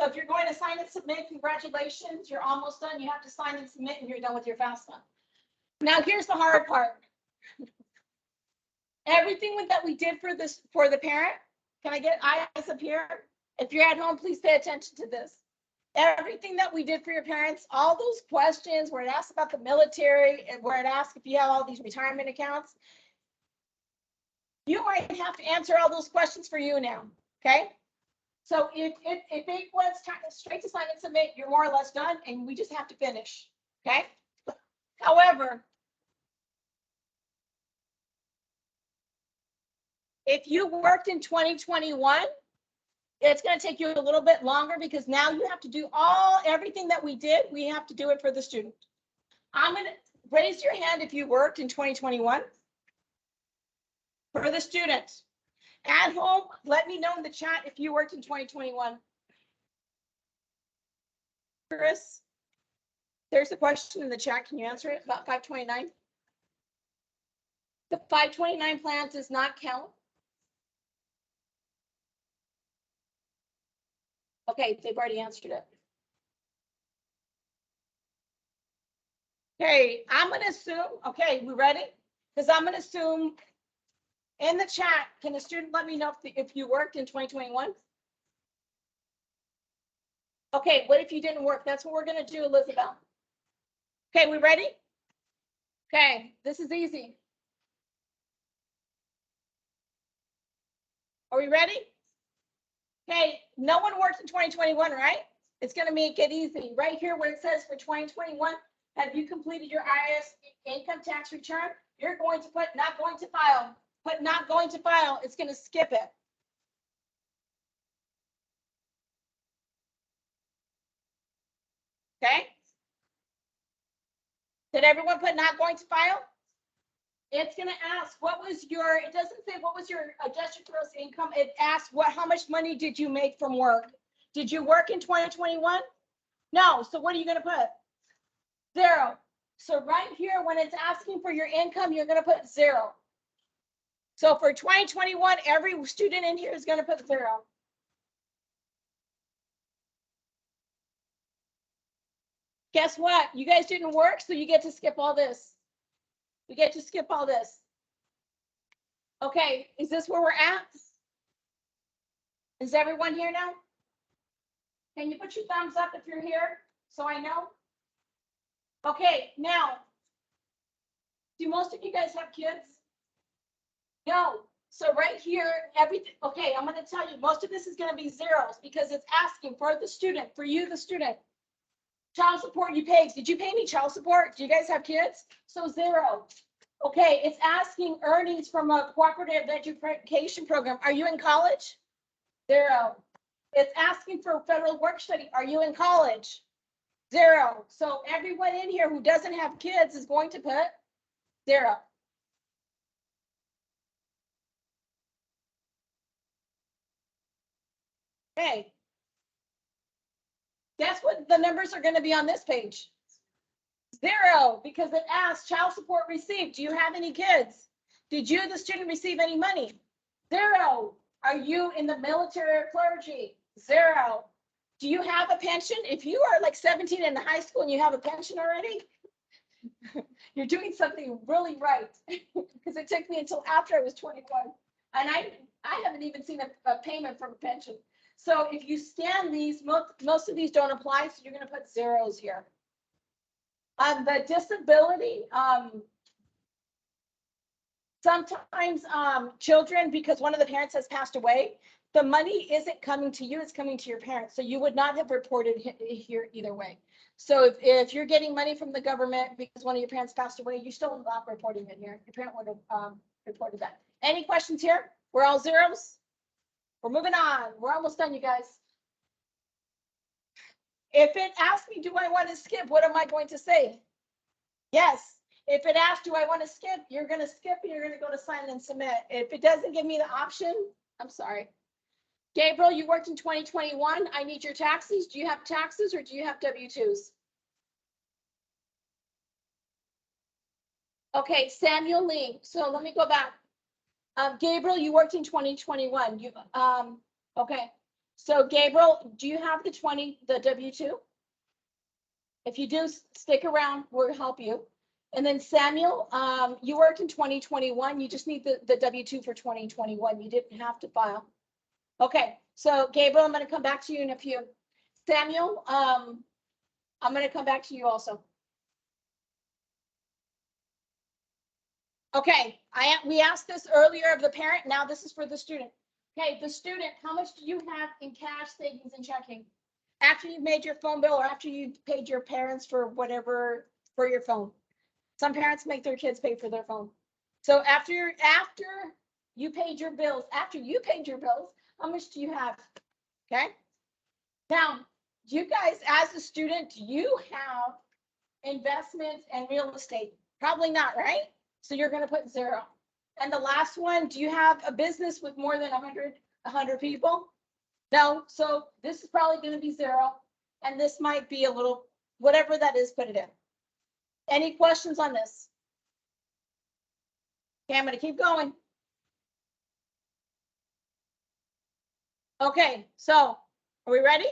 Speaker 2: So if you're going to sign and submit, congratulations, you're almost done. You have to sign and submit and you're done with your FAFSA. Now here's the hard part. Everything that we did for this, for the parent, can I get eyes up here? If you're at home, please pay attention to this. Everything that we did for your parents, all those questions where it asks about the military and where it asks if you have all these retirement accounts, you might have to answer all those questions for you now, okay? So if it went straight to sign and submit, you're more or less done and we just have to finish, okay? However, if you worked in 2021, it's going to take you a little bit longer because now you have to do everything that we did. We have to do it for the student. I'm going to raise your hand if you worked in 2021 for the student. At home, let me know in the chat if you worked in 2021. Chris, there's a question in the chat. Can you answer it about 529? The 529 plan does not count. Okay, they've already answered it. Okay, I'm going to assume, okay, we ready? Because I'm going to assume in the chat, can a student let me know if you worked in 2021? Okay, what if you didn't work? That's what we're going to do, Elizabeth. Okay, we ready? Okay, this is easy. Are we ready? Okay, no one worked in 2021, right? It's going to make it easy. Right here where it says for 2021, have you completed your IRS income tax return? You're going to put not going to file. Put not going to file. It's going to skip it. Okay? Did everyone put not going to file? It's going to ask what was your, it doesn't say what was your adjusted gross income. It asks how much money did you make from work? Did you work in 2021? No. So what are you going to put? 0. So right here, when it's asking for your income, you're gonna put 0. So for 2021, every student in here is gonna put 0. Guess what? You guys didn't work, so you get to skip all this. We get to skip all this. Okay, is this where we're at? Is everyone here now? Can you put your thumbs up if you're here, so I know? Okay, now, do most of you guys have kids? No. So right here, everything, okay, I'm gonna tell you, most of this is gonna be zeros because it's asking for the student, for you, the student. Child support you paid. Did you pay any child support? Do you guys have kids? So 0. Okay, it's asking earnings from a cooperative education program. Are you in college? 0. It's asking for federal work study. Are you in college? 0. So everyone in here who doesn't have kids is going to put 0. Okay. Guess what the numbers are going to be on this page? 0, because it asks child support received. Do you have any kids? Did you, the student, receive any money? 0. Are you in the military or clergy? 0. Do you have a pension? If you are like 17 in high school and you have a pension already, you're doing something really right. Because it took me until after I was 21. And I haven't even seen a payment from a pension. So if you scan these, most of these don't apply, so you're going to put zeros here. The disability, sometimes children, because one of the parents has passed away, the money isn't coming to you, it's coming to your parents. So you would not have reported here either way. So if you're getting money from the government because one of your parents passed away, you're still not reporting it here. Your parent would have reported that. Any questions here? We're all zeros? We're moving on. We're almost done, you guys. If it asks me, do I want to skip? What am I going to say? Yes. If it asks, do I want to skip? You're going to skip and you're going to go to sign and submit. If it doesn't give me the option, I'm sorry. Gabriel, you worked in 2021. I need your taxes. Do you have taxes or do you have W-2s? Okay, Samuel Lee. So let me go back. Gabriel, you worked in 2021. Okay. So Gabriel, do you have the W-2? If you do, stick around, we'll help you. And then Samuel, you worked in 2021. You just need the W-2 for 2021. You didn't have to file. Okay, so Gabriel, I'm going to come back to you in a few. Samuel, I'm going to come back to you also. Okay, we asked this earlier of the parent. Now this is for the student. Okay, the student, how much do you have in cash, savings, and checking? After you've made your phone bill or after you've paid your parents for whatever for your phone. Some parents make their kids pay for their phone. So after you paid your bills, how much do you have? Okay. Now, you guys, as a student, do you have investments and real estate? Probably not, right? So you're going to put 0. And the last one, do you have a business with more than 100 people? No. So this is probably going to be 0. And this might be a little, whatever that is, put it in. Any questions on this? Okay, I'm going to keep going. Okay, so are we ready?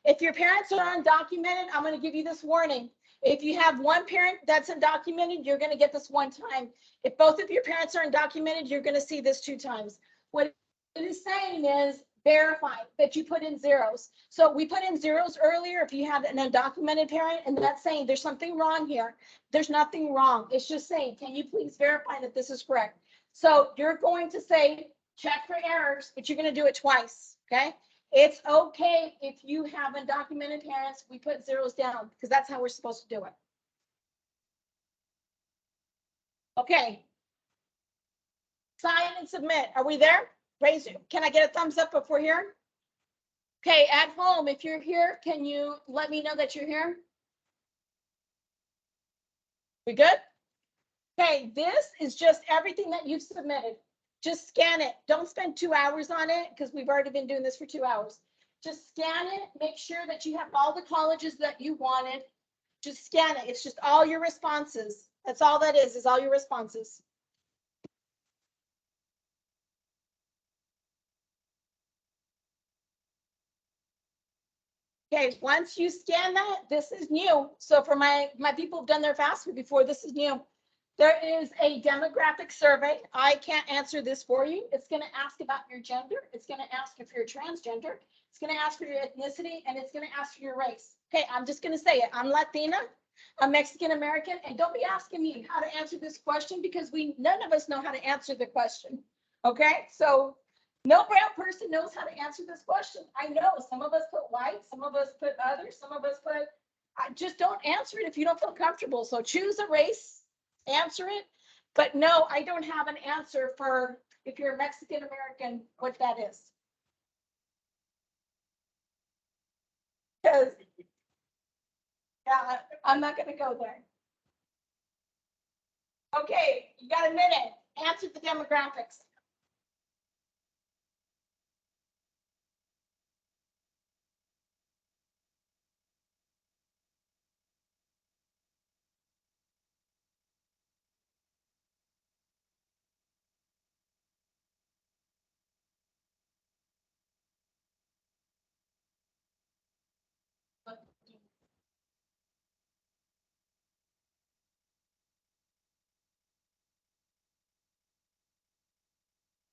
Speaker 2: If your parents are undocumented, I'm going to give you this warning. If you have one parent that's undocumented, you're going to get this one time. If both of your parents are undocumented, you're going to see this 2 times. What it is saying is verify that you put in zeros. So we put in zeros earlier if you have an undocumented parent, and that's saying there's something wrong here. There's nothing wrong. It's just saying, can you please verify that this is correct? So you're going to say, check for errors, but you're going to do it twice, okay? It's okay if you have undocumented parents, we put zeros down because that's how we're supposed to do it. Okay. Sign and submit. Are we there? Raise it. Can I get a thumbs up if we're here? Okay, at home, if you're here, can you let me know that you're here? We good? Okay, this is just everything that you've submitted. Just scan it. Don't spend 2 hours on it because we've already been doing this for 2 hours. Just scan it. Make sure that you have all the colleges that you wanted. Just scan it. It's just all your responses. That's all that is all your responses. Okay, once you scan that, this is new. So for my people who've done their FAFSA before, this is new. There is a demographic survey. I can't answer this for you. It's going to ask about your gender. It's going to ask if you're transgender. It's going to ask for your ethnicity, and it's going to ask for your race. Okay, I'm just going to say it. I'm Latina. I'm Mexican American, and don't be asking me how to answer this question because none of us know how to answer the question. Okay, so no brown person knows how to answer this question. I know some of us put white, some of us put other, some of us put. I just don't answer it if you don't feel comfortable. So choose a race, answer it. But no, I don't have an answer for if you're Mexican American, what that is. Because yeah, I'm not going to go there. Okay, you got a minute. Answer the demographics.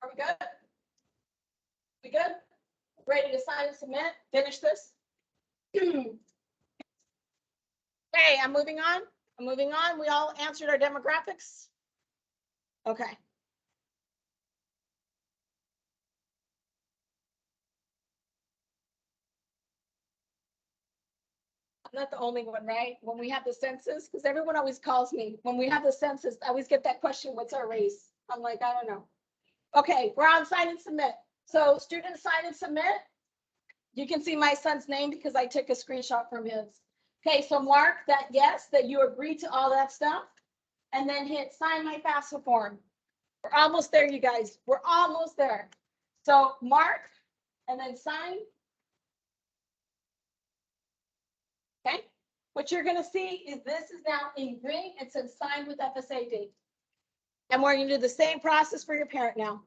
Speaker 2: Are we good? We good? Ready to sign and submit? Finish this? Okay, I'm moving on. I'm moving on. We all answered our demographics. Okay. I'm not the only one, right? When we have the census, because everyone always calls me. When we have the census, I always get that question, what's our race? I'm like, I don't know. Okay, we're on sign and submit. So students sign and submit. You can see my son's name because I took a screenshot from his. Okay, so mark that yes, that you agree to all that stuff. And then hit sign my FAFSA form. We're almost there, you guys. We're almost there. So mark and then sign. Okay. What you're going to see is this is now in green. It says sign with FSA ID. And we're going to do the same process for your parent now.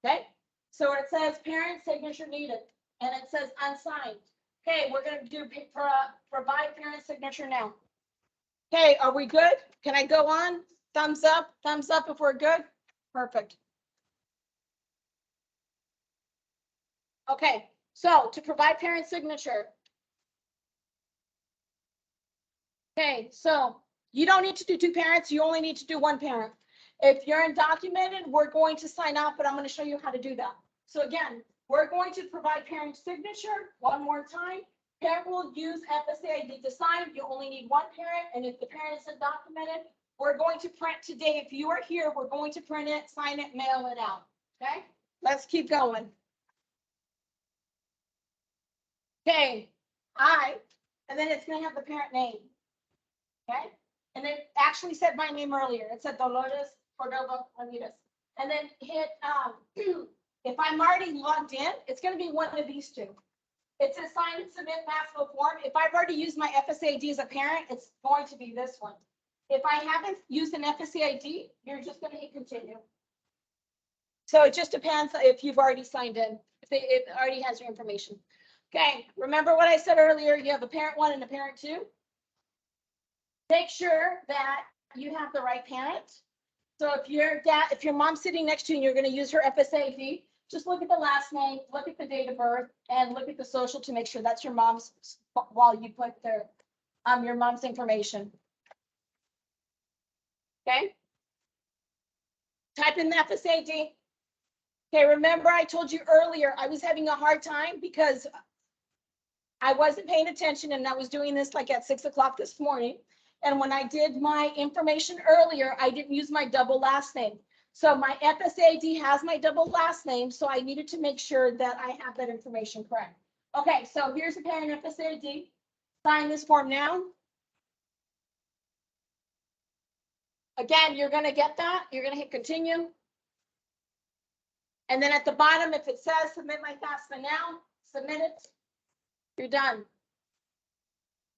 Speaker 2: Okay. So it says parent signature needed and it says unsigned. Okay. We're going to do provide parent signature now. Okay. Are we good? Can I go on? Thumbs up if we're good. Perfect. Okay. So to provide parent signature. Okay, so you don't need to do two parents, you only need to do one parent. If you're undocumented, we're going to sign off, but I'm going to show you how to do that. So again, we're going to provide parent signature one more time. Parent will use FSA ID to sign. You only need one parent, and if the parent is undocumented, we're going to print today. If you are here, we're going to print it, sign it, mail it out. Okay, let's keep going. Okay, and then it's going to have the parent name. Okay, and it actually said my name earlier. It said Dolores Cordova Ramirez. And then hit, if I'm already logged in, it's going to be one of these two. It says sign and submit FAFSA form. If I've already used my FSA ID as a parent, it's going to be this one. If I haven't used an FSA ID, you're just going to hit continue. So it just depends if you've already signed in, if it already has your information. Okay, remember what I said earlier, you have a parent 1 and a parent 2. Make sure that you have the right parent. So if your mom's sitting next to you and you're going to use her FSA ID, just look at the last name, look at the date of birth, and look at the social to make sure that's your mom's while you put your mom's information. Okay. Type in the FSA ID. Okay, remember I told you earlier I was having a hard time because I wasn't paying attention and I was doing this like at 6 o'clock this morning. And when I did my information earlier, I didn't use my double last name. So my FSA ID has my double last name. So I needed to make sure that I have that information correct. Okay, so here's a parent FSA ID. Sign this form now. Again, you're going to get that. You're going to hit continue. And then at the bottom, if it says submit my FAFSA now, submit it. You're done.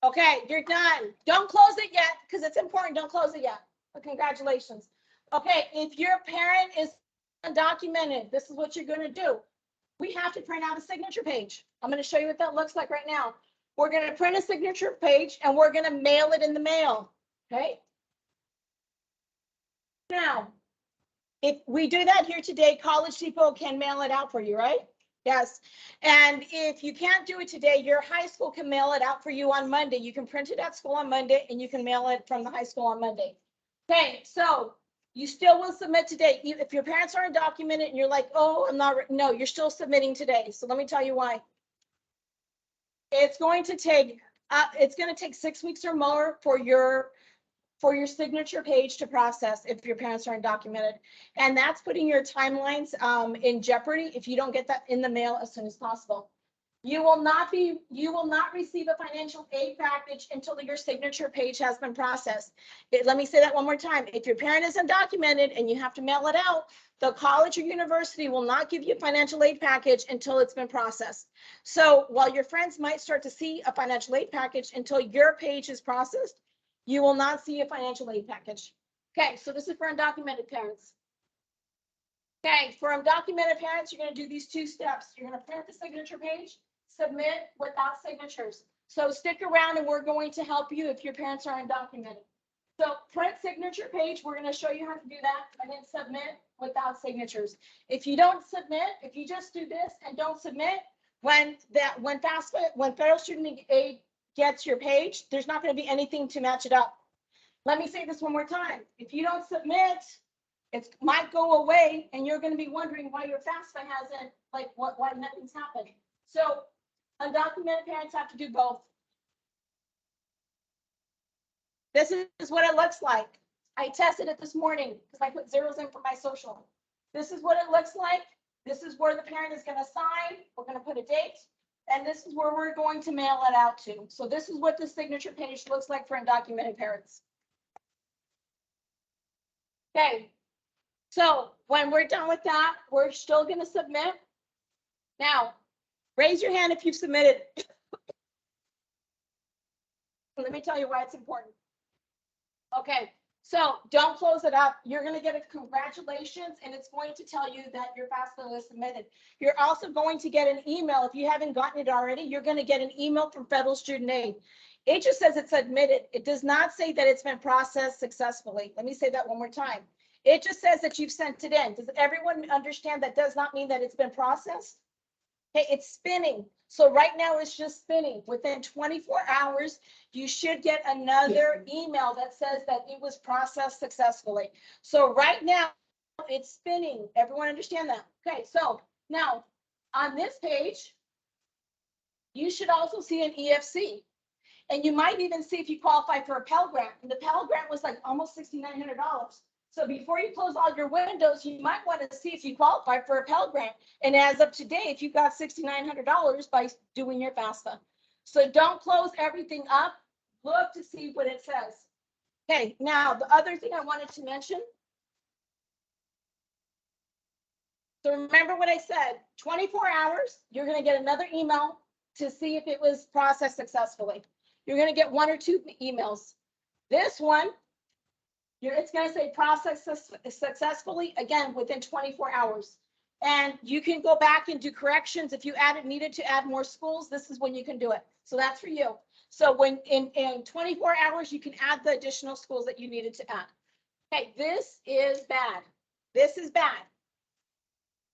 Speaker 2: Okay, you're done. Don't close it yet because it's important. Don't close it yet. But congratulations. Okay, if your parent is undocumented, this is what you're going to do. We have to print out a signature page. I'm going to show you what that looks like right now. We're going to print a signature page and we're going to mail it in the mail. Okay. Now, if we do that here today, College Depot can mail it out for you, right? Yes. And if you can't do it today, your high school can mail it out for you on Monday. You can print it at school on Monday and you can mail it from the high school on Monday. Okay, so you still will submit today. If your parents are undocumented and you're like, oh, I'm not, no, you're still submitting today. So let me tell you why. It's going to take 6 weeks or more for your signature page to process if your parents are undocumented. And that's putting your timelines in jeopardy if you don't get that in the mail as soon as possible. You will not receive a financial aid package until your signature page has been processed. Let me say that one more time. If your parent is undocumented and you have to mail it out, the college or university will not give you a financial aid package until it's been processed. So while your friends might start to see a financial aid package until your page is processed, you will not see a financial aid package. Okay, so this is for undocumented parents. Okay, for undocumented parents, you're going to do these 2 steps. You're going to print the signature page, submit without signatures. So stick around and we're going to help you if your parents are undocumented. So print signature page, we're going to show you how to do that, and then submit without signatures. If you don't submit, if you just do this and don't submit, when FAFSA, when Federal Student Aid gets your page, there's not going to be anything to match it up. Let me say this one more time. If you don't submit, it might go away and you're going to be wondering why your FAFSA hasn't, like, why nothing's happened. So undocumented parents have to do both. This is what it looks like. I tested it this morning because I put zeros in for my social. This is what it looks like. This is where the parent is going to sign. We're going to put a date. And this is where we're going to mail it out to. So this is what the signature page looks like for undocumented parents. Okay. So when we're done with that, we're still going to submit. Now, raise your hand if you've submitted. Let me tell you why it's important. Okay. So don't close it up. You're going to get a congratulations, and it's going to tell you that your FAFSA is submitted. You're also going to get an email. If you haven't gotten it already, you're going to get an email from Federal Student Aid. It just says it's admitted. It does not say that it's been processed successfully. Let me say that one more time. It just says that you've sent it in. Does everyone understand that does not mean that it's been processed? Okay, it's spinning. So right now it's just spinning. Within 24 hours, you should get another email that says that it was processed successfully. So right now it's spinning. Everyone understand that? Okay, so now on this page, you should also see an EFC. And you might even see if you qualify for a Pell Grant. And the Pell Grant was like almost $6,900. So before you close all your windows, you might want to see if you qualify for a Pell Grant. And as of today, if you got $6,900 by doing your FAFSA. So don't close everything up. Look to see what it says. Okay, now the other thing I wanted to mention. So remember what I said, 24 hours, you're going to get another email to see if it was processed successfully. You're going to get 1 or 2 emails. This one, it's going to say process successfully, again, within 24 hours. And you can go back and do corrections. If you needed to add more schools, this is when you can do it. So that's for you. So when in 24 hours, you can add the additional schools that you needed to add. Okay, this is bad. This is bad.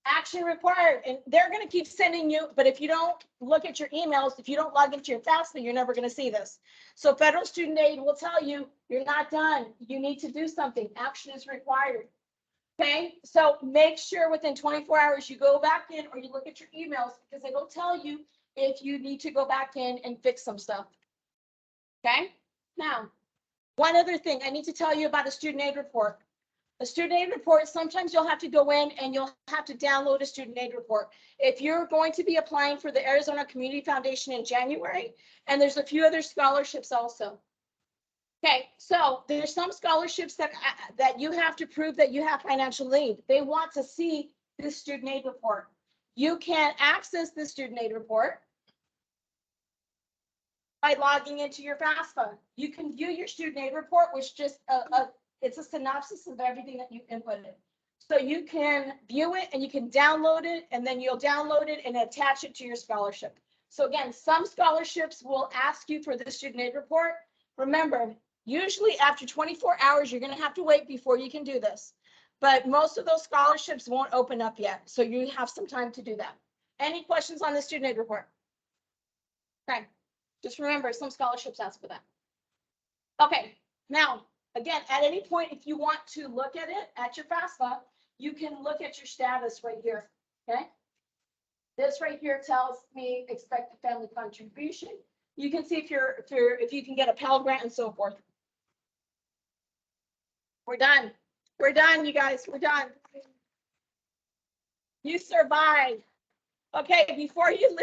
Speaker 2: Action required, and they're going to keep sending you, but if you don't look at your emails, if you don't log into your FAFSA, you're never going to see this. So Federal Student Aid will tell you, you're not done. You need to do something. Action is required. Okay, so make sure within 24 hours you go back in or you look at your emails because it'll tell you if you need to go back in and fix some stuff. Okay, now, one other thing I need to tell you about a student aid report. A student aid report, sometimes you'll have to go in and you'll have to download a student aid report. If you're going to be applying for the Arizona Community Foundation in January, and there's a few other scholarships also. Okay, so there's some scholarships that you have to prove that you have financial aid. They want to see this student aid report. You can access the student aid report. by logging into your FAFSA. You can view your student aid report, which just it's a synopsis of everything that you inputted. So you can view it and you can download it, and then you'll download it and attach it to your scholarship. So again, some scholarships will ask you for the student aid report. Remember, usually after 24 hours, you're going to have to wait before you can do this. But most of those scholarships won't open up yet. So you have some time to do that. Any questions on the student aid report? Okay. Just remember, some scholarships ask for that. Okay. Now, again, at any point, if you want to look at it at your FAFSA, you can look at your status right here. Okay. This right here tells me expected family contribution. You can see if you can get a Pell Grant and so forth. We're done. We're done, you guys. We're done. You survived. Okay, before you